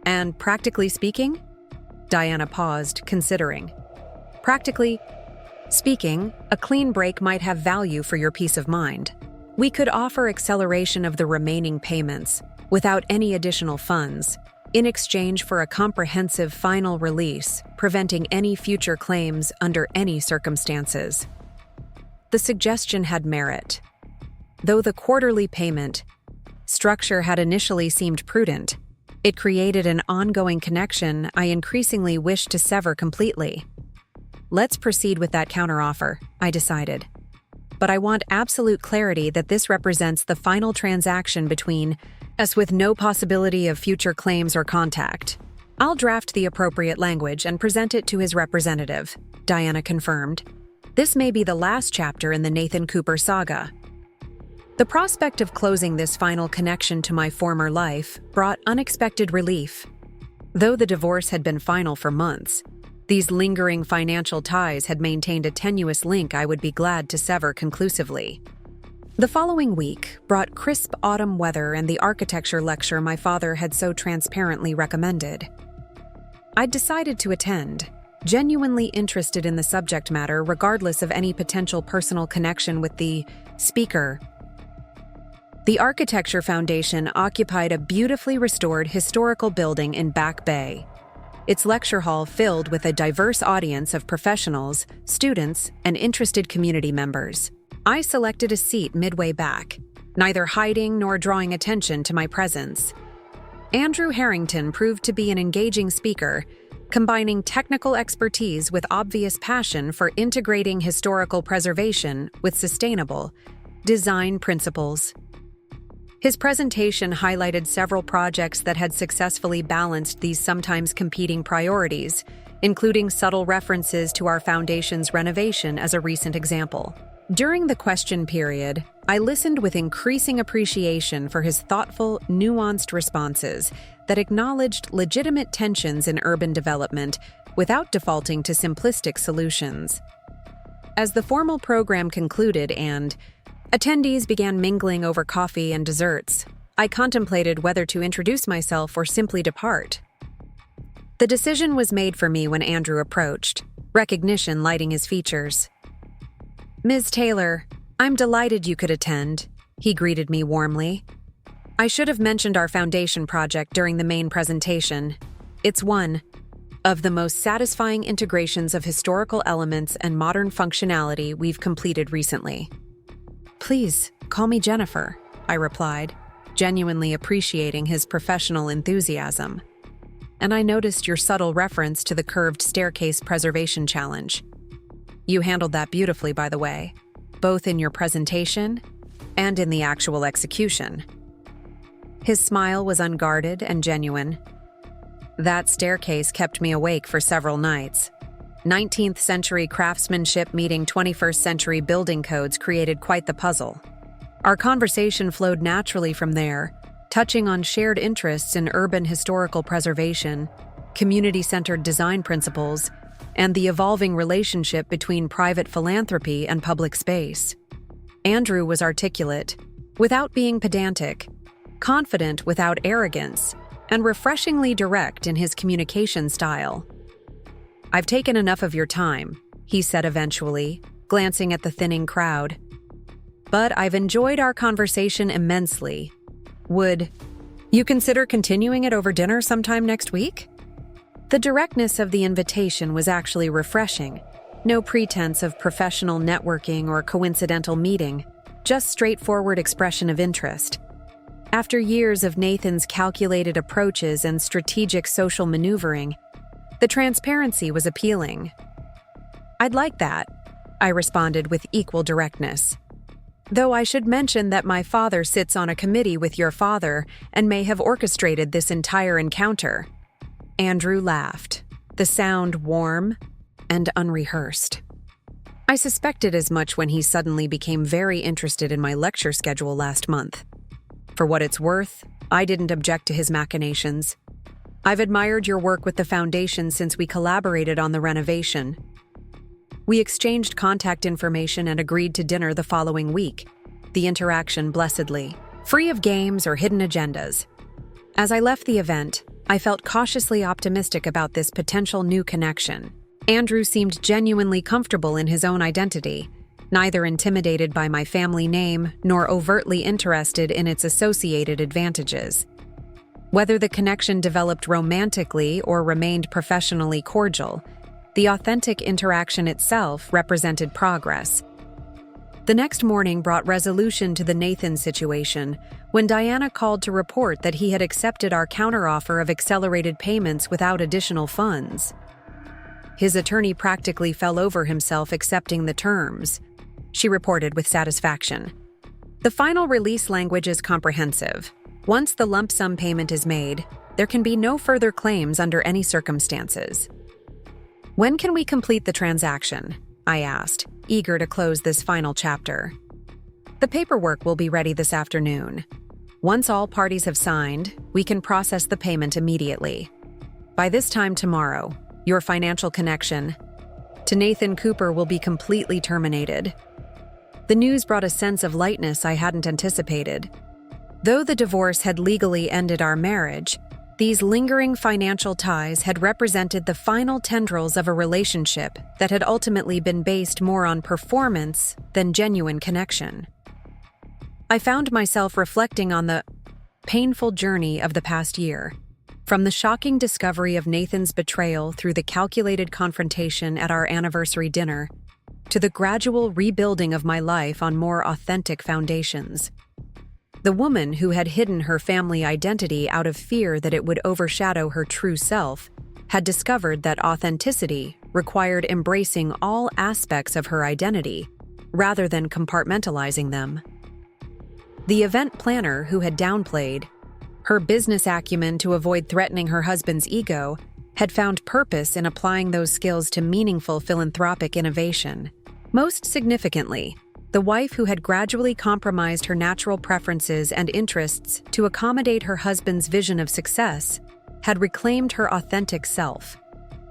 "And practically speaking?" Diana paused, considering. "Practically speaking, a clean break might have value for your peace of mind. We could offer acceleration of the remaining payments, without any additional funds, in exchange for a comprehensive final release, preventing any future claims under any circumstances." The suggestion had merit. Though the quarterly payment structure had initially seemed prudent, it created an ongoing connection I increasingly wished to sever completely. "Let's proceed with that counteroffer," I decided. "But I want absolute clarity that this represents the final transaction between us with no possibility of future claims or contact. I'll draft the appropriate language and present it to his representative," Diana confirmed. "This may be the last chapter in the Nathan Cooper saga." The prospect of closing this final connection to my former life brought unexpected relief. Though the divorce had been final for months, these lingering financial ties had maintained a tenuous link I would be glad to sever conclusively. The following week brought crisp autumn weather and the architecture lecture my father had so transparently recommended. I'd decided to attend, genuinely interested in the subject matter regardless of any potential personal connection with the speaker. The Architecture Foundation occupied a beautifully restored historical building in Back Bay. Its lecture hall filled with a diverse audience of professionals, students, and interested community members. I selected a seat midway back, neither hiding nor drawing attention to my presence. Andrew Harrington proved to be an engaging speaker, combining technical expertise with obvious passion for integrating historical preservation with sustainable design principles. His presentation highlighted several projects that had successfully balanced these sometimes competing priorities, including subtle references to our foundation's renovation as a recent example. During the question period, I listened with increasing appreciation for his thoughtful, nuanced responses that acknowledged legitimate tensions in urban development without defaulting to simplistic solutions. As the formal program concluded and attendees began mingling over coffee and desserts, I contemplated whether to introduce myself or simply depart. The decision was made for me when Andrew approached, recognition lighting his features. "Ms. Taylor, I'm delighted you could attend," he greeted me warmly. "I should have mentioned our foundation project during the main presentation. It's one of the most satisfying integrations of historical elements and modern functionality we've completed recently." "Please, call me Jennifer," I replied, genuinely appreciating his professional enthusiasm. "And I noticed your subtle reference to the curved staircase preservation challenge. You handled that beautifully, by the way, both in your presentation and in the actual execution." His smile was unguarded and genuine. "That staircase kept me awake for several nights. 19th century craftsmanship meeting 21st century building codes created quite the puzzle." Our conversation flowed naturally from there, touching on shared interests in urban historical preservation, community-centered design principles, and the evolving relationship between private philanthropy and public space. Andrew was articulate, without being pedantic, confident without arrogance, and refreshingly direct in his communication style. "I've taken enough of your time," he said eventually, glancing at the thinning crowd. "But I've enjoyed our conversation immensely. Would you consider continuing it over dinner sometime next week?" The directness of the invitation was actually refreshing. No pretense of professional networking or coincidental meeting, just straightforward expression of interest. After years of Nathan's calculated approaches and strategic social maneuvering, the transparency was appealing. "I'd like that," I responded with equal directness. Though I should mention that my father sits on a committee with your father and may have orchestrated this entire encounter." Andrew laughed, the sound warm and unrehearsed. I suspected as much when he suddenly became very interested in my lecture schedule last month. For what it's worth, I didn't object to his machinations. I've admired your work with the foundation since we collaborated on the renovation. We exchanged contact information and agreed to dinner the following week, the interaction blessedly, free of games or hidden agendas. As I left the event, I felt cautiously optimistic about this potential new connection. Andrew seemed genuinely comfortable in his own identity, neither intimidated by my family name nor overtly interested in its associated advantages. Whether the connection developed romantically or remained professionally cordial, the authentic interaction itself represented progress. The next morning brought resolution to the Nathan situation when Diana called to report that he had accepted our counteroffer of accelerated payments without additional funds. His attorney practically fell over himself accepting the terms, she reported with satisfaction. The final release language is comprehensive. Once the lump sum payment is made, there can be no further claims under any circumstances. "When can we complete the transaction?" I asked, eager to close this final chapter. "The paperwork will be ready this afternoon. Once all parties have signed, we can process the payment immediately. By this time tomorrow, your financial connection to Nathan Cooper will be completely terminated." The news brought a sense of lightness I hadn't anticipated. Though the divorce had legally ended our marriage, these lingering financial ties had represented the final tendrils of a relationship that had ultimately been based more on performance than genuine connection. I found myself reflecting on the painful journey of the past year. From the shocking discovery of Nathan's betrayal through the calculated confrontation at our anniversary dinner, to the gradual rebuilding of my life on more authentic foundations. The woman who had hidden her family identity out of fear that it would overshadow her true self had discovered that authenticity required embracing all aspects of her identity rather than compartmentalizing them. The event planner who had downplayed her business acumen to avoid threatening her husband's ego had found purpose in applying those skills to meaningful philanthropic innovation. Most significantly, the wife who had gradually compromised her natural preferences and interests to accommodate her husband's vision of success had reclaimed her authentic self,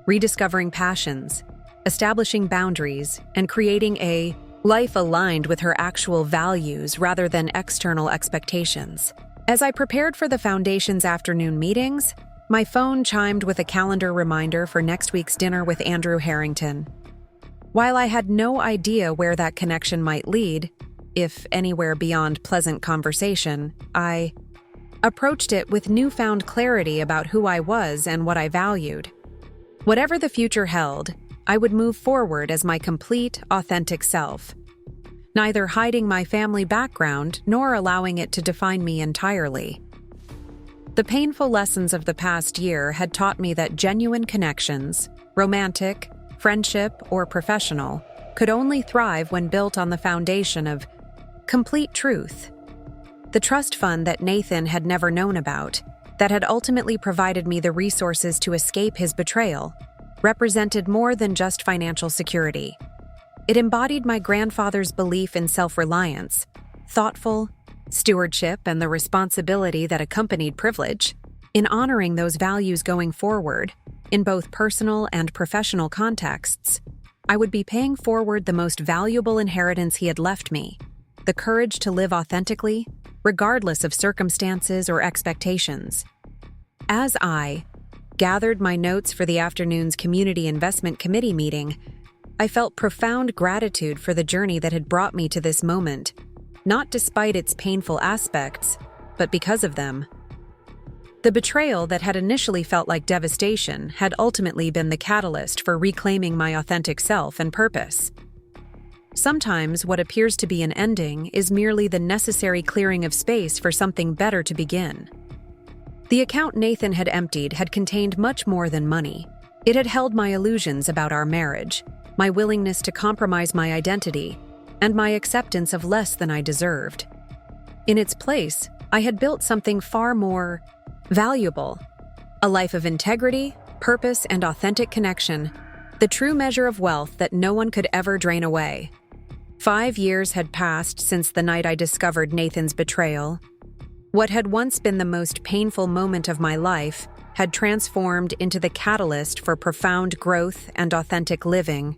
rediscovering passions, establishing boundaries, and creating a life aligned with her actual values rather than external expectations. As I prepared for the Foundation's afternoon meetings, my phone chimed with a calendar reminder for next week's dinner with Andrew Harrington. While I had no idea where that connection might lead, if anywhere beyond pleasant conversation, I approached it with newfound clarity about who I was and what I valued. Whatever the future held, I would move forward as my complete, authentic self, neither hiding my family background nor allowing it to define me entirely. The painful lessons of the past year had taught me that genuine connections, romantic, friendship, or professional, could only thrive when built on the foundation of complete truth. The trust fund that Nathan had never known about, that had ultimately provided me the resources to escape his betrayal, represented more than just financial security. It embodied my grandfather's belief in self-reliance, thoughtful stewardship, and the responsibility that accompanied privilege. In honoring those values going forward, in both personal and professional contexts, I would be paying forward the most valuable inheritance he had left me, the courage to live authentically, regardless of circumstances or expectations. As I gathered my notes for the afternoon's Community Investment Committee meeting, I felt profound gratitude for the journey that had brought me to this moment, not despite its painful aspects, but because of them. The betrayal that had initially felt like devastation had ultimately been the catalyst for reclaiming my authentic self and purpose. Sometimes what appears to be an ending is merely the necessary clearing of space for something better to begin. The account Nathan had emptied had contained much more than money. It had held my illusions about our marriage, my willingness to compromise my identity, and my acceptance of less than I deserved. In its place, I had built something far more valuable: a life of integrity, purpose, and authentic connection, the true measure of wealth that no one could ever drain away. 5 years had passed since the night I discovered Nathan's betrayal. What had once been the most painful moment of my life had transformed into the catalyst for profound growth and authentic living.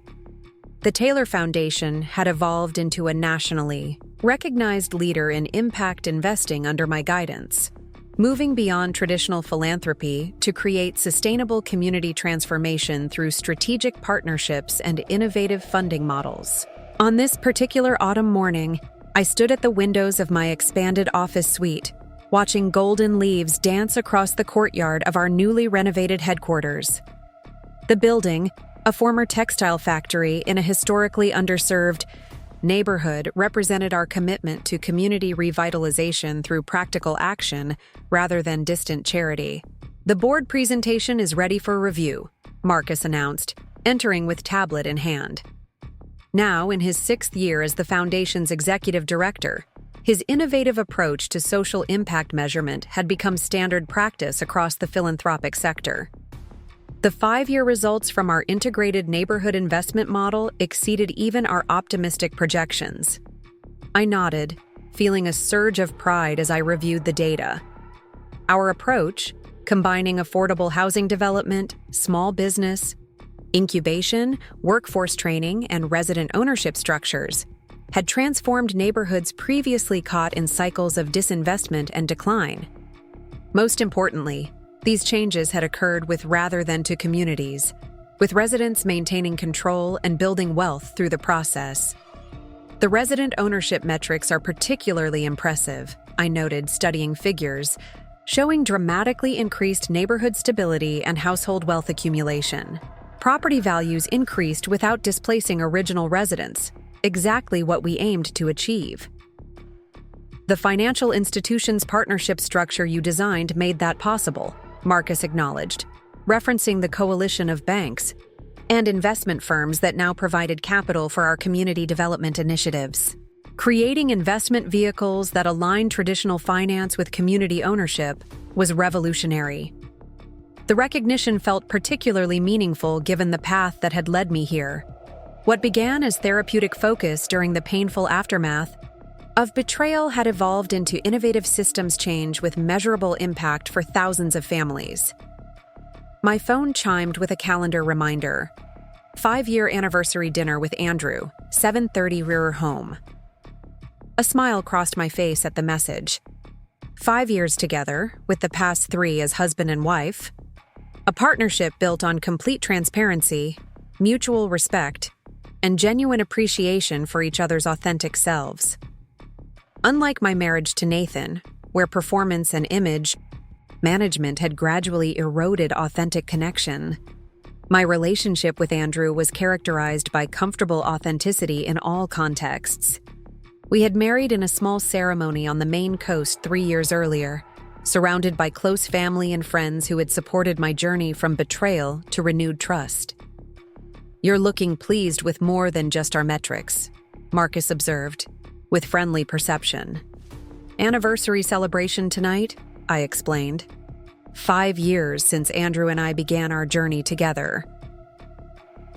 The Taylor Foundation had evolved into a nationally recognized leader in impact investing under my guidance, moving beyond traditional philanthropy to create sustainable community transformation through strategic partnerships and innovative funding models. On this particular autumn morning, I stood at the windows of my expanded office suite, watching golden leaves dance across the courtyard of our newly renovated headquarters. The building, a former textile factory in a historically underserved neighborhood, represented our commitment to community revitalization through practical action rather than distant charity. "The board presentation is ready for review," Marcus announced, entering with tablet in hand. Now, in his 6th year as the Foundation's executive director, his innovative approach to social impact measurement had become standard practice across the philanthropic sector. The 5-year results from our integrated neighborhood investment model exceeded even our optimistic projections. I nodded, feeling a surge of pride as I reviewed the data. Our approach, combining affordable housing development, small business, incubation, workforce training, and resident ownership structures, had transformed neighborhoods previously caught in cycles of disinvestment and decline. Most importantly, these changes had occurred with rather than to communities, with residents maintaining control and building wealth through the process. The resident ownership metrics are particularly impressive, I noted, studying figures, showing dramatically increased neighborhood stability and household wealth accumulation. Property values increased without displacing original residents, exactly what we aimed to achieve. "The financial institutions partnership structure you designed made that possible," Marcus acknowledged, referencing the coalition of banks and investment firms that now provided capital for our community development initiatives. Creating investment vehicles that align traditional finance with community ownership was revolutionary. The recognition felt particularly meaningful given the path that had led me here. What began as therapeutic focus during the painful aftermath of betrayal had evolved into innovative systems change with measurable impact for thousands of families. My phone chimed with a calendar reminder. 5-year anniversary dinner with Andrew, 7:30 Rear Home. A smile crossed my face at the message. 5 years together, with the past 3 as husband and wife. A partnership built on complete transparency, mutual respect, and genuine appreciation for each other's authentic selves. Unlike my marriage to Nathan, where performance and image management had gradually eroded authentic connection, my relationship with Andrew was characterized by comfortable authenticity in all contexts. We had married in a small ceremony on the Maine coast 3 years earlier, surrounded by close family and friends who had supported my journey from betrayal to renewed trust. "You're looking pleased with more than just our metrics," Marcus observed, with friendly perception. "Anniversary celebration tonight," I explained. 5 years since Andrew and I began our journey together.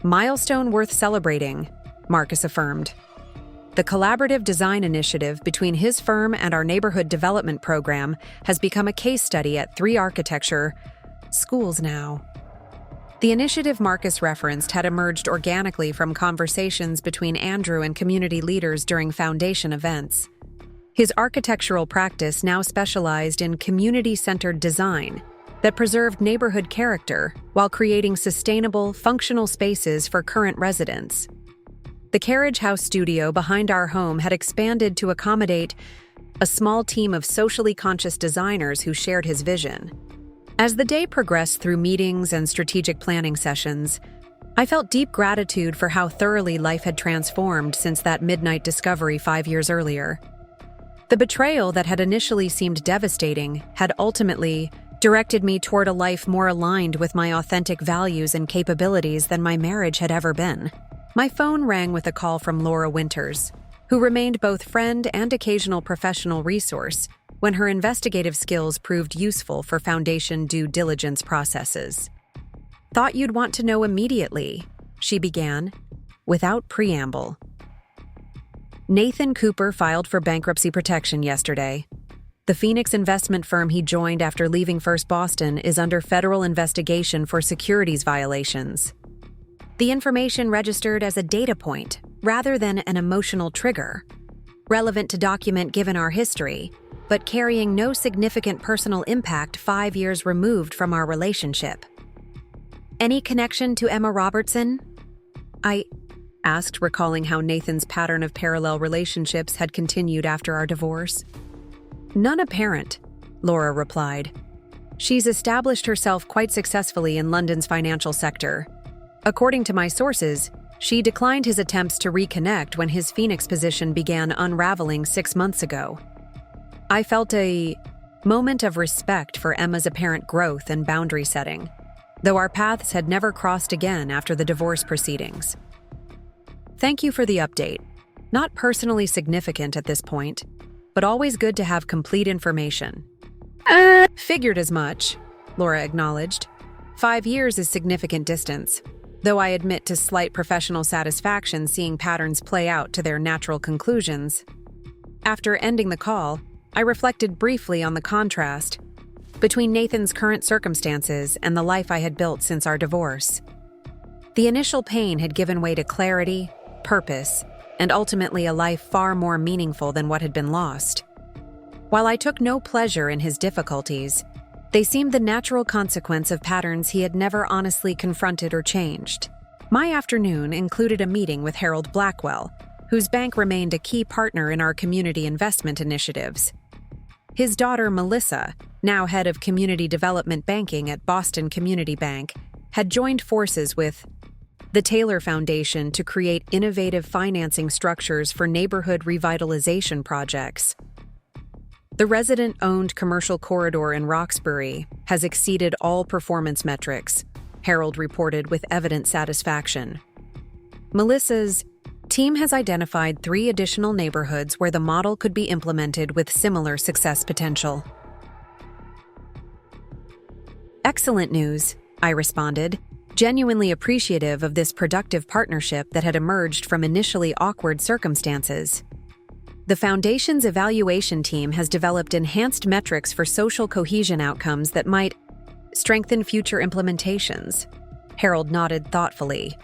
"Milestone worth celebrating," Marcus affirmed. The collaborative design initiative between his firm and our neighborhood development program has become a case study at 3 architecture schools now. The initiative Marcus referenced had emerged organically from conversations between Andrew and community leaders during foundation events. His architectural practice now specialized in community-centered design that preserved neighborhood character while creating sustainable, functional spaces for current residents. The carriage house studio behind our home had expanded to accommodate a small team of socially conscious designers who shared his vision. As the day progressed through meetings and strategic planning sessions, I felt deep gratitude for how thoroughly life had transformed since that midnight discovery 5 years earlier. The betrayal that had initially seemed devastating had ultimately directed me toward a life more aligned with my authentic values and capabilities than my marriage had ever been. My phone rang with a call from Laura Winters, who remained both friend and occasional professional resource when her investigative skills proved useful for foundation due diligence processes. "Thought you'd want to know immediately," she began, without preamble. Nathan Cooper filed for bankruptcy protection yesterday. The Phoenix investment firm he joined after leaving First Boston is under federal investigation for securities violations. The information registered as a data point rather than an emotional trigger, relevant to document given our history, but carrying no significant personal impact 5 years removed from our relationship. "Any connection to Emma Robertson?" I asked, recalling how Nathan's pattern of parallel relationships had continued after our divorce. "None apparent," Laura replied. "She's established herself quite successfully in London's financial sector. According to my sources, she declined his attempts to reconnect when his Phoenix position began unraveling 6 months ago. I felt a moment of respect for Emma's apparent growth and boundary setting, though our paths had never crossed again after the divorce proceedings. Thank you for the update. Not personally significant at this point, but always good to have complete information." Figured as much," Laura acknowledged. 5 years is significant distance, though I admit to slight professional satisfaction seeing patterns play out to their natural conclusions. After ending the call, I reflected briefly on the contrast between Nathan's current circumstances and the life I had built since our divorce. The initial pain had given way to clarity, purpose, and ultimately a life far more meaningful than what had been lost. While I took no pleasure in his difficulties, they seemed the natural consequence of patterns he had never honestly confronted or changed. My afternoon included a meeting with Harold Blackwell, whose bank remained a key partner in our community investment initiatives. His daughter, Melissa, now head of community development banking at Boston Community Bank, had joined forces with the Taylor Foundation to create innovative financing structures for neighborhood revitalization projects. The resident-owned commercial corridor in Roxbury has exceeded all performance metrics, Harold reported with evident satisfaction. Melissa's team has identified 3 additional neighborhoods where the model could be implemented with similar success potential. "Excellent news," I responded, genuinely appreciative of this productive partnership that had emerged from initially awkward circumstances. "The Foundation's evaluation team has developed enhanced metrics for social cohesion outcomes that might strengthen future implementations." Harold nodded thoughtfully.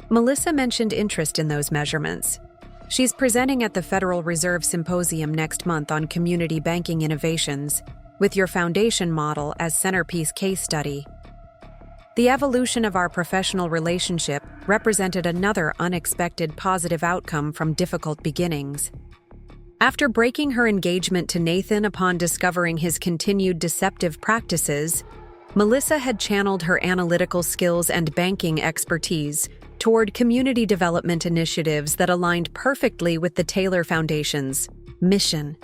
"Melissa mentioned interest in those measurements. She's presenting at the Federal Reserve Symposium next month on community banking innovations, with your foundation model as centerpiece case study." The evolution of our professional relationship represented another unexpected positive outcome from difficult beginnings. After breaking her engagement to Nathan upon discovering his continued deceptive practices, Melissa had channeled her analytical skills and banking expertise toward community development initiatives that aligned perfectly with the Taylor Foundation's mission.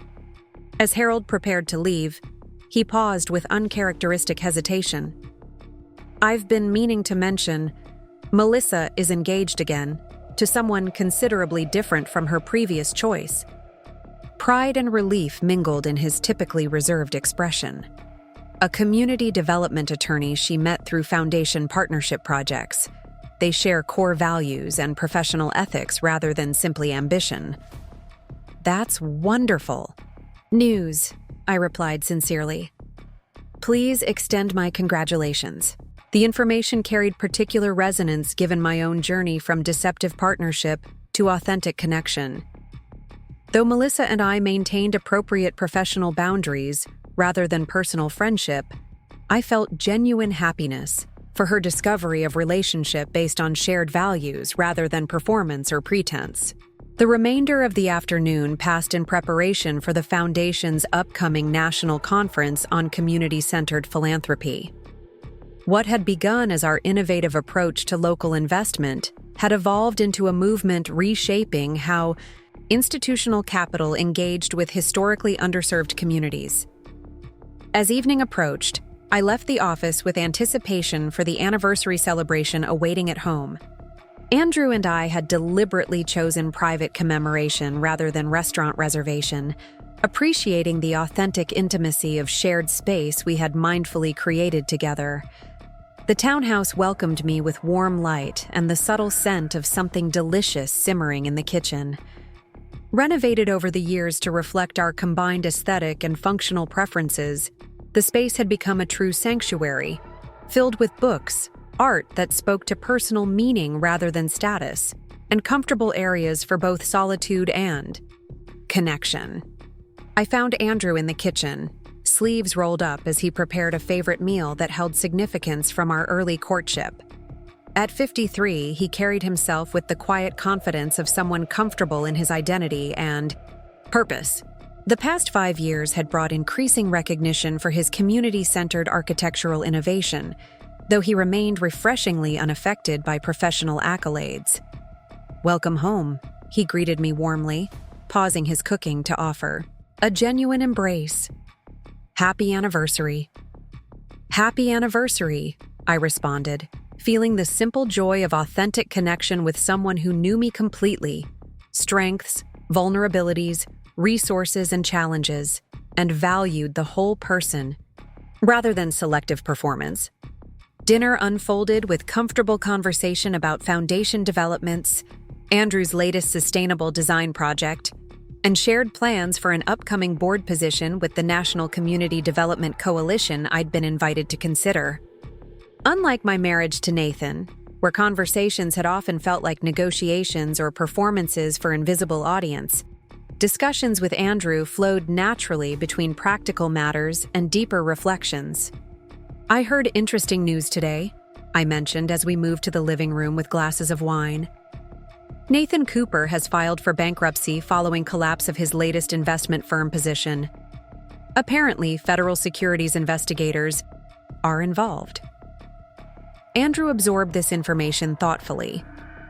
As Harold prepared to leave, he paused with uncharacteristic hesitation. "I've been meaning to mention, Melissa is engaged again, to someone considerably different from her previous choice." Pride and relief mingled in his typically reserved expression. "A community development attorney she met through foundation partnership projects. They share core values and professional ethics rather than simply ambition." "That's wonderful news," I replied sincerely. "Please extend my congratulations. The information carried particular resonance given my own journey from deceptive partnership to authentic connection. Though Melissa and I maintained appropriate professional boundaries rather than personal friendship, I felt genuine happiness for her discovery of relationship based on shared values rather than performance or pretense." The remainder of the afternoon passed in preparation for the Foundation's upcoming national conference on community-centered philanthropy. What had begun as our innovative approach to local investment had evolved into a movement reshaping how institutional capital engaged with historically underserved communities. As evening approached, I left the office with anticipation for the anniversary celebration awaiting at home. Andrew and I had deliberately chosen private commemoration rather than restaurant reservation, appreciating the authentic intimacy of shared space we had mindfully created together. The townhouse welcomed me with warm light and the subtle scent of something delicious simmering in the kitchen. Renovated over the years to reflect our combined aesthetic and functional preferences, the space had become a true sanctuary, filled with books, art that spoke to personal meaning rather than status, and comfortable areas for both solitude and connection. I found Andrew in the kitchen, sleeves rolled up as he prepared a favorite meal that held significance from our early courtship. At 53, he carried himself with the quiet confidence of someone comfortable in his identity and purpose. The past 5 years had brought increasing recognition for his community-centered architectural innovation, though he remained refreshingly unaffected by professional accolades. "Welcome home," he greeted me warmly, pausing his cooking to offer a genuine embrace. "Happy anniversary." "Happy anniversary," I responded, feeling the simple joy of authentic connection with someone who knew me completely, strengths, vulnerabilities, resources, and challenges, and valued the whole person, rather than selective performance. Dinner unfolded with comfortable conversation about foundation developments, Andrew's latest sustainable design project, and shared plans for an upcoming board position with the National Community Development Coalition I'd been invited to consider. Unlike my marriage to Nathan, where conversations had often felt like negotiations or performances for invisible audience, discussions with Andrew flowed naturally between practical matters and deeper reflections. "I heard interesting news today," I mentioned as we moved to the living room with glasses of wine. "Nathan Cooper has filed for bankruptcy following collapse of his latest investment firm position. Apparently, federal securities investigators are involved." Andrew absorbed this information thoughtfully,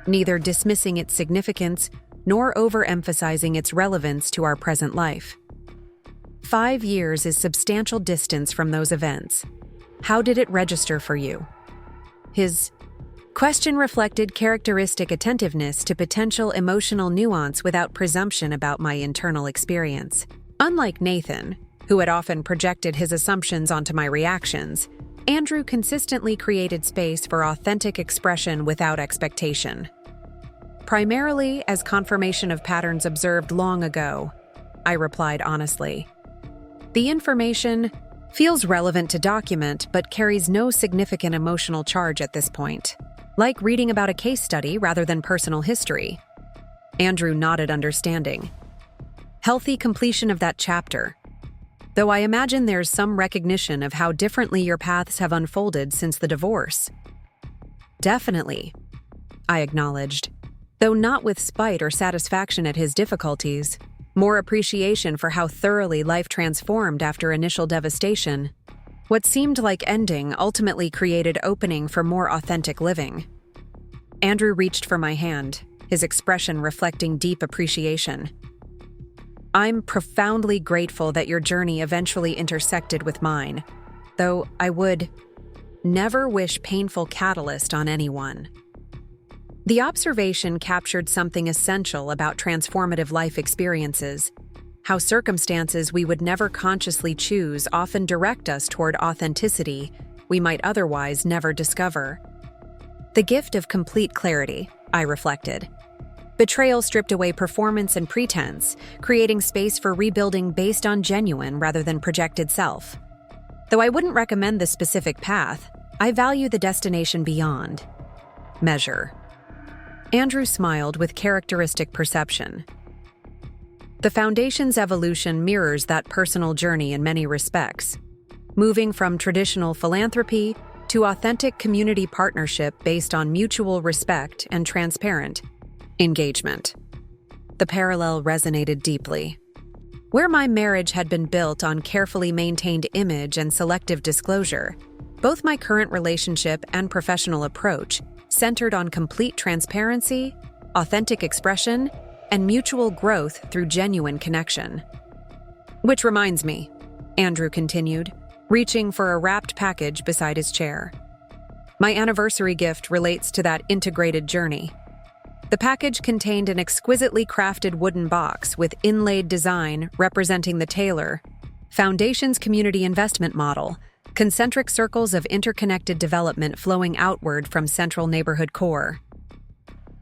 neither dismissing its significance nor overemphasizing its relevance to our present life. 5 years is substantial distance from those events. How did it register for you? His question reflected characteristic attentiveness to potential emotional nuance without presumption about my internal experience. Unlike Nathan, who had often projected his assumptions onto my reactions, Andrew consistently created space for authentic expression without expectation. "Primarily as confirmation of patterns observed long ago," I replied honestly. "The information feels relevant to document but carries no significant emotional charge at this point, like reading about a case study rather than personal history." Andrew nodded understanding. "Healthy completion of that chapter. Though I imagine there's some recognition of how differently your paths have unfolded since the divorce." "Definitely," I acknowledged, though not with spite or satisfaction at his difficulties, more appreciation for how thoroughly life transformed after initial devastation. What seemed like ending ultimately created opening for more authentic living. Andrew reached for my hand, his expression reflecting deep appreciation. "I'm profoundly grateful that your journey eventually intersected with mine, though I would never wish painful catalyst on anyone." The observation captured something essential about transformative life experiences, how circumstances we would never consciously choose often direct us toward authenticity we might otherwise never discover. The gift of complete clarity, I reflected. Betrayal stripped away performance and pretense, creating space for rebuilding based on genuine rather than projected self. Though I wouldn't recommend the specific path, I value the destination beyond measure. Andrew smiled with characteristic perception. "The Foundation's evolution mirrors that personal journey in many respects, moving from traditional philanthropy to authentic community partnership based on mutual respect and transparent engagement." The parallel resonated deeply. Where my marriage had been built on carefully maintained image and selective disclosure, both my current relationship and professional approach centered on complete transparency, authentic expression, and mutual growth through genuine connection. "Which reminds me," Andrew continued, reaching for a wrapped package beside his chair. "My anniversary gift relates to that integrated journey. The package contained an exquisitely crafted wooden box with inlaid design representing the Taylor Foundation's community investment model, concentric circles of interconnected development flowing outward from central neighborhood core.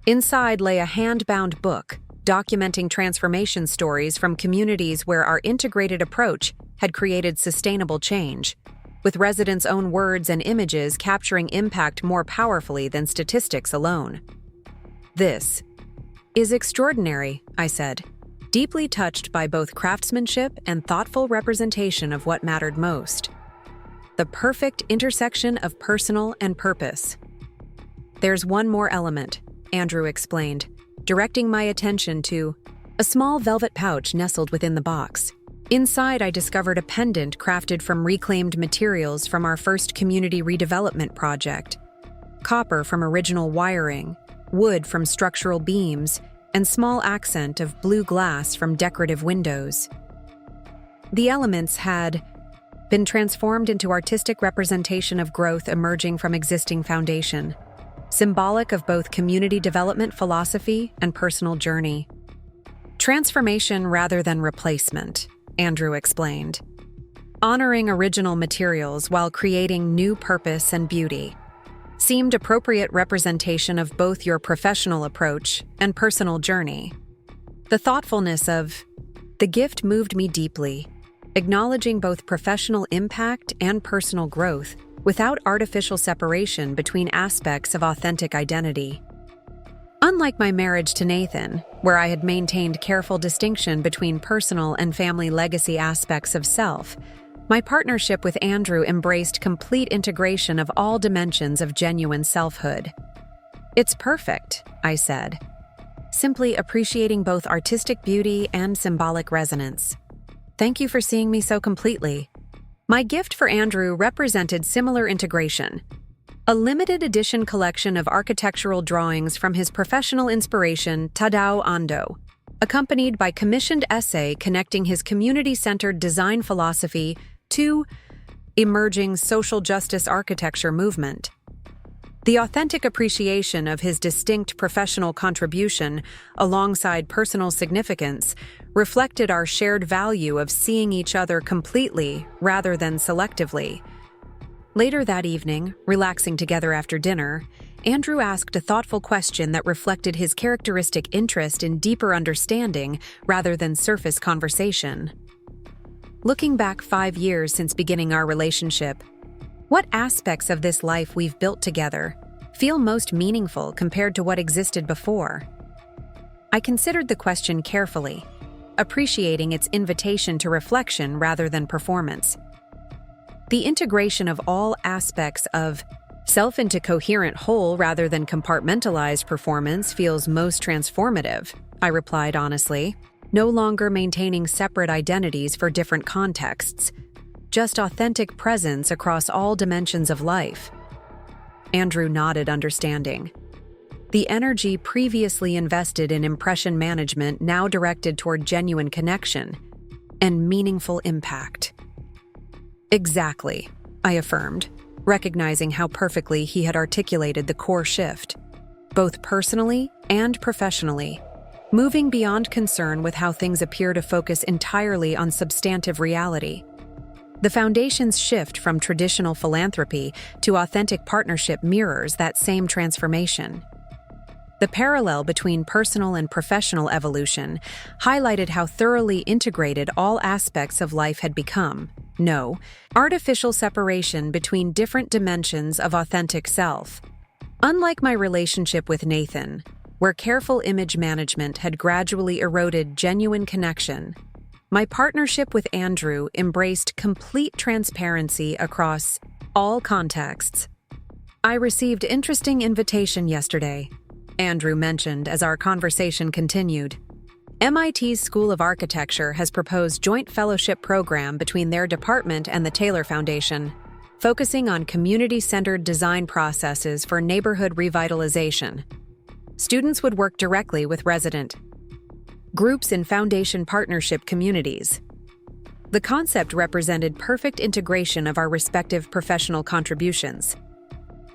Inside lay a hand-bound book documenting transformation stories from communities where our integrated approach had created sustainable change, with residents' own words and images capturing impact more powerfully than statistics alone. "This is extraordinary," I said, deeply touched by both craftsmanship and thoughtful representation of what mattered most. The perfect intersection of personal and purpose. "There's one more element," Andrew explained, directing my attention to a small velvet pouch nestled within the box. Inside, I discovered a pendant crafted from reclaimed materials from our first community redevelopment project. Copper from original wiring, wood from structural beams, and small accent of blue glass from decorative windows. The elements had been transformed into artistic representation of growth emerging from existing foundation, symbolic of both community development philosophy and personal journey. "Transformation rather than replacement," Andrew explained. "Honoring original materials while creating new purpose and beauty seemed appropriate representation of both your professional approach and personal journey." The thoughtfulness of the gift moved me deeply, acknowledging both professional impact and personal growth without artificial separation between aspects of authentic identity. Unlike my marriage to Nathan, where I had maintained careful distinction between personal and family legacy aspects of self, my partnership with Andrew embraced complete integration of all dimensions of genuine selfhood. "It's perfect," I said, simply appreciating both artistic beauty and symbolic resonance. "Thank you for seeing me so completely." My gift for Andrew represented similar integration. A limited edition collection of architectural drawings from his professional inspiration, Tadao Ando, accompanied by commissioned essay connecting his community-centered design philosophy to emerging social justice architecture movement. The authentic appreciation of his distinct professional contribution alongside personal significance reflected our shared value of seeing each other completely rather than selectively. Later that evening, relaxing together after dinner, Andrew asked a thoughtful question that reflected his characteristic interest in deeper understanding rather than surface conversation. "Looking back 5 years since beginning our relationship, what aspects of this life we've built together feel most meaningful compared to what existed before?" I considered the question carefully, appreciating its invitation to reflection rather than performance. The integration of all aspects of self into coherent whole rather than compartmentalized performance feels most transformative, I replied honestly, no longer maintaining separate identities for different contexts, just authentic presence across all dimensions of life. Andrew nodded understanding. The energy previously invested in impression management now directed toward genuine connection and meaningful impact. "Exactly," I affirmed, recognizing how perfectly he had articulated the core shift, both personally and professionally, moving beyond concern with how things appear to focus entirely on substantive reality. The Foundation's shift from traditional philanthropy to authentic partnership mirrors that same transformation. The parallel between personal and professional evolution highlighted how thoroughly integrated all aspects of life had become. No artificial separation between different dimensions of authentic self. Unlike my relationship with Nathan, where careful image management had gradually eroded genuine connection, my partnership with Andrew embraced complete transparency across all contexts. "I received interesting invitation yesterday," Andrew mentioned as our conversation continued. MIT's School of Architecture has proposed joint fellowship program between their department and the Taylor Foundation, focusing on community-centered design processes for neighborhood revitalization. Students would work directly with resident groups in foundation partnership communities. The concept represented perfect integration of our respective professional contributions.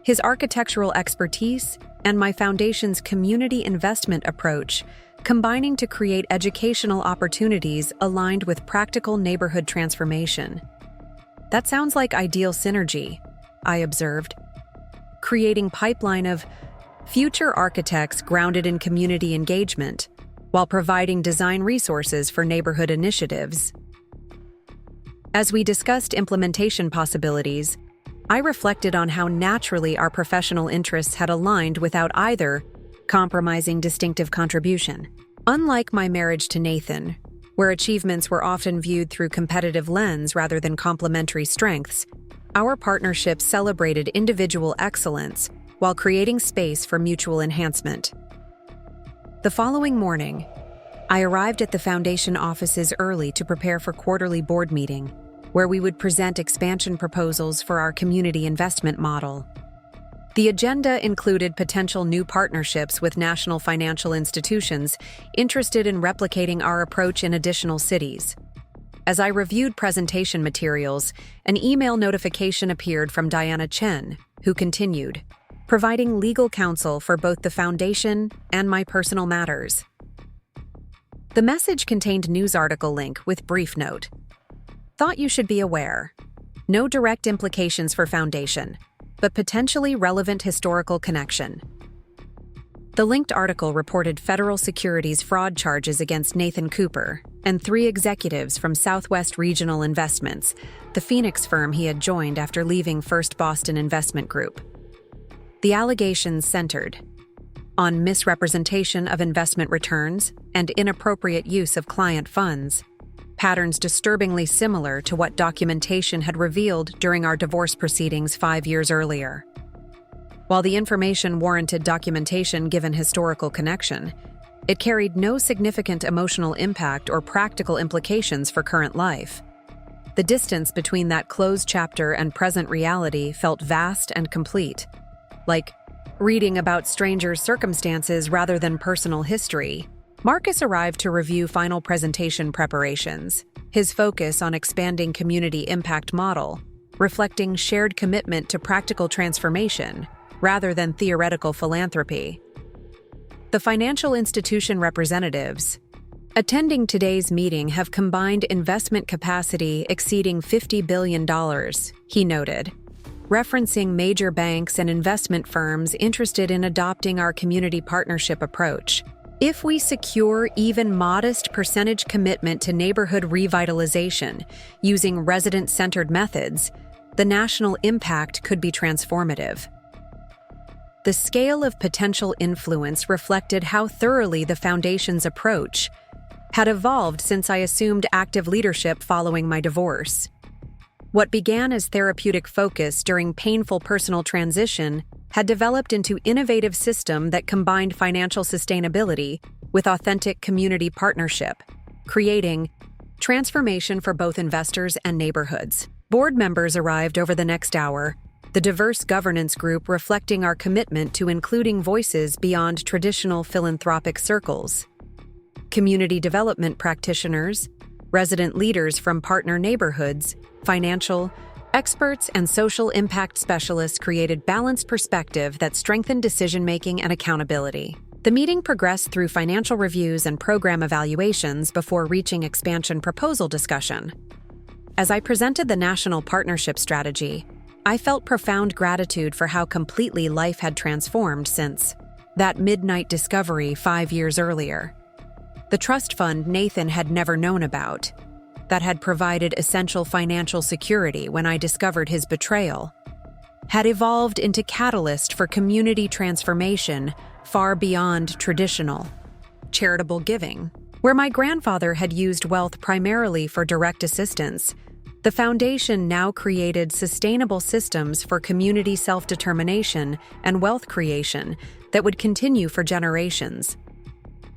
His architectural expertise and my foundation's community investment approach combining to create educational opportunities aligned with practical neighborhood transformation. That sounds like ideal synergy, I observed, creating pipeline of future architects grounded in community engagement while providing design resources for neighborhood initiatives. As we discussed implementation possibilities, I reflected on how naturally our professional interests had aligned without either compromising distinctive contribution. Unlike my marriage to Nathan, where achievements were often viewed through competitive lens rather than complementary strengths, our partnership celebrated individual excellence while creating space for mutual enhancement. The following morning, I arrived at the foundation offices early to prepare for quarterly board meeting, where we would present expansion proposals for our community investment model. The agenda included potential new partnerships with national financial institutions interested in replicating our approach in additional cities. As I reviewed presentation materials, an email notification appeared from Diana Chen, who continued, providing legal counsel for both the foundation and my personal matters. The message contained news article link with brief note. Thought you should be aware. No direct implications for foundation, but potentially relevant historical connection. The linked article reported federal securities fraud charges against Nathan Cooper and 3 executives from Southwest Regional Investments, the Phoenix firm he had joined after leaving First Boston Investment Group. The allegations centered on misrepresentation of investment returns and inappropriate use of client funds, patterns disturbingly similar to what documentation had revealed during our divorce proceedings 5 years earlier. While the information warranted documentation given historical connection, it carried no significant emotional impact or practical implications for current life. The distance between that closed chapter and present reality felt vast and complete, like reading about strangers' circumstances rather than personal history. Marcus arrived to review final presentation preparations, his focus on expanding community impact model, reflecting shared commitment to practical transformation rather than theoretical philanthropy. The financial institution representatives attending today's meeting have combined investment capacity exceeding $50 billion, he noted, referencing major banks and investment firms interested in adopting our community partnership approach. If we secure even modest percentage commitment to neighborhood revitalization using resident-centered methods, the national impact could be transformative. The scale of potential influence reflected how thoroughly the foundation's approach had evolved since I assumed active leadership following my divorce. What began as therapeutic focus during painful personal transition had developed into innovative system that combined financial sustainability with authentic community partnership, creating transformation for both investors and neighborhoods. Board members arrived over the next hour, the diverse governance group reflecting our commitment to including voices beyond traditional philanthropic circles. Community development practitioners, resident leaders from partner neighborhoods, financial experts, and social impact specialists created balanced perspective that strengthened decision-making and accountability. The meeting progressed through financial reviews and program evaluations before reaching expansion proposal discussion. As I presented the national partnership strategy, I felt profound gratitude for how completely life had transformed since that midnight discovery 5 years earlier. The trust fund Nathan had never known about, that had provided essential financial security when I discovered his betrayal, had evolved into catalyst for community transformation far beyond traditional charitable giving. Where my grandfather had used wealth primarily for direct assistance, the foundation now created sustainable systems for community self-determination and wealth creation that would continue for generations.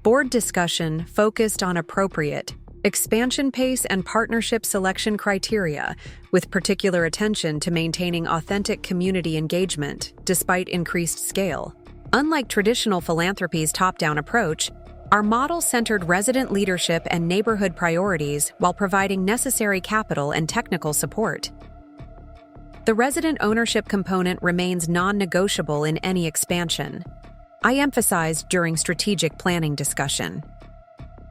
Board discussion focused on appropriate expansion pace and partnership selection criteria, with particular attention to maintaining authentic community engagement despite increased scale. Unlike traditional philanthropy's top-down approach, our model centered resident leadership and neighborhood priorities while providing necessary capital and technical support. The resident ownership component remains non-negotiable in any expansion. I emphasized during strategic planning discussion.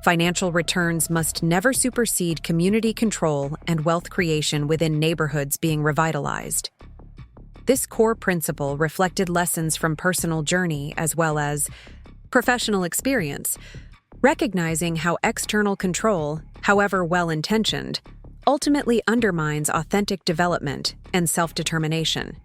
Financial returns must never supersede community control and wealth creation within neighborhoods being revitalized. This core principle reflected lessons from personal journey as well as professional experience, recognizing how external control, however well-intentioned, ultimately undermines authentic development and self-determination.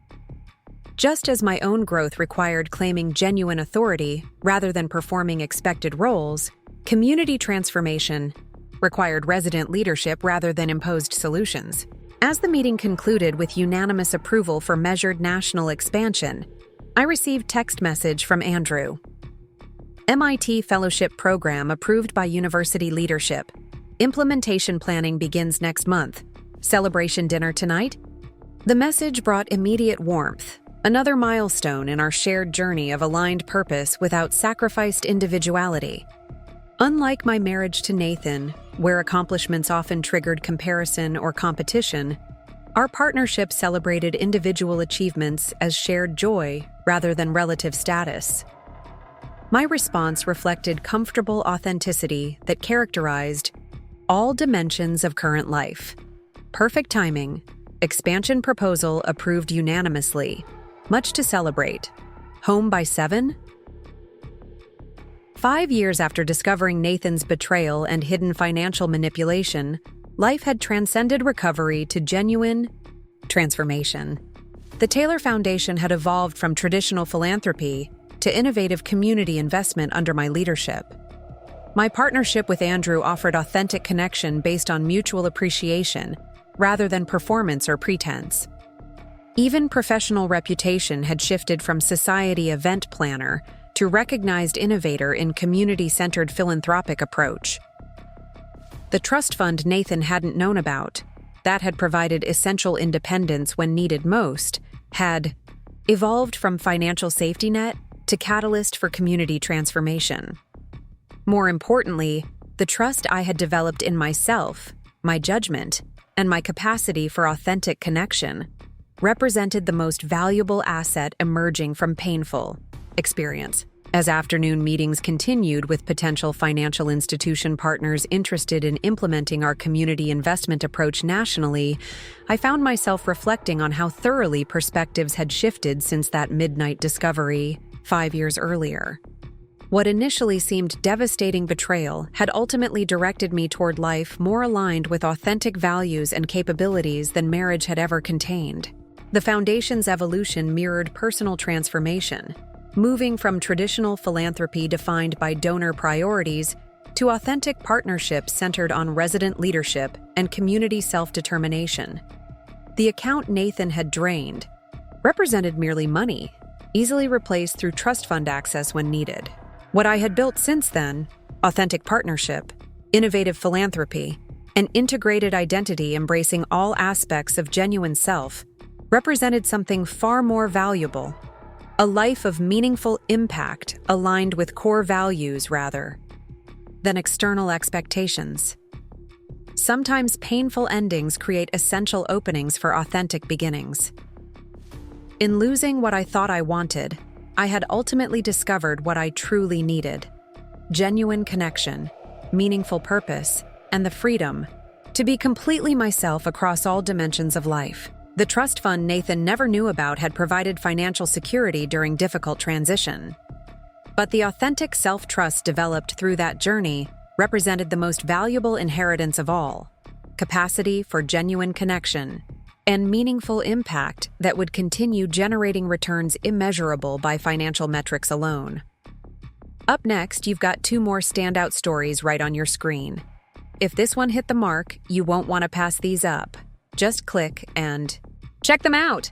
Just as my own growth required claiming genuine authority rather than performing expected roles, community transformation required resident leadership rather than imposed solutions. As the meeting concluded with unanimous approval for measured national expansion, I received text message from Andrew. MIT Fellowship Program approved by university leadership. Implementation planning begins next month. Celebration dinner tonight? The message brought immediate warmth, another milestone in our shared journey of aligned purpose without sacrificed individuality. Unlike my marriage to Nathan, where accomplishments often triggered comparison or competition, our partnership celebrated individual achievements as shared joy rather than relative status. My response reflected comfortable authenticity that characterized all dimensions of current life. Perfect timing, expansion proposal approved unanimously, much to celebrate. Home by 7? 5 years after discovering Nathan's betrayal and hidden financial manipulation, life had transcended recovery to genuine transformation. The Taylor Foundation had evolved from traditional philanthropy to innovative community investment under my leadership. My partnership with Andrew offered authentic connection based on mutual appreciation rather than performance or pretense. Even professional reputation had shifted from society event planner to recognized innovator in community-centered philanthropic approach. The trust fund Nathan hadn't known about, that had provided essential independence when needed most, had evolved from financial safety net to catalyst for community transformation. More importantly, the trust I had developed in myself, my judgment, and my capacity for authentic connection represented the most valuable asset emerging from painful experience. As afternoon meetings continued with potential financial institution partners interested in implementing our community investment approach nationally, I found myself reflecting on how thoroughly perspectives had shifted since that midnight discovery 5 years earlier. What initially seemed devastating betrayal had ultimately directed me toward life more aligned with authentic values and capabilities than marriage had ever contained. The foundation's evolution mirrored personal transformation, moving from traditional philanthropy defined by donor priorities to authentic partnerships centered on resident leadership and community self-determination. The account Nathan had drained represented merely money, easily replaced through trust fund access when needed. What I had built since then, authentic partnership, innovative philanthropy, and integrated identity embracing all aspects of genuine self, represented something far more valuable. A life of meaningful impact aligned with core values rather than external expectations. Sometimes painful endings create essential openings for authentic beginnings. In losing what I thought I wanted, I had ultimately discovered what I truly needed: genuine connection, meaningful purpose, and the freedom to be completely myself across all dimensions of life. The trust fund Nathan never knew about had provided financial security during difficult transition. But the authentic self-trust developed through that journey represented the most valuable inheritance of all: capacity for genuine connection and meaningful impact that would continue generating returns immeasurable by financial metrics alone. Up next, you've got 2 more standout stories right on your screen. If this one hit the mark, you won't want to pass these up. Just click and check them out.